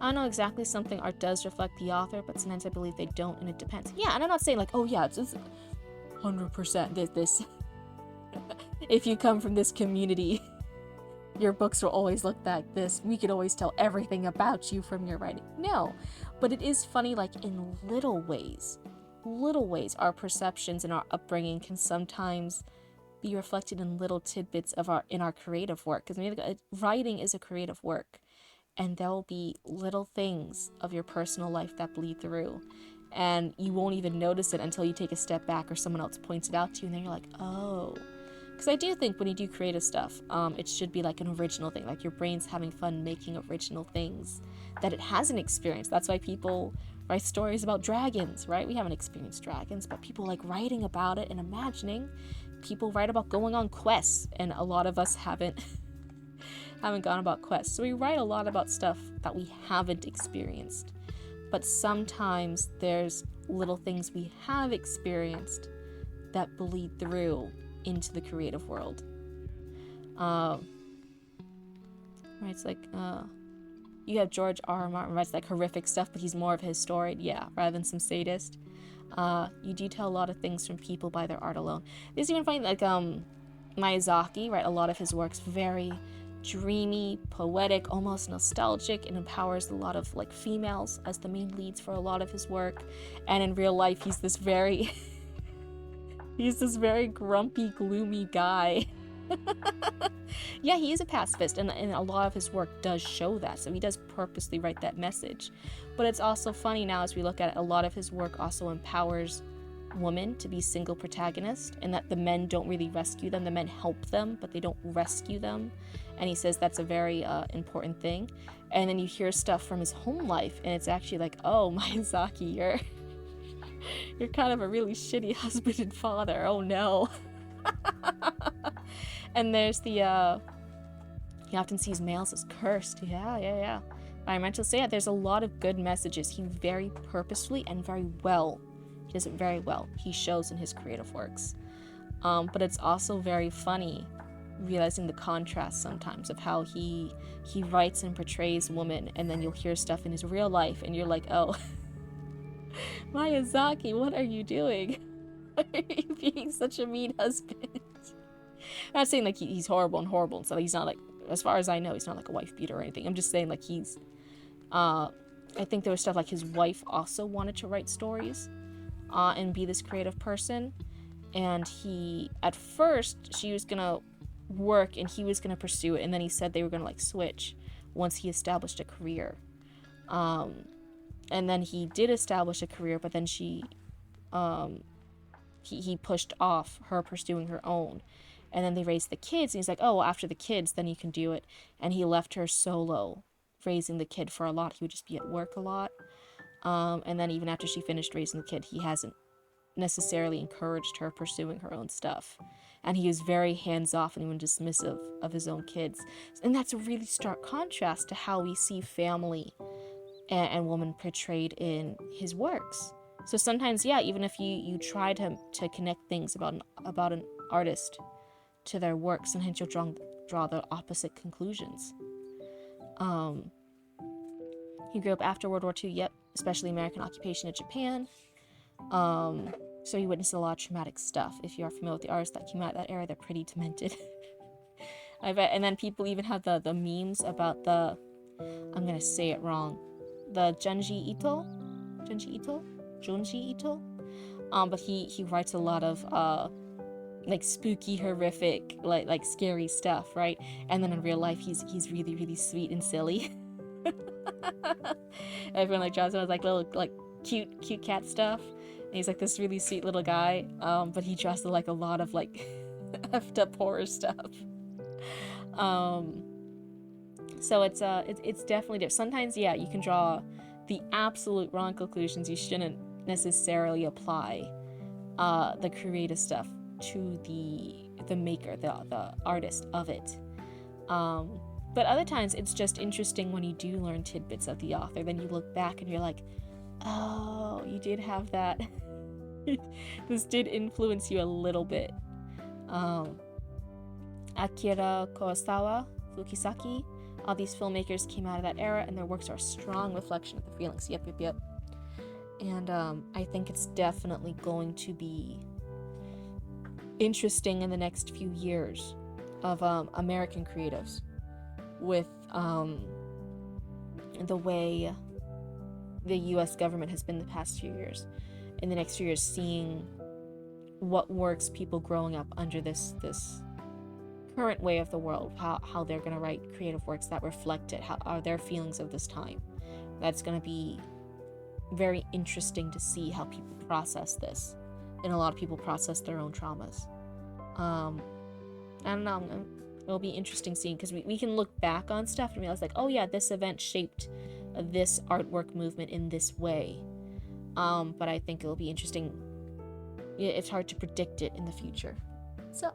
I don't know exactly, something art does reflect the author, but sometimes I believe they don't, and it depends. Yeah, and I'm not saying like, oh yeah, it's 100% this. If you come from this community, your books will always look like this. We could always tell everything about you from your writing. No, but it is funny, like in little ways, our perceptions and our upbringing can sometimes be reflected in little tidbits of in our creative work. Because writing is a creative work. And there will be little things of your personal life that bleed through, and you won't even notice it until you take a step back or someone else points it out to you, and then you're like, oh. Because I do think when you do creative stuff, it should be like an original thing, like your brain's having fun making original things that it hasn't experienced. That's why people write stories about dragons, right? We haven't experienced dragons, but people like writing about it and imagining. People write about going on quests, and a lot of us haven't gone about quests. So we write a lot about stuff that we haven't experienced. But sometimes there's little things we have experienced that bleed through into the creative world. Right, it's like, you have George R. Martin writes like horrific stuff, but he's more of a historian, yeah, rather than some sadist. You do tell a lot of things from people by their art alone. There's even funny, like, Miyazaki, right, a lot of his work's very dreamy, poetic, almost nostalgic, and empowers a lot of like females as the main leads for a lot of his work. And in real life, he's this very grumpy, gloomy guy. Yeah, he is a pacifist, and a lot of his work does show that, so he does purposely write that message. But it's also funny now as we look at it, a lot of his work also empowers women to be single protagonists, and that the men don't really rescue them. The men help them, but they don't rescue them. And he says that's a very important thing. And then you hear stuff from his home life, and it's actually like, oh, Miyazaki, you're kind of a really shitty husband and father. Oh no. And there's he often sees males as cursed. Yeah. I meant to say it. There's a lot of good messages. He very purposefully and very well. He does it very well. He shows in his creative works. But it's also very funny realizing the contrast sometimes of how he writes and portrays women, and then you'll hear stuff in his real life, and you're like, oh, Miyazaki, what are you doing? Why are you being such a mean husband? I'm not saying like he's horrible and so he's not like, as far as I know, he's not like a wife beater or anything. I'm just saying like he's I think there was stuff like his wife also wanted to write stories and be this creative person, and he, at first she was gonna work and he was gonna pursue it, and then he said they were gonna like switch once he established a career. And then he did establish a career, but then he pushed off her pursuing her own. And then they raised the kids, and he's like, oh, well, after the kids, then you can do it. And he left her solo, raising the kid for a lot. He would just be at work a lot. And then even after she finished raising the kid, he hasn't necessarily encouraged her pursuing her own stuff. And he was very hands-off and even dismissive of his own kids. And that's a really stark contrast to how we see family and woman portrayed in his works. So sometimes, yeah, even if you try to connect things about an artist to their work, sometimes you'll draw the opposite conclusions. He grew up after World War II, yep, especially American occupation of Japan. So he witnessed a lot of traumatic stuff. If you are familiar with the artists that came out of that era, they're pretty demented. I bet. And then people even have the memes about the, I'm gonna say it wrong, the Junji Ito. But he writes a lot of like spooky, horrific, like scary stuff, right? And then in real life, he's really, really sweet and silly. Everyone like draws him as like little like cute cat stuff. And he's like this really sweet little guy. But he draws like a lot of like effed up horror stuff. So it's definitely different. Sometimes, yeah, you can draw the absolute wrong conclusions. You shouldn't necessarily apply the creative stuff to the maker, the artist of it. But other times it's just interesting when you do learn tidbits of the author. Then you look back and you're like, oh, you did have that. This did influence you a little bit. Akira Kurosawa, Fukisaki, all these filmmakers came out of that era, and their works are a strong reflection of the feelings. Yep. And I think it's definitely going to be interesting in the next few years of American creatives with the way the US government has been the past few years. In the next few years, seeing what works people growing up under this current way of the world, how they're going to write creative works that reflect it, how are their feelings of this time. That's going to be very interesting to see how people process this, and a lot of people process their own traumas. I don't know, it'll be interesting seeing, because we can look back on stuff and realize like, oh yeah, this event shaped this artwork movement in this way. But I think it'll be interesting. It's hard to predict it in the future. So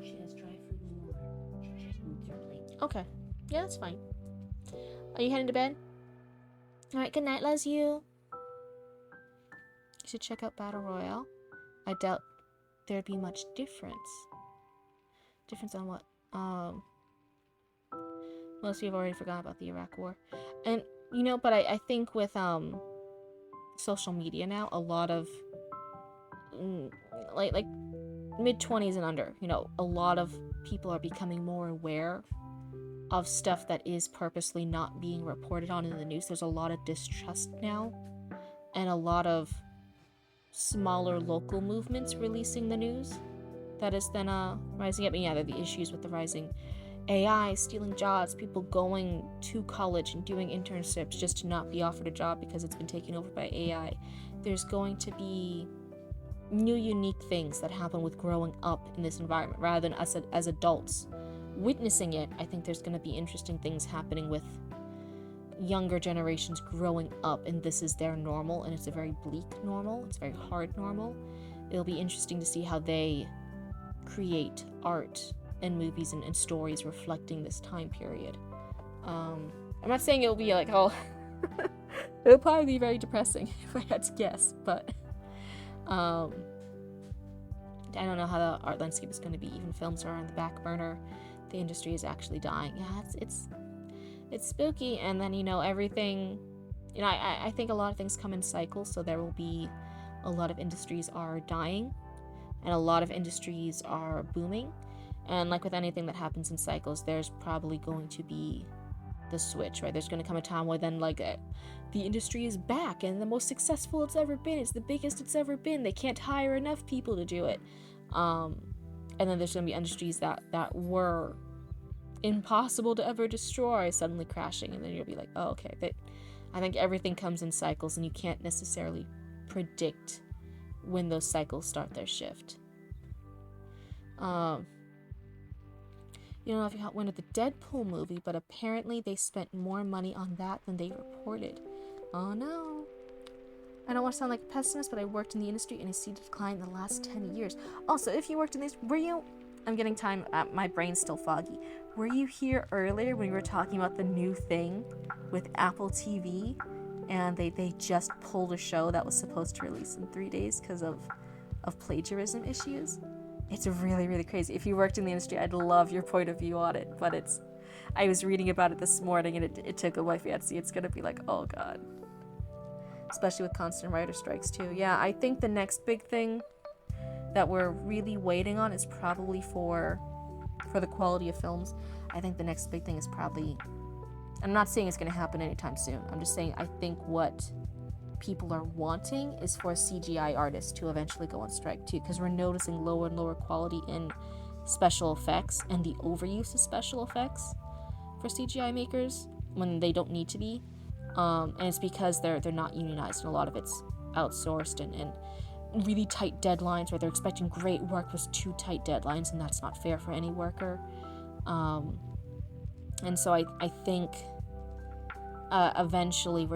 She has dry fruit and water. She just moved her plate. okay, yeah, that's fine. Are you heading to bed? All right, good night, loves you. You should check out Battle Royale. I doubt there'd be much difference. Difference on what? Most of you have already forgotten about the Iraq War. And, but I think with social media now, a lot of, like mid-20s and under, a lot of people are becoming more aware of stuff that is purposely not being reported on in the news. There's a lot of distrust now, and a lot of smaller local movements releasing the news that is then rising up. And yeah, there are the issues with the rising AI, stealing jobs, people going to college and doing internships just to not be offered a job because it's been taken over by AI. There's going to be new unique things that happen with growing up in this environment rather than us as adults witnessing it. I think there's going to be interesting things happening with younger generations growing up, and this is their normal, and it's a very bleak normal, it's a very hard normal. It'll be interesting to see how they create art and movies and stories reflecting this time period. I'm not saying it'll be like, oh, it'll probably be very depressing if I had to guess, but I don't know how the art landscape is going to be. Even films are on the back burner. The industry is actually dying. Yeah, it's spooky. And then everything, I think a lot of things come in cycles, so there will be a lot of industries are dying and a lot of industries are booming. And like with anything that happens in cycles, there's probably going to be the switch, right? There's going to come a time where then the industry is back and the most successful it's ever been. It's the biggest it's ever been. They can't hire enough people to do it. And then there's going to be industries that were impossible to ever destroy suddenly crashing, and then you'll be like, oh, okay. I think everything comes in cycles, and you can't necessarily predict when those cycles start their shift. You don't know if you went to the Deadpool movie, but apparently they spent more money on that than they reported. Oh no. I don't want to sound like a pessimist, but I worked in the industry and I see the decline in the last 10 years. Also, if you worked in this, were you... I'm getting time, my brain's still foggy. Were you here earlier when we were talking about the new thing with Apple TV? And they just pulled a show that was supposed to release in 3 days because of plagiarism issues? It's really, really crazy. If you worked in the industry, I'd love your point of view on it, but it's... I was reading about it this morning and it tickled my fancy. It's gonna be like, oh god. Especially with constant writer strikes too. Yeah, I think the next big thing that we're really waiting on is probably for the quality of films. I think the next big thing is probably... I'm not saying it's going to happen anytime soon. I'm just saying I think what people are wanting is for CGI artists to eventually go on strike too, because we're noticing lower and lower quality in special effects and the overuse of special effects for CGI makers when they don't need to be. And it's because they're not unionized, and a lot of it's outsourced and really tight deadlines where they're expecting great work with too tight deadlines, and that's not fair for any worker. And so I think eventually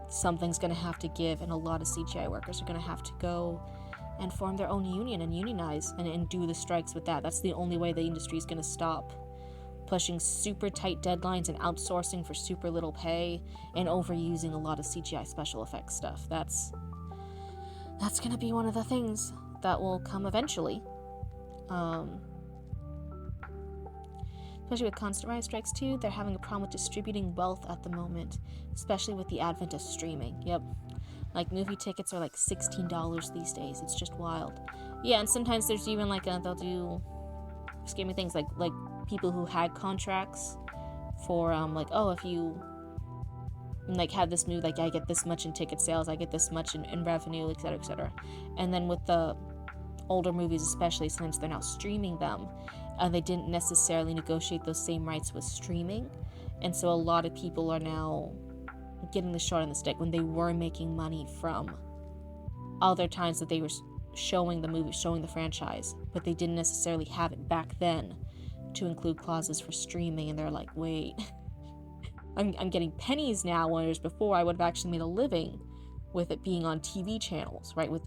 something's gonna have to give, and a lot of CGI workers are gonna have to go and form their own union and unionize and do the strikes with that. That's the only way the industry is gonna stop pushing super tight deadlines and outsourcing for super little pay and overusing a lot of CGI special effects stuff. That's gonna be one of the things that will come eventually. Especially with constant writer strikes too, they're having a problem with distributing wealth at the moment, especially with the advent of streaming. Yep. Like, movie tickets are like $16 these days. It's just wild. Yeah, and sometimes there's even like they'll do scammy things like people who had contracts for like, oh, if you like have this movie, like I get this much in ticket sales, I get this much in revenue, etc., etc. And then with the older movies especially, since they're now streaming them, they didn't necessarily negotiate those same rights with streaming, and so a lot of people are now getting the short on the stick when they were making money from other times that they were showing the movie, showing the franchise, but they didn't necessarily have it back then to include clauses for streaming, and they're like, wait, I'm getting pennies now, whereas before I would have actually made a living with it being on TV channels, right? With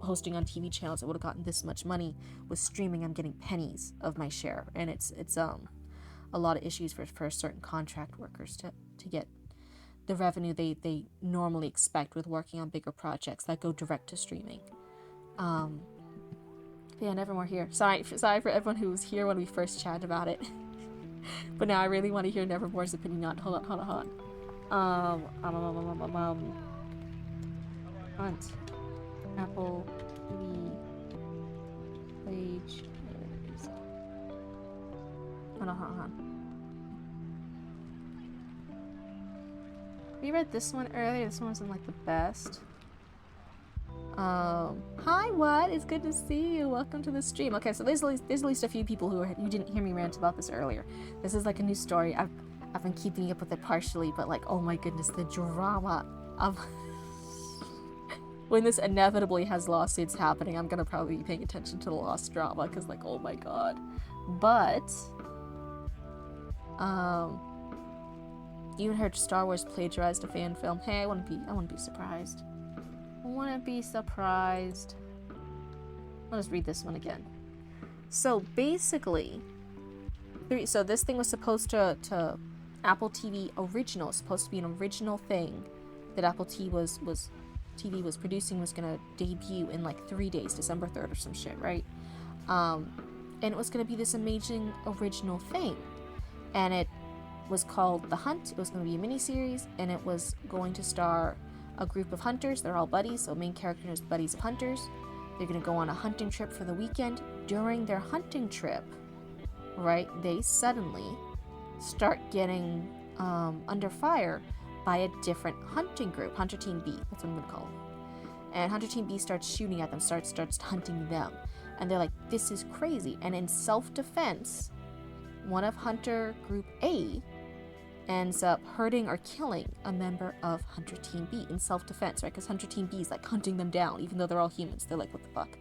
hosting on TV channels, I would have gotten this much money. With streaming, I'm getting pennies of my share, and it's a lot of issues for certain contract workers to get the revenue they normally expect with working on bigger projects that go direct to streaming. Yeah, Nevermore here. Sorry for everyone who was here when we first chatted about it. But now I really want to hear Nevermore's opinion on. Hold on. Hunt. Apple TV page. Hold on. We read this one earlier. This one wasn't like the best. Hi, what? It's good to see you. Welcome to the stream. Okay, so there's at least a few people who didn't hear me rant about this earlier. This is like a new story. I've been keeping up with it partially, but like, oh my goodness, the drama of when this inevitably has lawsuits happening, I'm gonna probably be paying attention to the lost drama, because like, oh my god. But you even heard Star Wars plagiarized a fan film. Hey, I wouldn't be surprised. Wouldn't be surprised. Let us read this one again. So basically, so this thing was supposed to Apple TV original, supposed to be an original thing that Apple TV was producing, was gonna debut in like 3 days, December 3rd or some shit, right? And it was gonna be this amazing original thing, and it was called The Hunt. It was gonna be a miniseries, and it was going to star a group of hunters. They're all buddies, so main character is buddies of hunters. They're gonna go on a hunting trip for the weekend. During their hunting trip, right, they suddenly start getting under fire by a different hunting group, Hunter Team B, that's what I'm gonna call them. And Hunter Team B starts shooting at them, starts hunting them. And they're like, this is crazy. And in self-defense, one of Hunter Group A ends up hurting or killing a member of Hunter Team B in self-defense, right? Because Hunter Team B is like hunting them down, even though they're all humans. They're like, what the fuck?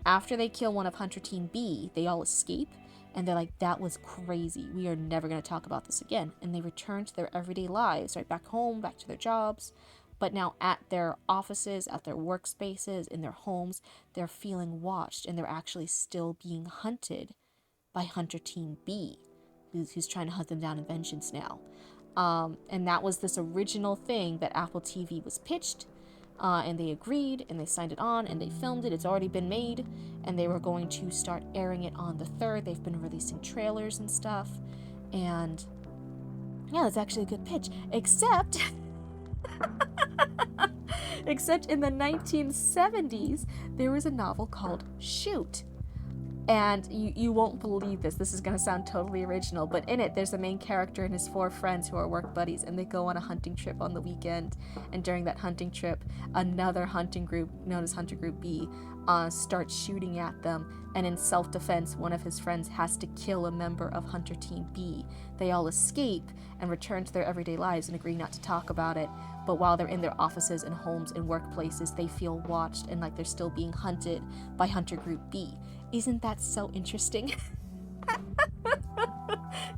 After they kill one of Hunter Team B, they all escape, and they're like, that was crazy. We are never going to talk about this again. And they return to their everyday lives, right? Back home, back to their jobs, But now at their offices, at their workspaces, in their homes, they're feeling watched, and they're actually still being hunted by Hunter Team B, who's trying to hunt them down in vengeance now. And that was this original thing that Apple TV was pitched, and they agreed, and they signed it on, and they filmed it. It's already been made, and they were going to start airing it on the 3rd. They've been releasing trailers and stuff, and yeah, it's actually a good pitch, except except in the 1970s, there was a novel called Shoot. And you won't believe this. This is going to sound totally original, but in it, there's a main character and his 4 friends who are work buddies, and they go on a hunting trip on the weekend. And during that hunting trip, another hunting group, known as Hunter Group B, starts shooting at them. And in self-defense, one of his friends has to kill a member of Hunter Team B. They all escape and return to their everyday lives and agree not to talk about it. But while they're in their offices and homes and workplaces, they feel watched and like they're still being hunted by Hunter Group B. Isn't that so interesting?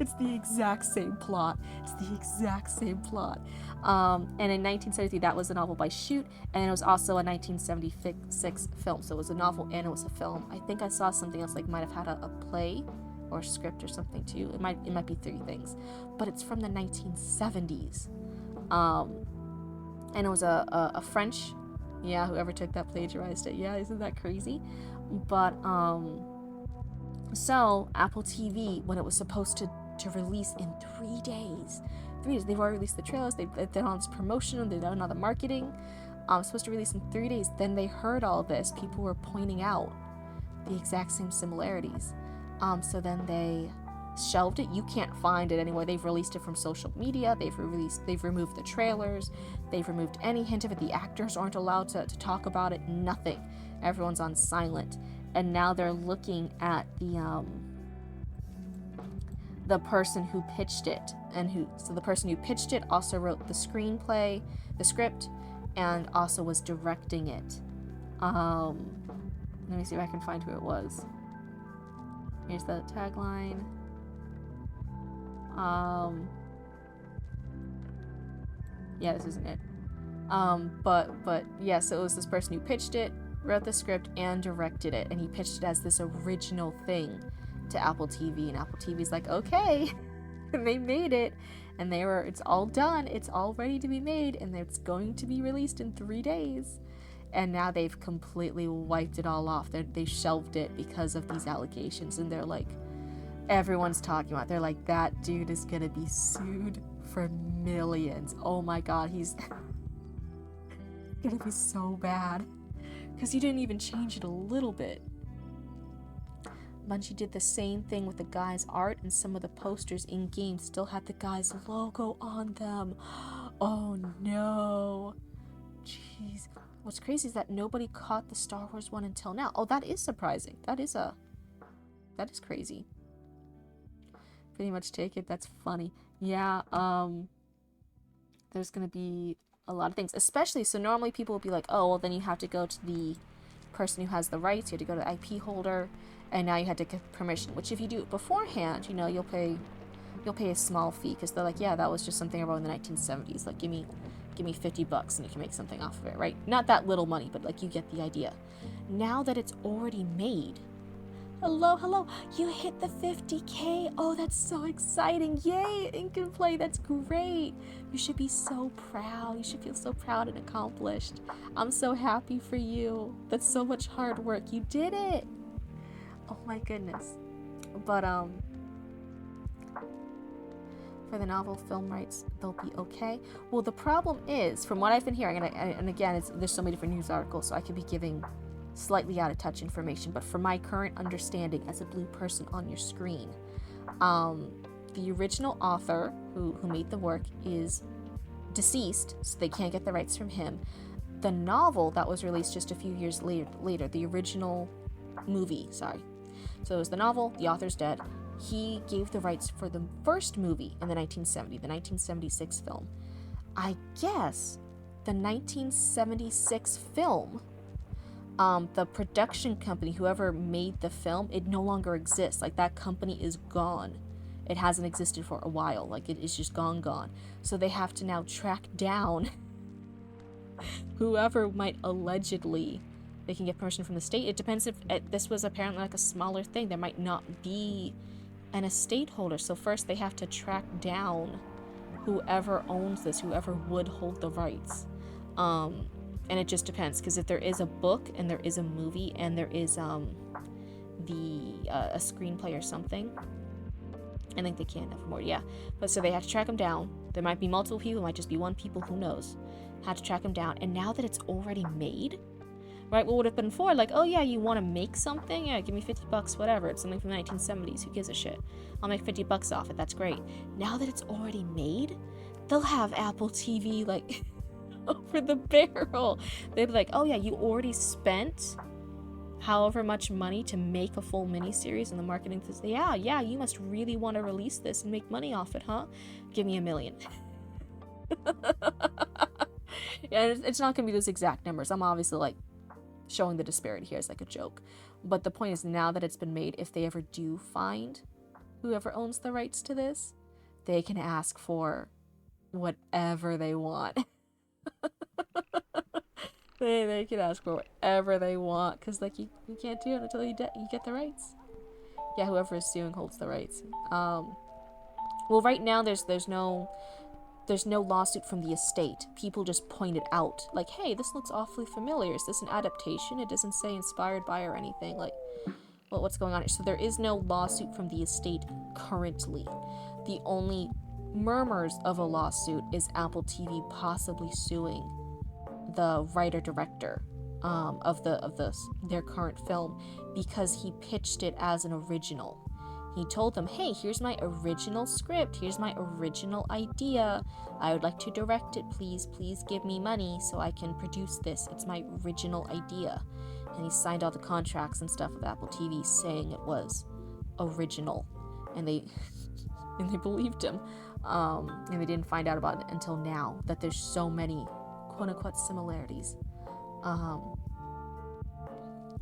It's the exact same plot. It's the exact same plot. And in 1973, that was a novel by Shoot, and it was also a 1976 film. So it was a novel and it was a film. I think I saw something else, like might have had a play or a script or something too. It might be 3 things, but it's from the 1970s. And it was a French, yeah, whoever took that plagiarized it. Yeah, isn't that crazy? But so Apple TV, when it was supposed to release in 3 days, they've already released the trailers, they've done all this promotion, they've done all the marketing, supposed to release in 3 days. Then they heard all this, people were pointing out the exact same similarities, so then they shelved it. You can't find it anywhere. They've released it from social media, they've removed the trailers, they've removed any hint of it. The actors aren't allowed to talk about it, nothing. Everyone's on silent. And now they're looking at the person who pitched it, so the person who pitched it also wrote the screenplay, the script, and also was directing it. Let me see if I can find who it was. Here's the tagline. Yeah, this isn't it. But yeah, so it was this person who pitched it, wrote the script, and directed it, and he pitched it as this original thing to Apple TV, and Apple TV's like, okay. And they made it, and it's all done, it's all ready to be made, and it's going to be released in 3 days. And now they've completely wiped it all off. They shelved it because of these allegations, and they're like, everyone's talking about it. They're like, that dude is gonna be sued for millions. Oh my god, he's gonna be so bad. Because he didn't even change it a little bit. Bungie did the same thing with the guy's art, and some of the posters in-game still had the guy's logo on them. Oh no. Jeez. What's crazy is that nobody caught the Star Wars one until now. Oh, that is surprising. That is crazy. Pretty much take it. That's funny. Yeah, there's gonna be a lot of things, especially, so normally people will be like, oh, well, then you have to go to the person who has the rights, you have to go to the IP holder, and now you had to get permission, which if you do it beforehand, you know, you'll pay a small fee, because they're like, yeah, that was just something around the 1970s, like, give me $50 and you can make something off of it, right? Not that little money, but like, you get the idea. Now that it's already made, hello, you hit the 50K. Oh, that's so exciting. Yay, Ink and Play, that's great. You should be so proud. You should feel so proud and accomplished. I'm so happy for you. That's so much hard work. You did it. Oh my goodness. But for the novel film rights, they'll be okay. Well, the problem is, from what I've been hearing, and again, there's so many different news articles, so I could be giving slightly out of touch information, but from my current understanding as a blue person on your screen, the original author who made the work is deceased, so they can't get the rights from him. The novel that was released just a few years later, the original movie, so it was the novel, the author's dead. He gave the rights for the first movie in the 1976 film. I guess the 1976 film, the production company, whoever made the film, it no longer exists. Like, that company is gone. It hasn't existed for a while. Like, it is just gone. So they have to now track down whoever might allegedly, they can get permission from the state. It depends if this was apparently like a smaller thing. There might not be an estate holder. So first they have to track down whoever owns this, whoever would hold the rights. And it just depends, because if there is a book and there is a movie and there is a screenplay or something, I think they can have more, yeah. But so they have to track them down. There might be multiple people, it might just be one people, who knows. Had to track them down. And now that it's already made, right, what would have been before, like, oh yeah, you want to make something? Yeah, give me $50, whatever. It's something from the 1970s, who gives a shit? I'll make $50 off it, that's great. Now that it's already made, they'll have Apple TV, like, over the barrel. They'd be like, oh yeah, you already spent however much money to make a full miniseries, and the marketing says, yeah, you must really want to release this and make money off it, huh? Give me $1 million. Yeah, it's not gonna be those exact numbers. I'm obviously like showing the disparity here as like a joke, but the point is, now that it's been made, if they ever do find whoever owns the rights to this, they can ask for whatever they want. They can ask for whatever they want, because like you can't do it until you get the rights. Yeah, whoever is suing holds the rights. Well, right now there's no lawsuit from the estate. People just pointed out, like, hey, this looks awfully familiar. Is this an adaptation? It doesn't say inspired by or anything. Like, well, what's going on here? So there is no lawsuit from the estate currently. The only murmurs of a lawsuit is Apple TV possibly suing the writer-director of their current film, because he pitched it as an original. He told them, hey, here's my original script, here's my original idea, I would like to direct it, please give me money so I can produce this, it's my original idea. And he signed all the contracts and stuff with Apple TV saying it was original, and they believed him, and they didn't find out about it until now, that there's so many quote-unquote similarities.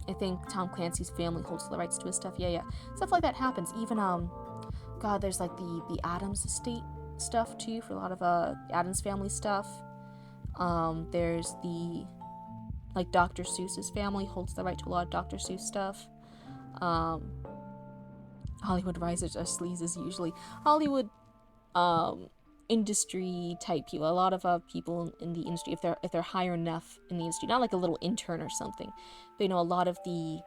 I think Tom Clancy's family holds the rights to his stuff. Yeah. Stuff like that happens. Even, God, there's like the Addams estate stuff too, for a lot of Addams family stuff. There's the, like, Dr. Seuss's family holds the right to a lot of Dr. Seuss stuff. Hollywood risers are sleazes usually. Hollywood, industry type people, a lot of people in the industry, if they're higher enough in the industry, not like a little intern or something, but you know, a lot of the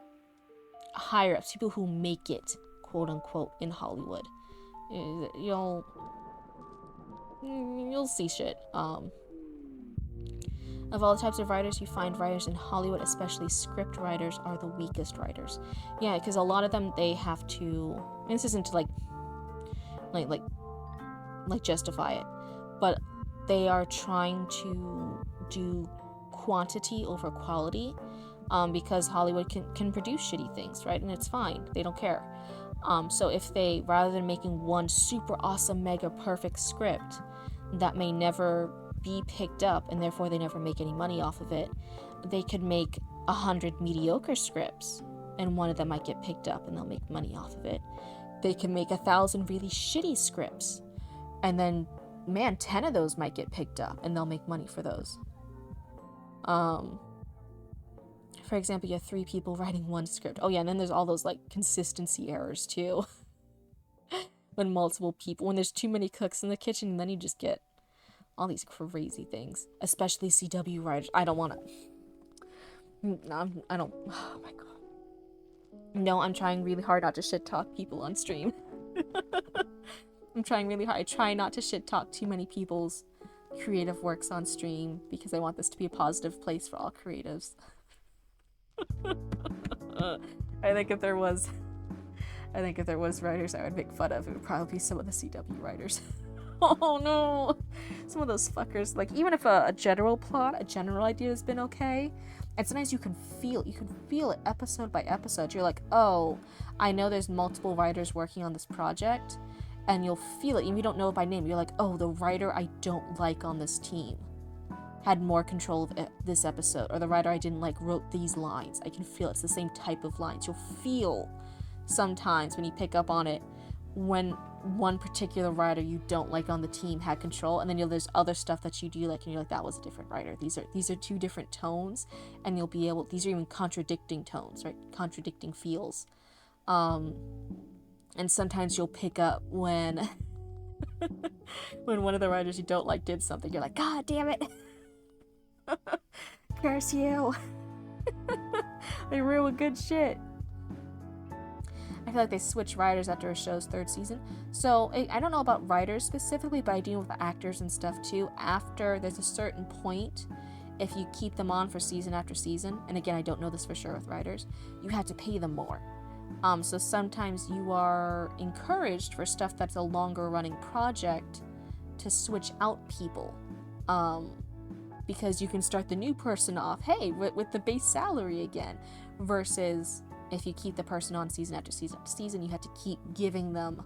higher ups, people who make it, quote unquote, in Hollywood, you'll see shit. Of all the types of writers, you find writers in Hollywood, especially script writers, are the weakest writers. Yeah, because a lot of them, they have to, and this isn't to like justify it, but they are trying to do quantity over quality, because Hollywood can produce shitty things, right? And it's fine, they don't care. So if they, rather than making one super awesome mega perfect script that may never be picked up and therefore they never make any money off of it, they could make 100 mediocre scripts and one of them might get picked up and they'll make money off of it. They can make 1,000 really shitty scripts, and then, man, 10 of those might get picked up, and they'll make money for those. For example, you have 3 people writing one script. Oh yeah, and then there's all those, like, consistency errors, too. When there's too many cooks in the kitchen, and then you just get all these crazy things. Especially CW writers. I don't want to... I don't... Oh my god. No, I'm trying really hard not to shit-talk people on stream. I'm trying really hard. I try not to shit-talk too many people's creative works on stream, because I want this to be a positive place for all creatives. I think if there was writers I would make fun of, it would probably be some of the CW writers. Oh no! Some of those fuckers, like, even if a general plot, a general idea has been okay, and sometimes you can feel it episode by episode. You're like, oh, I know there's multiple writers working on this project, and you'll feel it, even if you don't know it by name. You're like, oh, the writer I don't like on this team had more control of this episode, or the writer I didn't like wrote these lines. I can feel it's the same type of lines. You'll feel sometimes when you pick up on it when one particular writer you don't like on the team had control, and then there's other stuff that you do like, and you're like, that was a different writer. These are two different tones, and you'll be able. These are even contradicting tones, right? Contradicting feels. And sometimes you'll pick up when when one of the writers you don't like did something. You're like, God damn it! Curse you! They ruin good shit. I feel like they switch writers after a show's third season. So I don't know about writers specifically, but I do know with actors and stuff too. After there's a certain point, if you keep them on for season after season, and again, I don't know this for sure with writers, you have to pay them more. So sometimes you are encouraged for stuff that's a longer running project to switch out people. Because you can start the new person off, hey, with the base salary again, versus if you keep the person on season after season after season, you have to keep giving them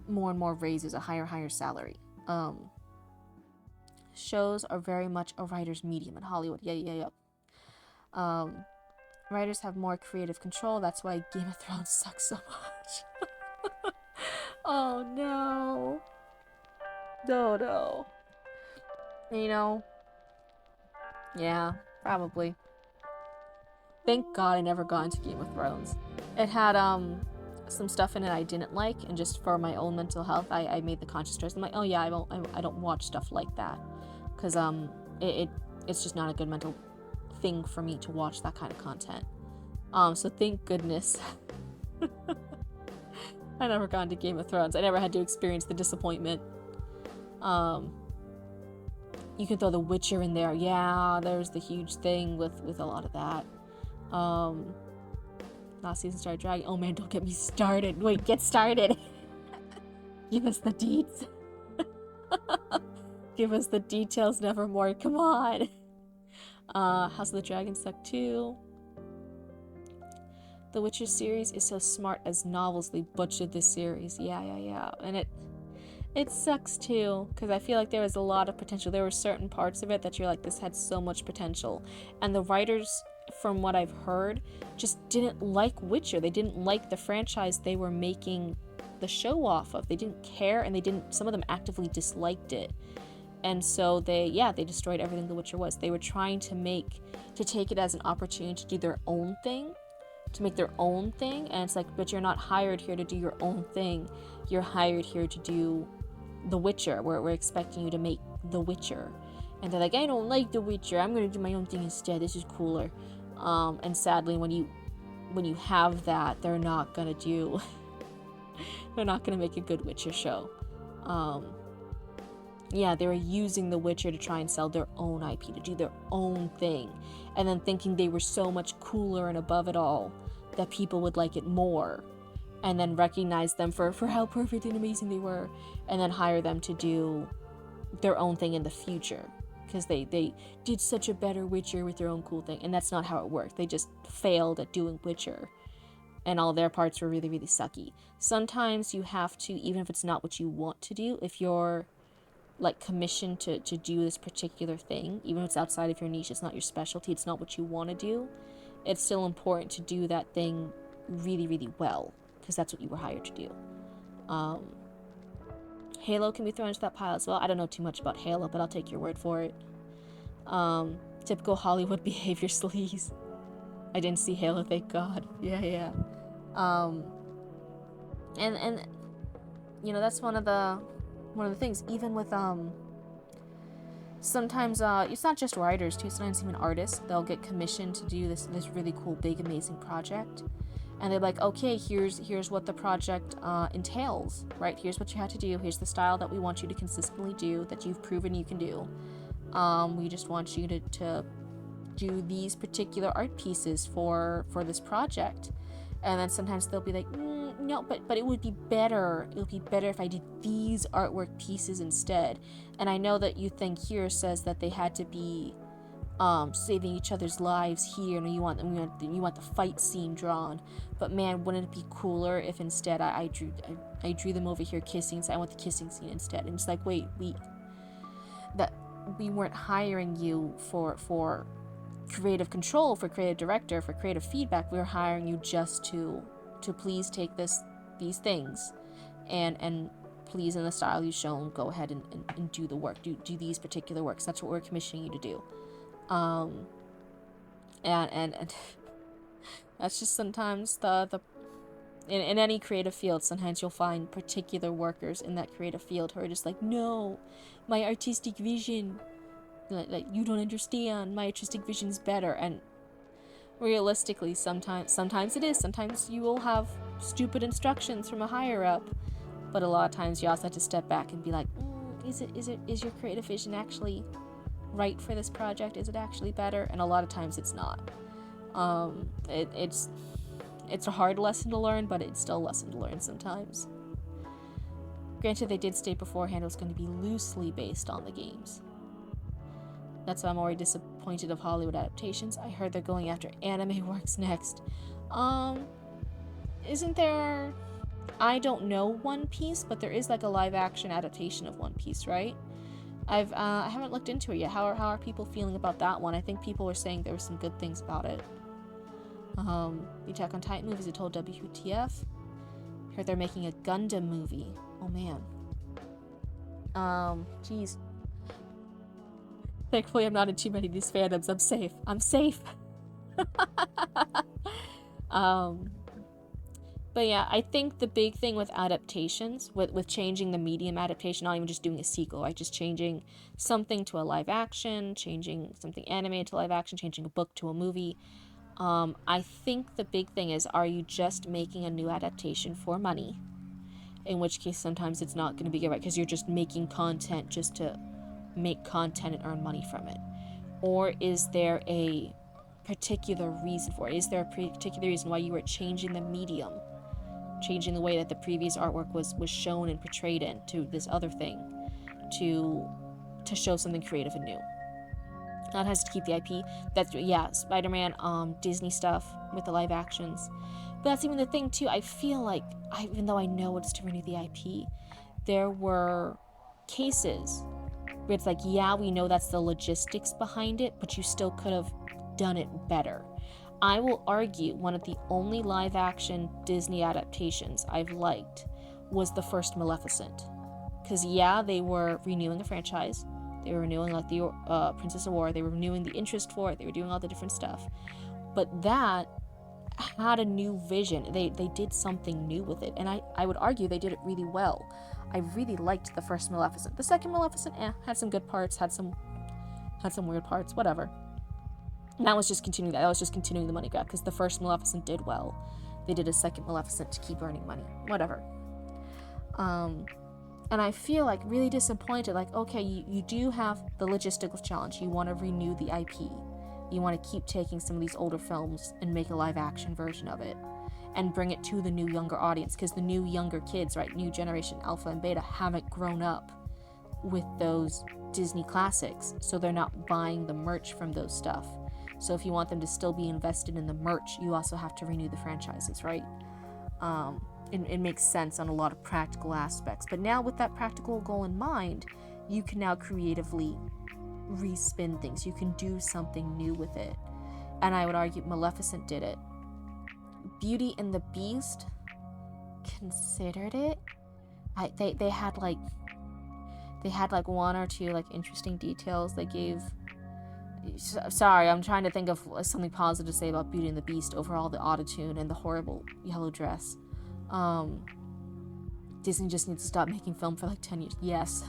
more and more raises, a higher salary. Shows are very much a writer's medium in Hollywood. Yeah. Writers have more creative control. That's why Game of Thrones sucks so much. Oh no. No. You know? Yeah, probably. Thank God I never got into Game of Thrones. It had some stuff in it I didn't like, and just for my own mental health, I made the conscious choice. I'm like, oh yeah, I don't watch stuff like that, because it's just not a good mental thing for me to watch that kind of content. So thank goodness I never got into Game of Thrones. I never had to experience the disappointment. You can throw The Witcher in there. Yeah, there's the huge thing with a lot of that. Last season started dragging. Oh man, don't get me started. Wait, get started. Give us the deets. Give us the details, Nevermore. Come on. House of the Dragon sucked too. The Witcher series is so smart as novels. They butchered this series. Yeah. And it sucks too, because I feel like there was a lot of potential. There were certain parts of it that you're like, this had so much potential. And the writers, from what I've heard, just didn't like Witcher. They didn't like the franchise they were making the show off of. They didn't care, and some of them actively disliked it. And so they destroyed everything The Witcher was. They were trying to take it as an opportunity to do their own thing, to make their own thing. And it's like, but you're not hired here to do your own thing. You're hired here to do The Witcher. We're expecting you to make The Witcher. And they're like, I don't like The Witcher. I'm going to do my own thing instead. This is cooler. And sadly, when you have that, they're not going to make a good Witcher show. They were using The Witcher to try and sell their own IP, to do their own thing, and then thinking they were so much cooler and above it all that people would like it more, and then recognize them for how perfect and amazing they were, and then hire them to do their own thing in the future, because they did such a better Witcher with their own cool thing. And that's not how it worked. They just failed at doing Witcher, and all their parts were really, really sucky. Sometimes you have to, even if it's not what you want to do, if you're like commissioned to do this particular thing, even if it's outside of your niche, it's not your specialty, it's not what you want to do, it's still important to do that thing really, really well, because that's what you were hired to do. Halo can be thrown into that pile as well. I don't know too much about Halo, but I'll take your word for it. Typical Hollywood behavior, sleaze. I didn't see Halo, thank God. Yeah. And you know, that's one of the things. Even with sometimes it's not just writers too. Sometimes even artists, they'll get commissioned to do this really cool, big, amazing project. And they're like, okay, here's what the project entails, right? Here's what you have to do. Here's the style that we want you to consistently do, that you've proven you can do. We just want you to do these particular art pieces for this project. And then sometimes they'll be like, no, but it would be better. It would be better if I did these artwork pieces instead. And I know that you think here says that they had to be saving each other's lives here, and you want the fight scene drawn. But man, wouldn't it be cooler if instead I drew them over here kissing? So I want the kissing scene instead. And it's like, wait, we weren't hiring you for creative control, for creative director, for creative feedback. We were hiring you just to please take these things and please, in the style you've shown, go ahead and do the work. Do these particular works. That's what we're commissioning you to do. And that's just sometimes the in any creative field, sometimes you'll find particular workers in that creative field who are just like, no, my artistic vision, like you don't understand, my artistic vision's better. And realistically, sometimes it is. Sometimes you will have stupid instructions from a higher up, but a lot of times you also have to step back and be like, is your creative vision actually right for this project? Is it actually better? And a lot of times it's not. It's a hard lesson to learn, but it's still a lesson to learn sometimes. Granted, they did state beforehand it was going to be loosely based on the games. That's why I'm already disappointed of Hollywood adaptations. I heard they're going after anime works next. Isn't there... I don't know One Piece, but there is like a live-action adaptation of One Piece, right? I haven't looked into it yet. How are people feeling about that one? I think people were saying there were some good things about it. The Attack on Titan movies are told WTF. Heard they're making a Gundam movie. Oh man. Jeez. Thankfully I'm not in too many of these fandoms. I'm safe. I'm safe. But yeah, I think the big thing with adaptations, with changing the medium adaptation, not even just doing a sequel, right? Just changing something to a live action, changing something animated to live action, changing a book to a movie. I think the big thing is, are you just making a new adaptation for money? In which case, sometimes it's not going to be good, right? Because you're just making content just to make content and earn money from it. Or is there a particular reason for it? Is there a particular reason why you were changing the medium? Changing the way that the previous artwork was shown and portrayed into this other thing to show something creative and new. That has to keep the IP. That's, yeah, Spider-Man, Disney stuff with the live actions. But that's even the thing too. I feel like, even though I know it's to renew the IP, there were cases where it's like, yeah, we know that's the logistics behind it, but you still could have done it better. I will argue one of the only live-action Disney adaptations I've liked was the first Maleficent. Because, yeah, they were renewing a franchise. They were renewing, like, the Princess of War. They were renewing the interest for it. They were doing all the different stuff. But that had a new vision. They did something new with it. And I would argue they did it really well. I really liked the first Maleficent. The second Maleficent, had some good parts, had some weird parts, whatever. And that was just continuing that. That was just continuing the money grab, because the first Maleficent did well. They did a second Maleficent to keep earning money. Whatever. And I feel like really disappointed. Like, okay, you do have the logistical challenge. You want to renew the IP. You want to keep taking some of these older films and make a live action version of it. And bring it to the new younger audience. Because the new younger kids, right, new generation Alpha and Beta, haven't grown up with those Disney classics. So they're not buying the merch from those stuff. So if you want them to still be invested in the merch, you also have to renew the franchises, right? It makes sense on a lot of practical aspects. But now with that practical goal in mind, you can now creatively respin things. You can do something new with it. And I would argue Maleficent did it. Beauty and the Beast considered it. They had like one or two like interesting details they gave. Sorry, I'm trying to think of something positive to say about Beauty and the Beast over all the autotune and the horrible yellow dress. Disney just needs to stop making film for like 10 years. Yes.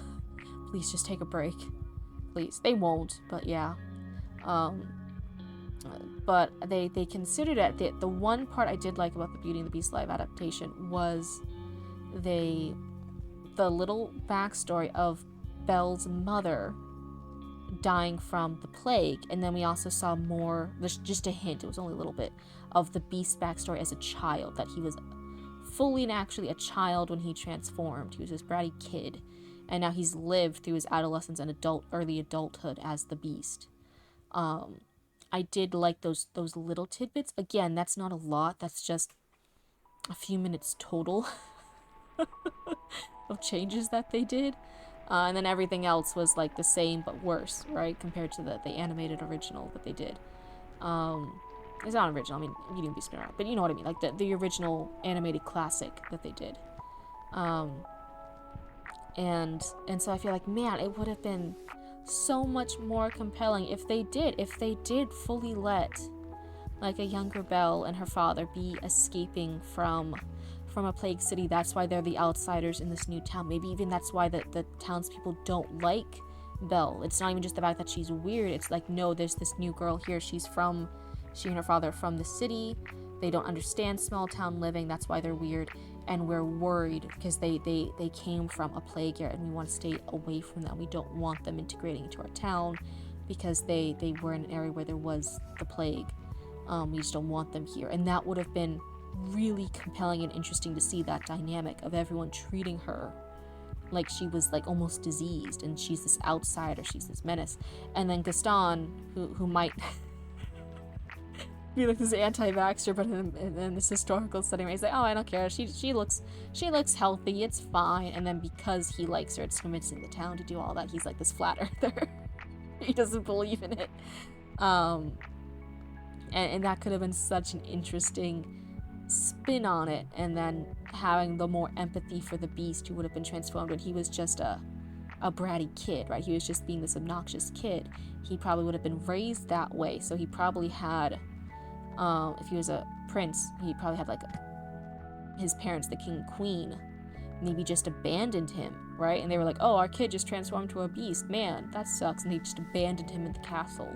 Please just take a break. Please. They won't, but yeah. But they considered it. The one part I did like about the Beauty and the Beast live adaptation was the little backstory of Belle's mother dying from the plague, and then we also saw more, there's just a hint, it was only a little bit, of the Beast's backstory as a child, that he was fully and actually a child when he transformed. He was this bratty kid, and now he's lived through his adolescence and early adulthood as the Beast. I did like those little tidbits. Again, that's not a lot, that's just a few minutes total of changes that they did. And then everything else was like the same but worse, right? Compared to the animated original that they did. It's not original, I mean, Beauty and the Beast, but you know what I mean. Like the original animated classic that they did. And so I feel like, man, it would have been so much more compelling if they did fully let like a younger Belle and her father be escaping from a plague city. That's why they're the outsiders in this new town. Maybe even that's why the townspeople don't like Belle. It's not even just the fact that she's weird. It's like, no, there's this new girl here. She and her father are from the city. They don't understand small town living. That's why they're weird. And we're worried because they came from a plague era and we want to stay away from them. We don't want them integrating into our town because they were in an area where there was the plague. We just don't want them here. And that would have been really compelling and interesting to see that dynamic of everyone treating her like she was like almost diseased and she's this outsider, she's this menace. And then Gaston, who might be like this anti-vaxxer, but in this historical setting where he's like, oh, I don't care, she looks healthy, it's fine. And then because he likes her, it's convincing the town to do all that. He's like this flat earther. He doesn't believe in it. And that could have been such an interesting spin on it. And then having the more empathy for the Beast, who would have been transformed when he was just a bratty kid, right? He was just being this obnoxious kid. He probably would have been raised that way. So he probably had, if he was a prince, he probably had like his parents, the king and queen, maybe just abandoned him, right? And they were like, oh, our kid just transformed to a beast. Man, that sucks. And they just abandoned him in the castle.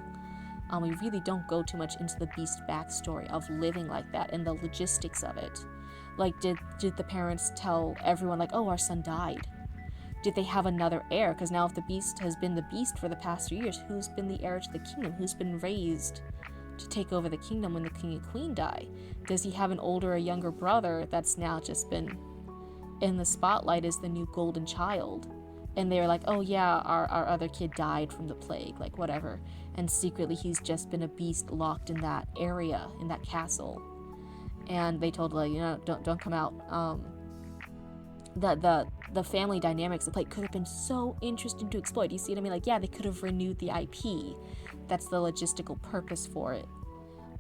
We really don't go too much into the Beast backstory of living like that and the logistics of it. Like, did the parents tell everyone, like, oh, our son died? Did they have another heir? Because now if the Beast has been the Beast for the past 3 years, who's been the heir to the kingdom? Who's been raised to take over the kingdom when the king and queen die? Does he have an older or younger brother that's now just been in the spotlight as the new golden child? And they were like, oh yeah, our other kid died from the plague, like whatever. And secretly he's just been a beast locked in that area, in that castle. And they told, like, you know, don't come out. The family dynamics of the plague could have been so interesting to exploit. You see what I mean? Like, yeah, they could have renewed the IP. That's the logistical purpose for it.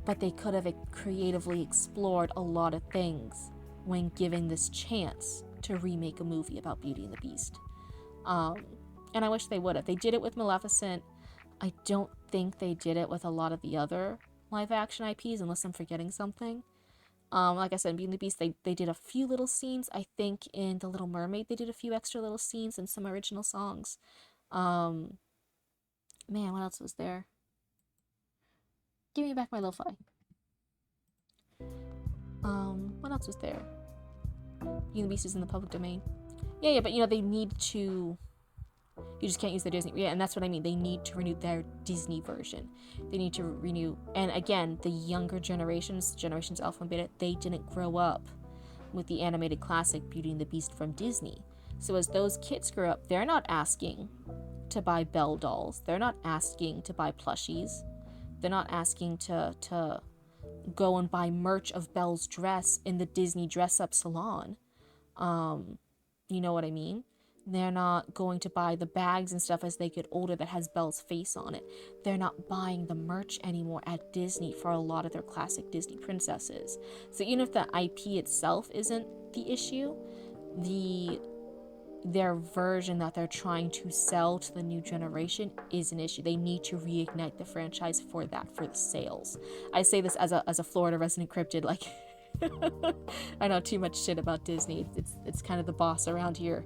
But they could have creatively explored a lot of things when given this chance to remake a movie about Beauty and the Beast. And I wish they would have. They did it with Maleficent. I don't think they did it with a lot of the other live action IPs, unless I'm forgetting something. Like I said, in Beauty and the Beast, they did a few little scenes. I think in The Little Mermaid, they did a few extra little scenes and some original songs. Man, what else was there? Give me back my lo-fi. What else was there? Beauty and the Beast is in the public domain. Yeah, but you know, they need to... You just can't use the Disney... Yeah, and that's what I mean. They need to renew their Disney version. They need to renew... And again, the younger generations Alpha and Beta, they didn't grow up with the animated classic Beauty and the Beast from Disney. So as those kids grow up, they're not asking to buy Belle dolls. They're not asking to buy plushies. They're not asking to go and buy merch of Belle's dress in the Disney dress-up salon. You know what I mean? They're not going to buy the bags and stuff as they get older that has Belle's face on it. They're not buying the merch anymore at Disney for a lot of their classic Disney princesses. So even if the IP itself isn't the issue, their version that they're trying to sell to the new generation is an issue. They need to reignite the franchise for that, for the sales. I say this as a Florida resident cryptid, like... I know too much shit about Disney. It's kind of the boss around here.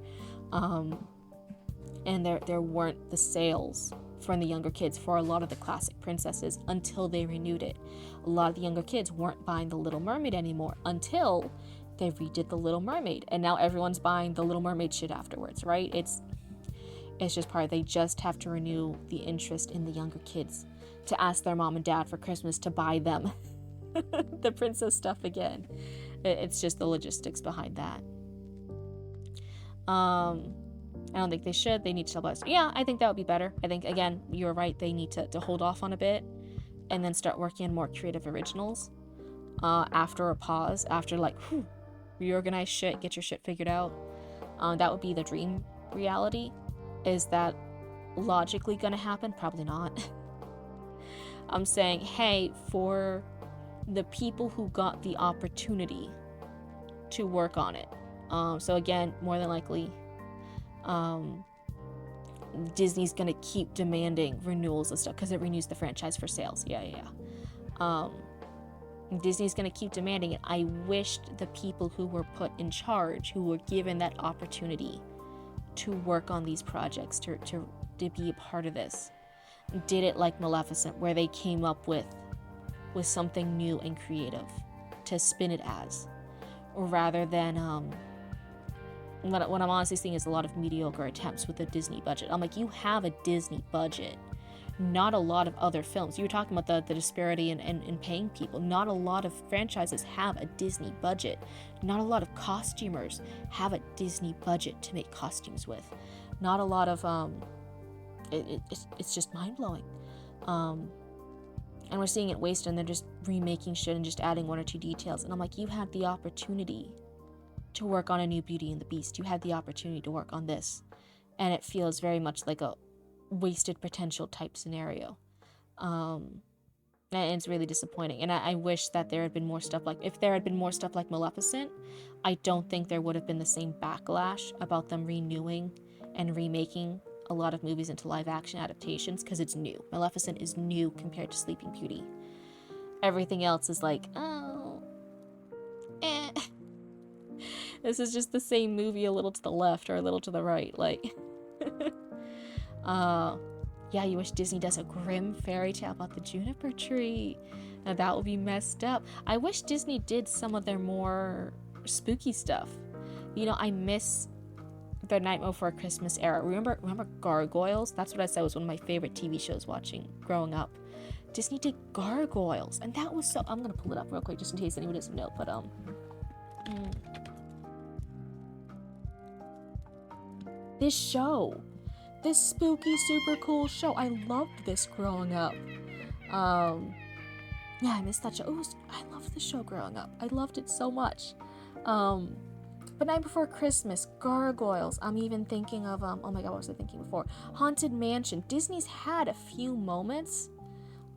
And there weren't the sales from the younger kids for a lot of the classic princesses until they renewed it. A lot of the younger kids weren't buying The Little Mermaid anymore until they redid The Little Mermaid. And now everyone's buying The Little Mermaid shit afterwards, right? It's just part. They just have to renew the interest in the younger kids to ask their mom and dad for Christmas to buy them the princess stuff again. It's just the logistics behind that. I don't think they should. They need to tell us. Yeah, I think that would be better. I think, again, you're right. They need to hold off on a bit and then start working on more creative originals after a pause, after like, reorganize shit, get your shit figured out. That would be the dream reality. Is that logically gonna happen? Probably not. I'm saying, hey, for the people who got the opportunity to work on it, So again, more than likely, Disney's gonna keep demanding renewals and stuff because it renews the franchise for sales. Yeah. Disney's gonna keep demanding it. I wished the people who were put in charge, who were given that opportunity to work on these projects, to be a part of this, did it like Maleficent, where they came up with something new and creative to spin it as, rather than what I'm honestly seeing is a lot of mediocre attempts with the Disney budget. I'm like, you have a Disney budget, not a lot of other films. You were talking about the disparity in paying people. Not a lot of franchises have a Disney budget. Not a lot of costumers have a Disney budget to make costumes with. Not a lot of it's just mind-blowing. And we're seeing it wasted, and they're just remaking shit and just adding one or two details. And I'm like, you had the opportunity to work on a new Beauty and the Beast. You had the opportunity to work on this. And it feels very much like a wasted potential type scenario. And it's really disappointing. And I wish that there had been more stuff like, if there had been more stuff like Maleficent, I don't think there would have been the same backlash about them renewing and remaking a lot of movies into live action adaptations, because it's new. Maleficent is new compared to Sleeping Beauty. Everything else is like, oh, eh. This is just the same movie a little to the left or a little to the right. Like, yeah, you wish Disney does a grim fairy tale about the juniper tree. Now that would be messed up. I wish Disney did some of their more spooky stuff. You know, I miss the Nightmare Before Christmas era. Remember Gargoyles? That's what I said was one of my favorite TV shows watching growing up. Disney did Gargoyles, and that was so. I'm gonna pull it up real quick just in case anyone doesn't know. But this show, this spooky, super cool show. I loved this growing up. Yeah, I missed that show. I loved the show growing up. I loved it so much. But Night Before Christmas, Gargoyles. I'm even thinking of oh my god, what was I thinking before? Haunted Mansion. Disney's had a few moments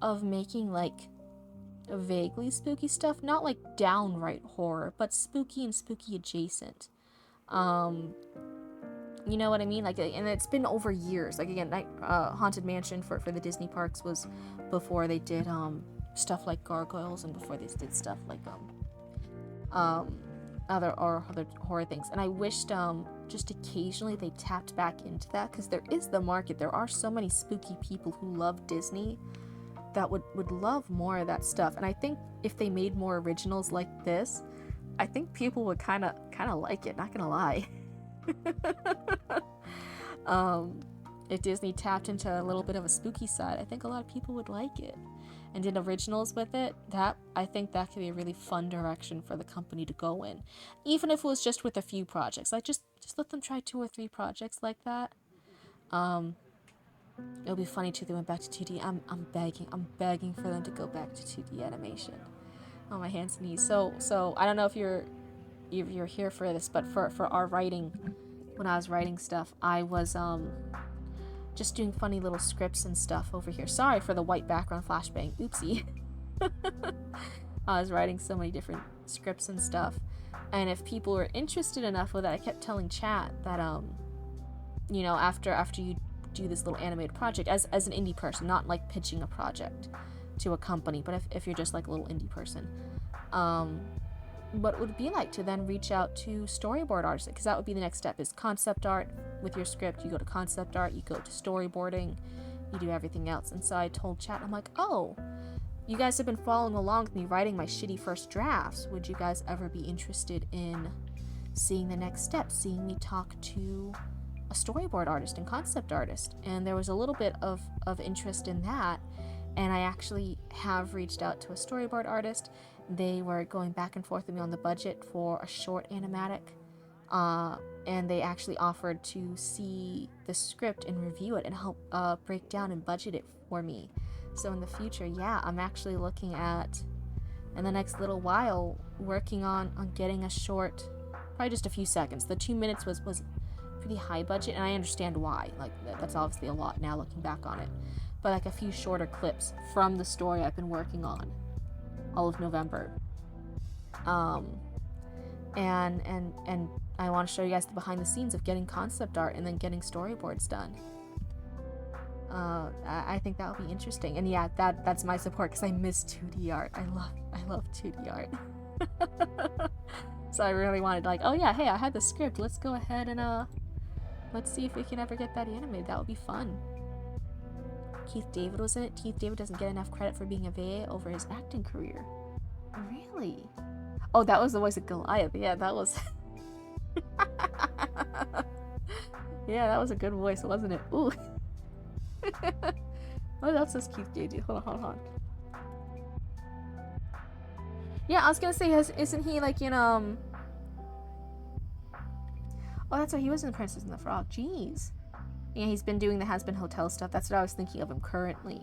of making like vaguely spooky stuff, not like downright horror, but spooky and spooky adjacent. You know what I mean? Like, and it's been over years. Like again, Haunted Mansion for the Disney parks was before they did stuff like Gargoyles and before they did stuff like other horror things. And I wished just occasionally they tapped back into that, because there is the market. There are so many spooky people who love Disney that would love more of that stuff. And I think if they made more originals like this, I think people would kind of like it, not gonna lie. If Disney tapped into a little bit of a spooky side, I think a lot of people would like it, and did originals with it. I think that could be a really fun direction for the company to go in, even if it was just with a few projects. Like just let them try 2 or 3 projects like that. It'll be funny too. They went back to 2D. I'm begging for them to go back to 2D animation. On my hands and knees. So I don't know if you're here for this, but for our writing, when I was writing stuff, I was just doing funny little scripts and stuff over here. Sorry for the white background flashbang. Oopsie. I was writing so many different scripts and stuff, and if people were interested enough with it, I kept telling chat that you know, after you do this little animated project as an indie person, not like pitching a project to a company, but if you're just like a little indie person, what it would be like to then reach out to storyboard artists, because that would be the next step. Is concept art with your script, you go to concept art, you go to storyboarding, you do everything else. And so I told chat, I'm like, oh, you guys have been following along with me writing my shitty first drafts. Would you guys ever be interested in seeing the next step, seeing me talk to a storyboard artist and concept artist? And there was a little bit of interest in that, and I actually have reached out to a storyboard artist. They were going back and forth with me on the budget for a short animatic, and they actually offered to see the script and review it and help break down and budget it for me. So in the future, yeah, I'm actually looking at, in the next little while, working on getting a short, probably just a few seconds. The 2 minutes was pretty high budget, and I understand why. Like, that's obviously a lot now looking back on it. But like a few shorter clips from the story I've been working on all of November. And I want to show you guys the behind the scenes of getting concept art and then getting storyboards done. I think that would be interesting. And yeah, that's my support because I miss 2D art. I love 2D art. So I really wanted like, oh yeah, hey, I had the script. Let's go ahead and let's see if we can ever get that animated. That would be fun. Keith David was in it. Keith David doesn't get enough credit for being a VA over his acting career. Really? Oh, that was the voice of Goliath. Yeah, that was... yeah, that was a good voice, wasn't it? Ooh. What else does Keith David? Hold on. Yeah, I was gonna say, isn't he like in Oh, that's right. He was in Princess and the Frog. Jeez. Yeah, he's been doing the Has Been Hotel stuff. That's what I was thinking of him currently.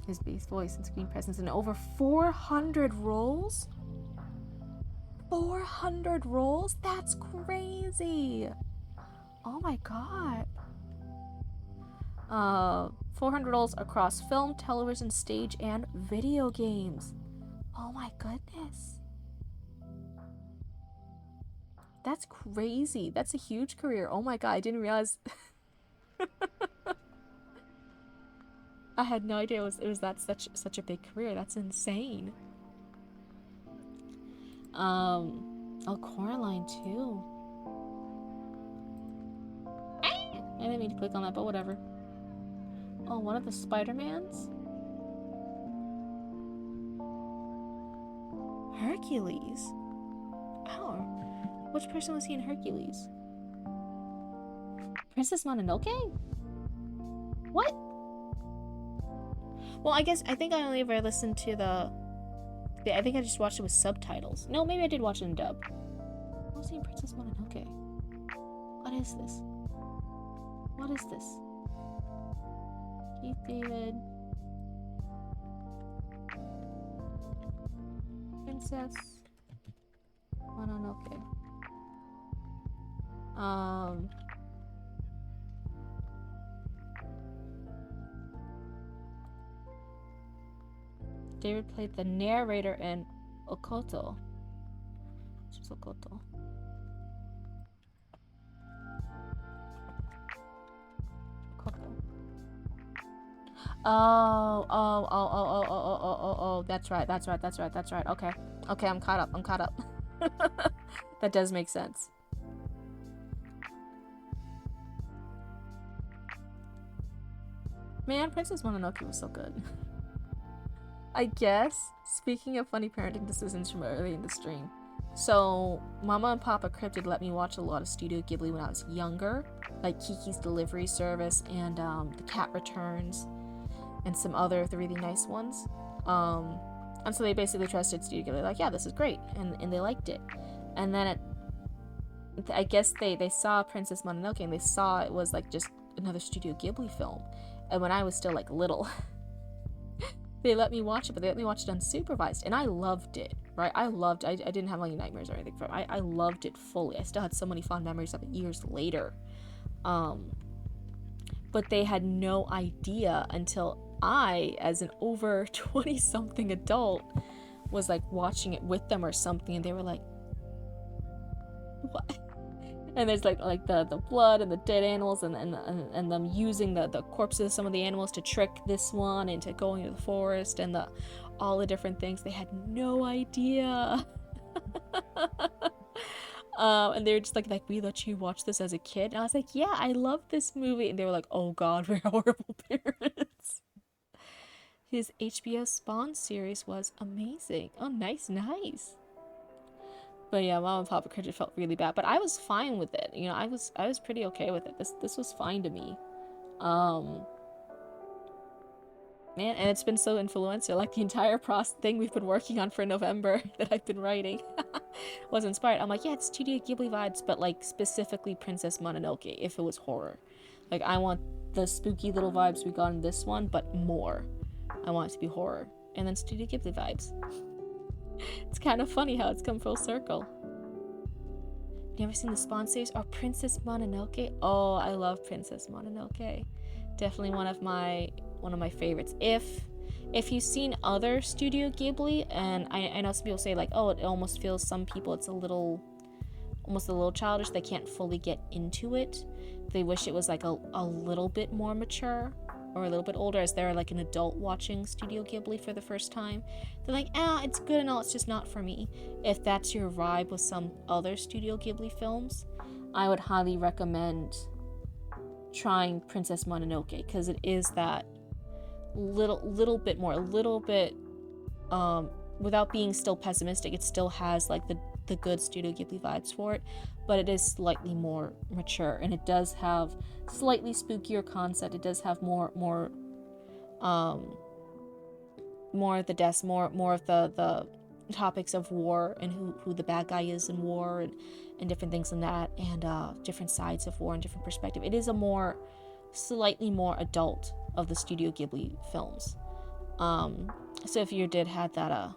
His bass voice and screen presence in over 400 roles? 400 roles? That's crazy. Oh my god. 400 roles across film, television, stage, and video games. Oh my goodness. That's crazy. That's a huge career. Oh my god, I didn't realize. I had no idea it was that such a big career. That's insane. Oh, Coraline too. I didn't mean to click on that, but whatever. Oh, one of the Spider-Mans? Hercules? Oh, which person was he in Hercules? Princess Mononoke? What? Well, I think I only ever listened to I think I just watched it with subtitles. No, maybe I did watch it in dub. What was he in Princess Mononoke? What is this? What is this? Keith David. Princess Mononoke. David played the narrator in Okoto. Which is Okoto? Oh, that's right. Okay, I'm caught up. That does make sense. Man, Princess Mononoke was so good. I guess, speaking of funny parenting decisions from early in the stream, so Mama and Papa Cryptid let me watch a lot of Studio Ghibli when I was younger, like Kiki's Delivery Service and The Cat Returns, and some other really nice ones. And so they basically trusted Studio Ghibli, like, yeah, this is great, and they liked it. And then I guess they saw Princess Mononoke and they saw it was like just another Studio Ghibli film. And when I was still like little, they let me watch it, but they let me watch it unsupervised, and I loved it. Right, I didn't have any nightmares or anything from it. I loved it fully. I still had so many fond memories of it years later. But they had no idea until I, as an over 20-something adult, was like watching it with them or something, and they were like, what? And there's like the blood and the dead animals and them using the corpses of some of the animals to trick this one into going to the forest and all the different things. They had no idea. And they were just like, we let you watch this as a kid? And I was like, yeah, I love this movie. And they were like, oh god, we're horrible parents. His HBO Spawn series was amazing. Oh, nice. But yeah, Mom and Papa Cryptid felt really bad, but I was fine with it. You know, I was pretty okay with it. This was fine to me. Man, and it's been so influential. Like the entire thing we've been working on for November that I've been writing was inspired. I'm like, yeah, it's Studio Ghibli vibes, but like specifically Princess Mononoke if it was horror. Like I want the spooky little vibes we got in this one, but more. I want it to be horror. And then Studio Ghibli vibes. It's kind of funny how it's come full circle. You ever seen the Spawn series or Princess Mononoke? Oh, I love Princess Mononoke. Definitely one of my favorites. If If you've seen other Studio Ghibli, and I know some people say like, oh, it almost feels, some people it's almost a little childish, they can't fully get into it. They wish it was like a little bit more mature or a little bit older, as they're like an adult watching Studio Ghibli for the first time. They're like, it's good and all, it's just not for me. If that's your vibe with some other Studio Ghibli films, I would highly recommend trying Princess Mononoke, because it is that little bit more, without being still pessimistic, it still has like the good Studio Ghibli vibes for it, but it is slightly more mature, and it does have slightly spookier concept. It does have more of the deaths, more of the topics of war, and who the bad guy is in war, and different things in that, and different sides of war and different perspective. It is a slightly more adult of the Studio Ghibli films. So if you did have that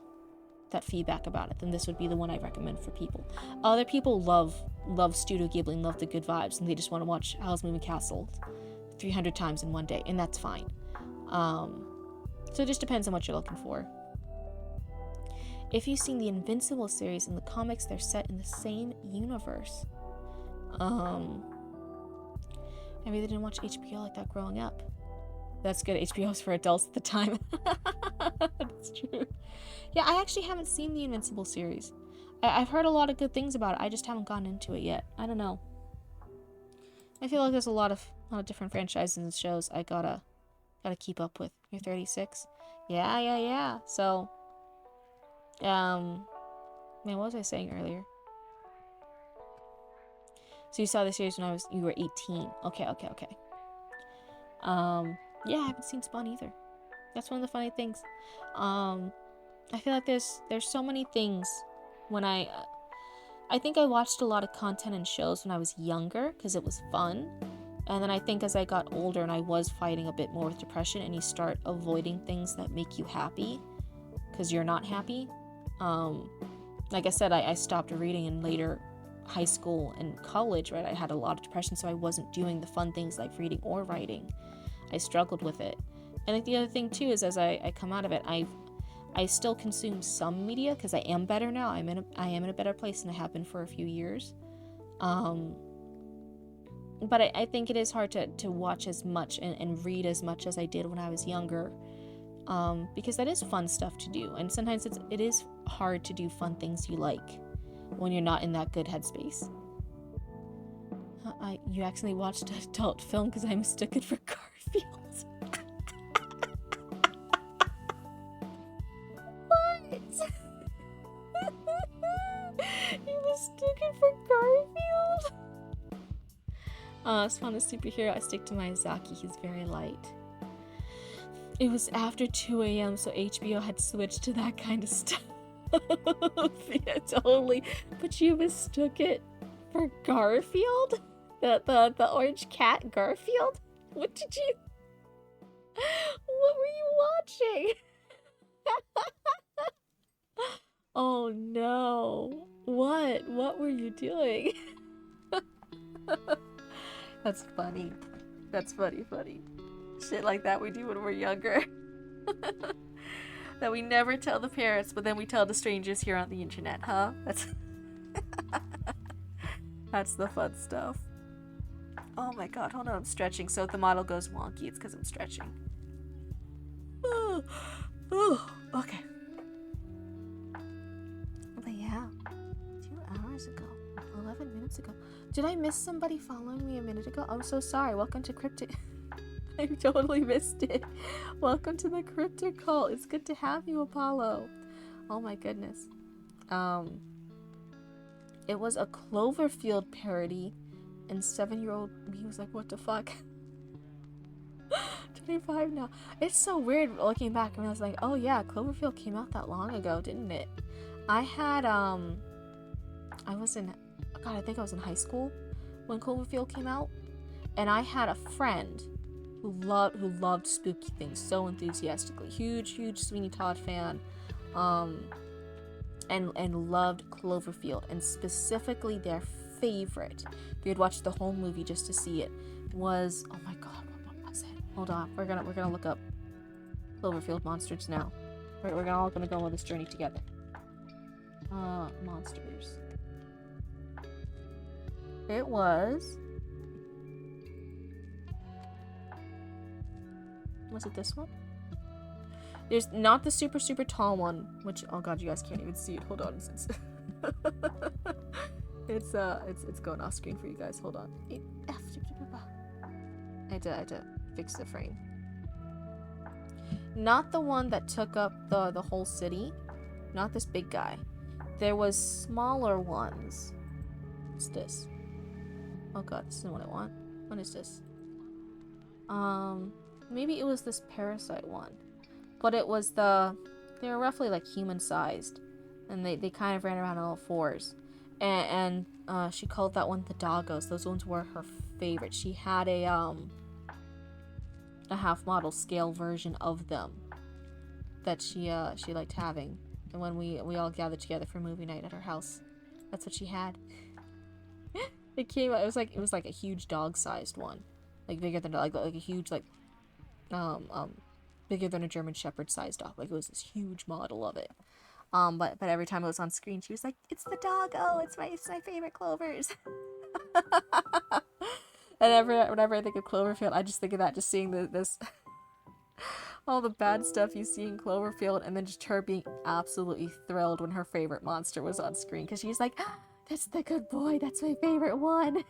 feedback about it, then this would be the one I recommend for people. Other people love Studio Ghibli and love the good vibes, and they just want to watch Howl's Moving Castle 300 times in one day, and that's fine. So it just depends on what you're looking for. If you've seen the Invincible series, in the comics, they're set in the same universe. I really didn't watch HBO like that growing up. That's good. HBO was for adults at the time. That's true. Yeah, I actually haven't seen the Invincible series. I've heard a lot of good things about it. I just haven't gotten into it yet. I don't know. I feel like there's a lot of different franchises and shows I gotta keep up with. You're 36? Yeah. So, man, what was I saying earlier? So you saw the series when you were 18. Okay. Yeah, I haven't seen Spawn either. That's one of the funny things. I feel like there's so many things when I think I watched a lot of content and shows when I was younger because it was fun. And then I think as I got older and I was fighting a bit more with depression, and you start avoiding things that make you happy because you're not happy. Like I said, I stopped reading in later high school and college, right? I had a lot of depression, so I wasn't doing the fun things like reading or writing. I struggled with it. And I think the other thing too is, as I come out of it, I still consume some media because I am better now. I am in a better place than I have been for a few years. But I think it is hard to watch as much and read as much as I did when I was younger, because that is fun stuff to do. And sometimes it is hard to do fun things you like when you're not in that good headspace. You accidentally watched an adult film because I mistook it for Garfield. You mistook it for Garfield? It's fun as superhero. I stick to Miyazaki. He's very light. It was after 2 a.m., so HBO had switched to that kind of stuff. Yeah, totally. But you mistook it for Garfield? The orange cat Garfield? What were you watching? Oh no. What were you doing? That's funny. That's funny. Shit like that we do when we're younger. That we never tell the parents, but then we tell the strangers here on the internet, huh? That's the fun stuff. Oh my god, hold on, I'm stretching. So if the model goes wonky, it's because I'm stretching. Okay. But yeah, 2 hours ago, 11 minutes ago. Did I miss somebody following me a minute ago? I'm so sorry. Welcome to Cryptid. I totally missed it. Welcome to the Cryptid call. It's good to have you, Apollo. Oh my goodness. It was a Cloverfield parody, and 7-year-old me was like, what the fuck? 25 now. It's so weird looking back, and I was like, oh yeah, Cloverfield came out that long ago, didn't it? I had, I think I was in high school when Cloverfield came out, and I had a friend who loved spooky things so enthusiastically. Huge Sweeney Todd fan, and loved Cloverfield, and specifically their favorite, they had watched the whole movie just to see it, was, oh my god, what was it? Hold on, we're gonna look up. Cloverfield monsters now. We're all gonna go on this journey together. Monsters. It was... Was it this one? There's not the super, super tall one, which, oh god, you guys can't even see it. Hold on. It's going off screen for you guys. Hold on. I had to fix the frame. Not the one that took up the whole city. Not this big guy. There was smaller ones. What's this? Oh god, this isn't what I want. What is this? Maybe it was this parasite one. But it was they were roughly like human sized. And they kind of ran around on all fours. And she called that one the doggos. Those ones were her favorite. She had a half model scale version of them that she liked having. And when we all gathered together for movie night at her house, that's what she had. It came out, it was like a huge dog sized one. Like bigger than like a huge bigger than a German Shepherd sized dog. Like it was this huge model of it. But every time it was on screen, she was like, "It's the doggo. It's my favorite Clovers." And whenever I think of Cloverfield, I just think of that, just seeing this all the bad stuff you see in Cloverfield, and then just her being absolutely thrilled when her favorite monster was on screen, because she's like, "Ah, that's the good boy. That's my favorite one."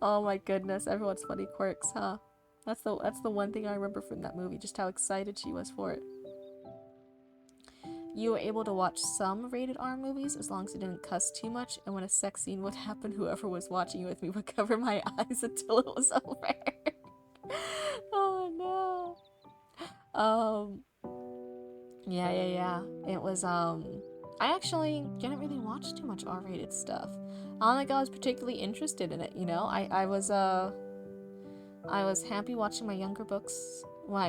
Oh my goodness, everyone's funny quirks, huh? That's the one thing I remember from that movie, just how excited she was for it. You were able to watch some rated R movies as long as it didn't cuss too much, and when a sex scene would happen, whoever was watching with me would cover my eyes until it was over. Oh no. Yeah. It was, I actually didn't really watch too much R-rated stuff. I don't think I was particularly interested in it, you know? I was happy watching my younger books, my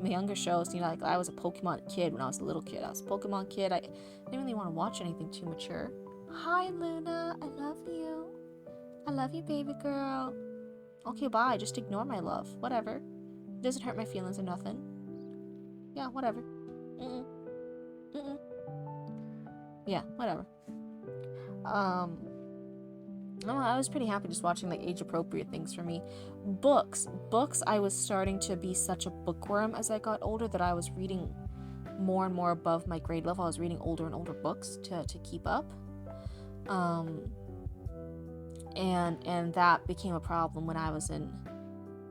younger shows, you know, like I was a Pokemon kid when I was a little kid. I was a Pokemon kid. I didn't really want to watch anything too mature. Hi, Luna. I love you. I love you, baby girl. Okay, bye. Just ignore my love. Whatever. It doesn't hurt my feelings or nothing. Yeah, whatever. Yeah, whatever. I was pretty happy just watching like age-appropriate things for me. Books, I was starting to be such a bookworm as I got older that I was reading more and more above my grade level. I was reading older and older books to keep up. And that became a problem when I was in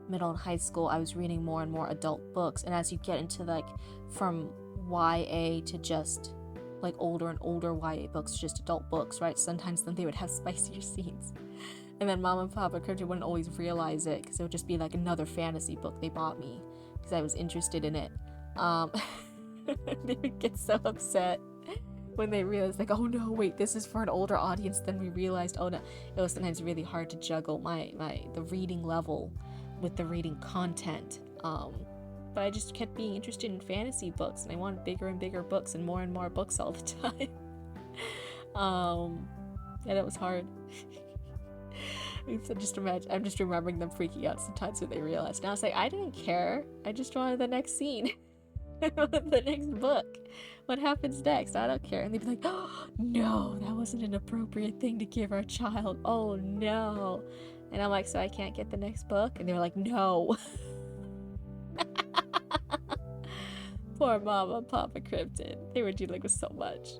middle and high school. I was reading more and more adult books, and as you get into like from YA to just like older and older YA books, just adult books, right? Sometimes then they would have spicier scenes, and then Mom and Papa Cryptid wouldn't always realize it because it would just be like another fantasy book they bought me because I was interested in it. They would get so upset when they realized, like, oh no, wait, this is for an older audience. Then we realized, oh no, it was sometimes really hard to juggle the reading level with the reading content. But I just kept being interested in fantasy books, and I wanted bigger and bigger books and more books all the time. And it was hard. I'm just remembering them freaking out sometimes when they realized. And I was like, I didn't care. I just wanted the next scene. The next book. What happens next? I don't care. And they'd be like, oh, no, that wasn't an appropriate thing to give our child. Oh, no. And I'm like, so I can't get the next book? And they were like, no. Poor Mama and Papa Cryptid. They were dealing with so much.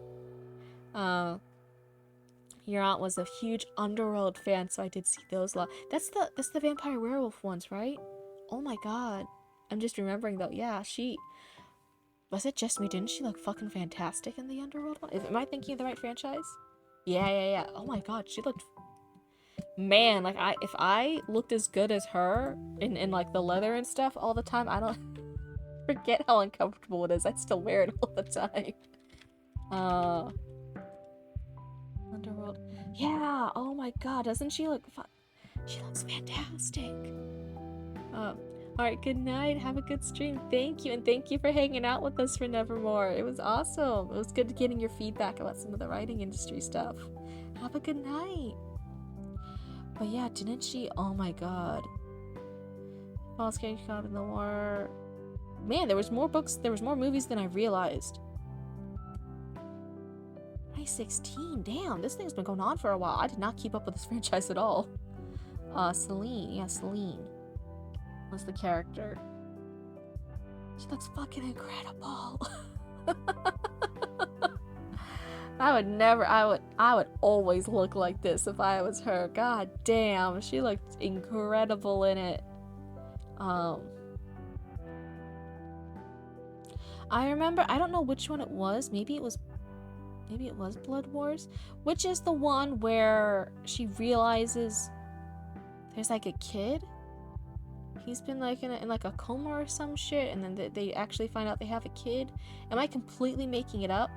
Your aunt was a huge Underworld fan, so I did see those a lot. That's the vampire werewolf ones, right? Oh my god. I'm just remembering though. Yeah, was it just me? Didn't she look fucking fantastic in the Underworld one? Am I thinking of the right franchise? Yeah. Oh my god, she looked... Man, like, if I looked as good as her in like the leather and stuff all the time, I don't... Forget how uncomfortable it is. I still wear it all the time. Underworld. Yeah, oh my god, doesn't she look she looks fantastic. Alright, good night. Have a good stream. Thank you, and thank you for hanging out with us for Nevermore. It was awesome. It was good getting your feedback about some of the writing industry stuff. Have a good night. But yeah, didn't she? Oh my god. Falls Cage Cop in the War. Man, there was more books, there was more movies than I realized. 2016, damn, this thing's been going on for a while. I did not keep up with this franchise at all. Celine, yeah, Celine was the character. She looks fucking incredible. I would always look like this if I was her. God damn, she looked incredible in it. I remember, I don't know which one it was. Maybe it was Blood Wars, which is the one where she realizes there's like a kid. He's been like in like a coma or some shit, and then they actually find out they have a kid. Am I completely making it up?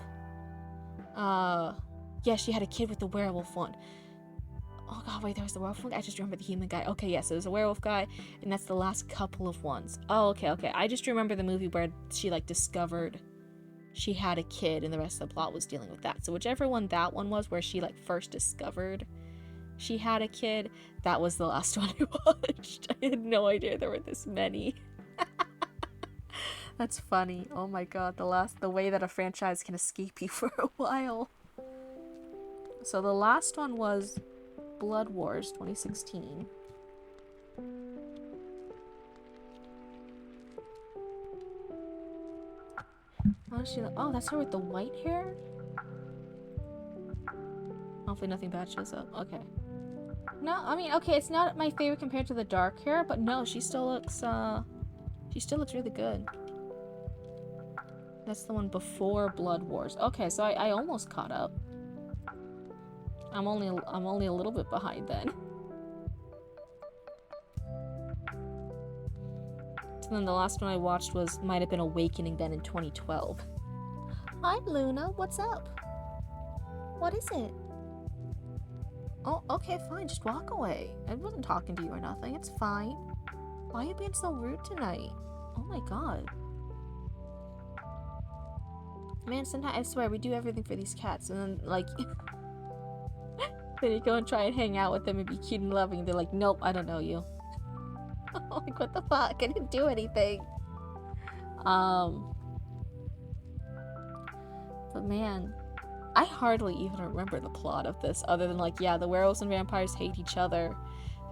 Yeah, she had a kid with the werewolf one. Oh god, wait, there was the werewolf one? I just remember the human guy. Okay, yes, so there's a werewolf guy, and that's the last couple of ones. Oh, okay. I just remember the movie where she, like, discovered she had a kid, and the rest of the plot was dealing with that. So whichever one that one was, where she, like, first discovered she had a kid, that was the last one I watched. I had no idea there were this many. That's funny. Oh my god, the way that a franchise can escape you for a while. So the last one was Blood Wars 2016. Oh, that's her with the white hair? Hopefully nothing bad shows up. Okay. No, I mean, okay, it's not my favorite compared to the dark hair, but no, she still looks really good. That's the one before Blood Wars. Okay, so I almost caught up. I'm only a little bit behind then. So then the last one I watched might have been Awakening then in 2012. Hi Luna, what's up? What is it? Oh, okay, fine, just walk away. I wasn't talking to you or nothing, it's fine. Why are you being so rude tonight? Oh my god. Man, sometimes I swear we do everything for these cats, and then like then you go and try and hang out with them and be cute and loving, and they're like, nope, I don't know you. Like, what the fuck? I didn't do anything. But man, I hardly even remember the plot of this, other than like, yeah, the werewolves and vampires hate each other,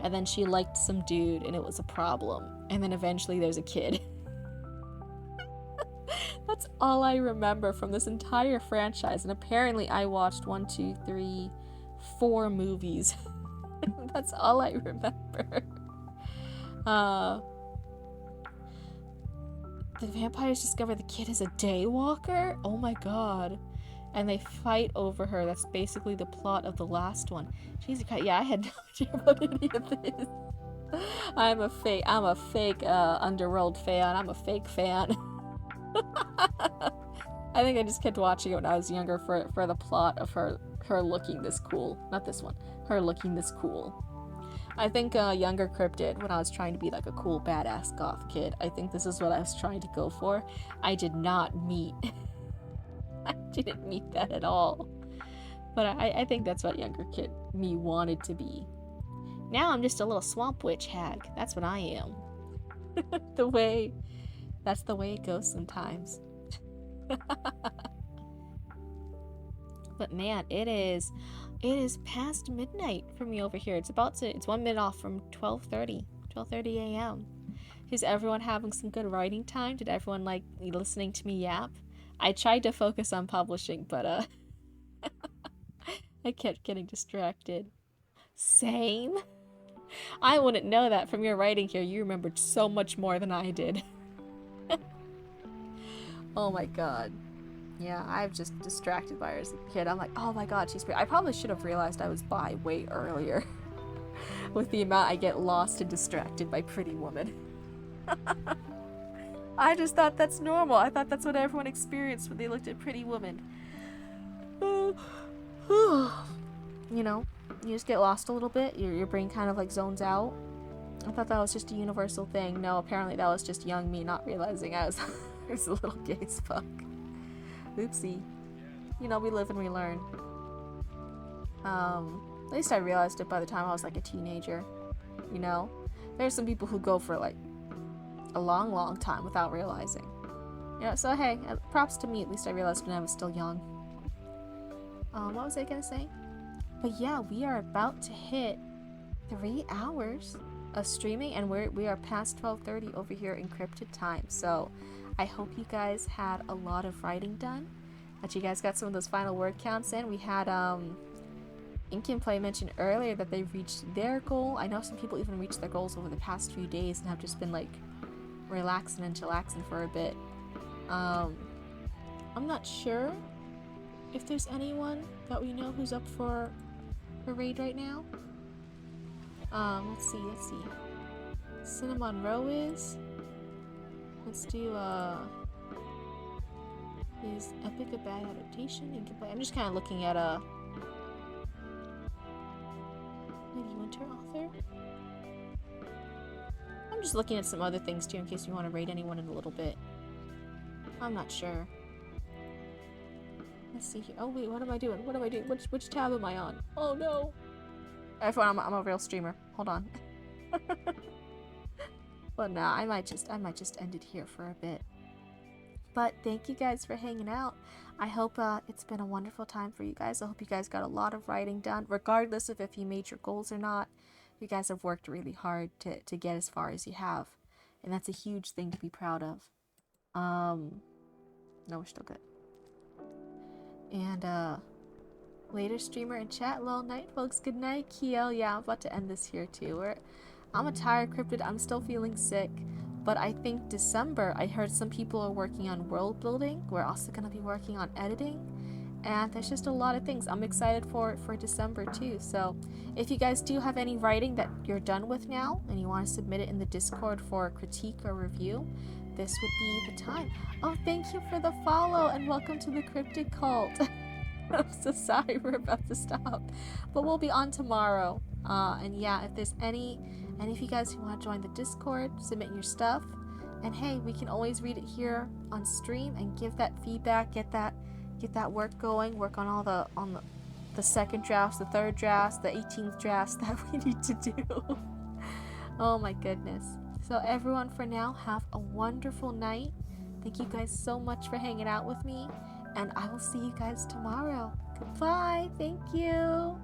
and then she liked some dude and it was a problem, and then eventually there's a kid. That's all I remember from this entire franchise, and apparently I watched 4 movies. That's all I remember. The vampires discover the kid is a daywalker? Oh my god. And they fight over her. That's basically the plot of the last one. Jesus Christ. Yeah, I had no idea about any of this. I'm a fake Underworld fan. I'm a fake fan. I think I just kept watching it when I was younger for the plot of her looking this cool. Not this one. Her looking this cool. I think younger Cryptid, when I was trying to be like a cool badass goth kid, I think this is what I was trying to go for. I did not meet I didn't meet that at all. But I think that's what younger kid me wanted to be. Now I'm just a little swamp witch hag. That's what I am. That's the way it goes sometimes. But man, it is past midnight for me over here. It's 1 minute off from 12:30 a.m. Is everyone having some good writing time? Did everyone like listening to me yap? I tried to focus on publishing, but I kept getting distracted. Same. I wouldn't know that from your writing here. You remembered so much more than I did. Oh my god. Yeah, I've just distracted by her as a kid. I'm like, oh my god, she's pretty. I probably should have realized I was bi way earlier. With the amount I get lost and distracted by Pretty Woman. I just thought that's normal. I thought that's what everyone experienced when they looked at Pretty Woman. You know, you just get lost a little bit. Your brain kind of like zones out. I thought that was just a universal thing. No, apparently that was just young me not realizing I was, I was a little gay as fuck. Oopsie. You know, we live and we learn. At least I realized it by the time I was like a teenager. You know? There's some people who go for like a long, long time without realizing. You know, so hey, props to me. At least I realized when I was still young. What was I gonna say? But yeah, we are about to hit 3 hours of streaming, and we are past 12:30 over here in Cryptid time. So I hope you guys had a lot of writing done, that you guys got some of those final word counts in. We had Ink and Play mentioned earlier that they've reached their goal. I know some people even reached their goals over the past few days and have just been like relaxing and chillaxing for a bit. I'm not sure if there's anyone that we know who's up for a raid right now. Let's see. Cinnamon Row is. Let's do, is Epic a bad adaptation? Ink and Play. I'm just kind of looking at Lady Winter author. I'm just looking at some other things too in case you want to rate anyone in a little bit. I'm not sure. Let's see here. Oh wait, what am I doing? Which tab am I on? Oh no! Everyone, I'm a real streamer. Hold on. But no, I might just end it here for a bit. But thank you guys for hanging out. I hope it's been a wonderful time for you guys. I hope you guys got a lot of writing done, regardless of if you made your goals or not. You guys have worked really hard to get as far as you have, and that's a huge thing to be proud of. No, we're still good. And later streamer in chat. Well, night folks. Good night, Kiel. Yeah, I'm about to end this here too. I'm a tired Cryptid. I'm still feeling sick. But I think December, I heard some people are working on world building. We're also going to be working on editing. And there's just a lot of things. I'm excited for December too. So if you guys do have any writing that you're done with now and you want to submit it in the Discord for critique or review, this would be the time. Oh, thank you for the follow and welcome to the Cryptid cult. I'm so sorry we're about to stop. But we'll be on tomorrow. And yeah, if there's any of you guys who want to join the Discord, submit your stuff. And hey, we can always read it here on stream and give that feedback, get that work going, work on all the second drafts, the third drafts, the 18th drafts that we need to do. Oh my goodness. So everyone, for now, have a wonderful night. Thank you guys so much for hanging out with me, and I will see you guys tomorrow. Goodbye. Thank you.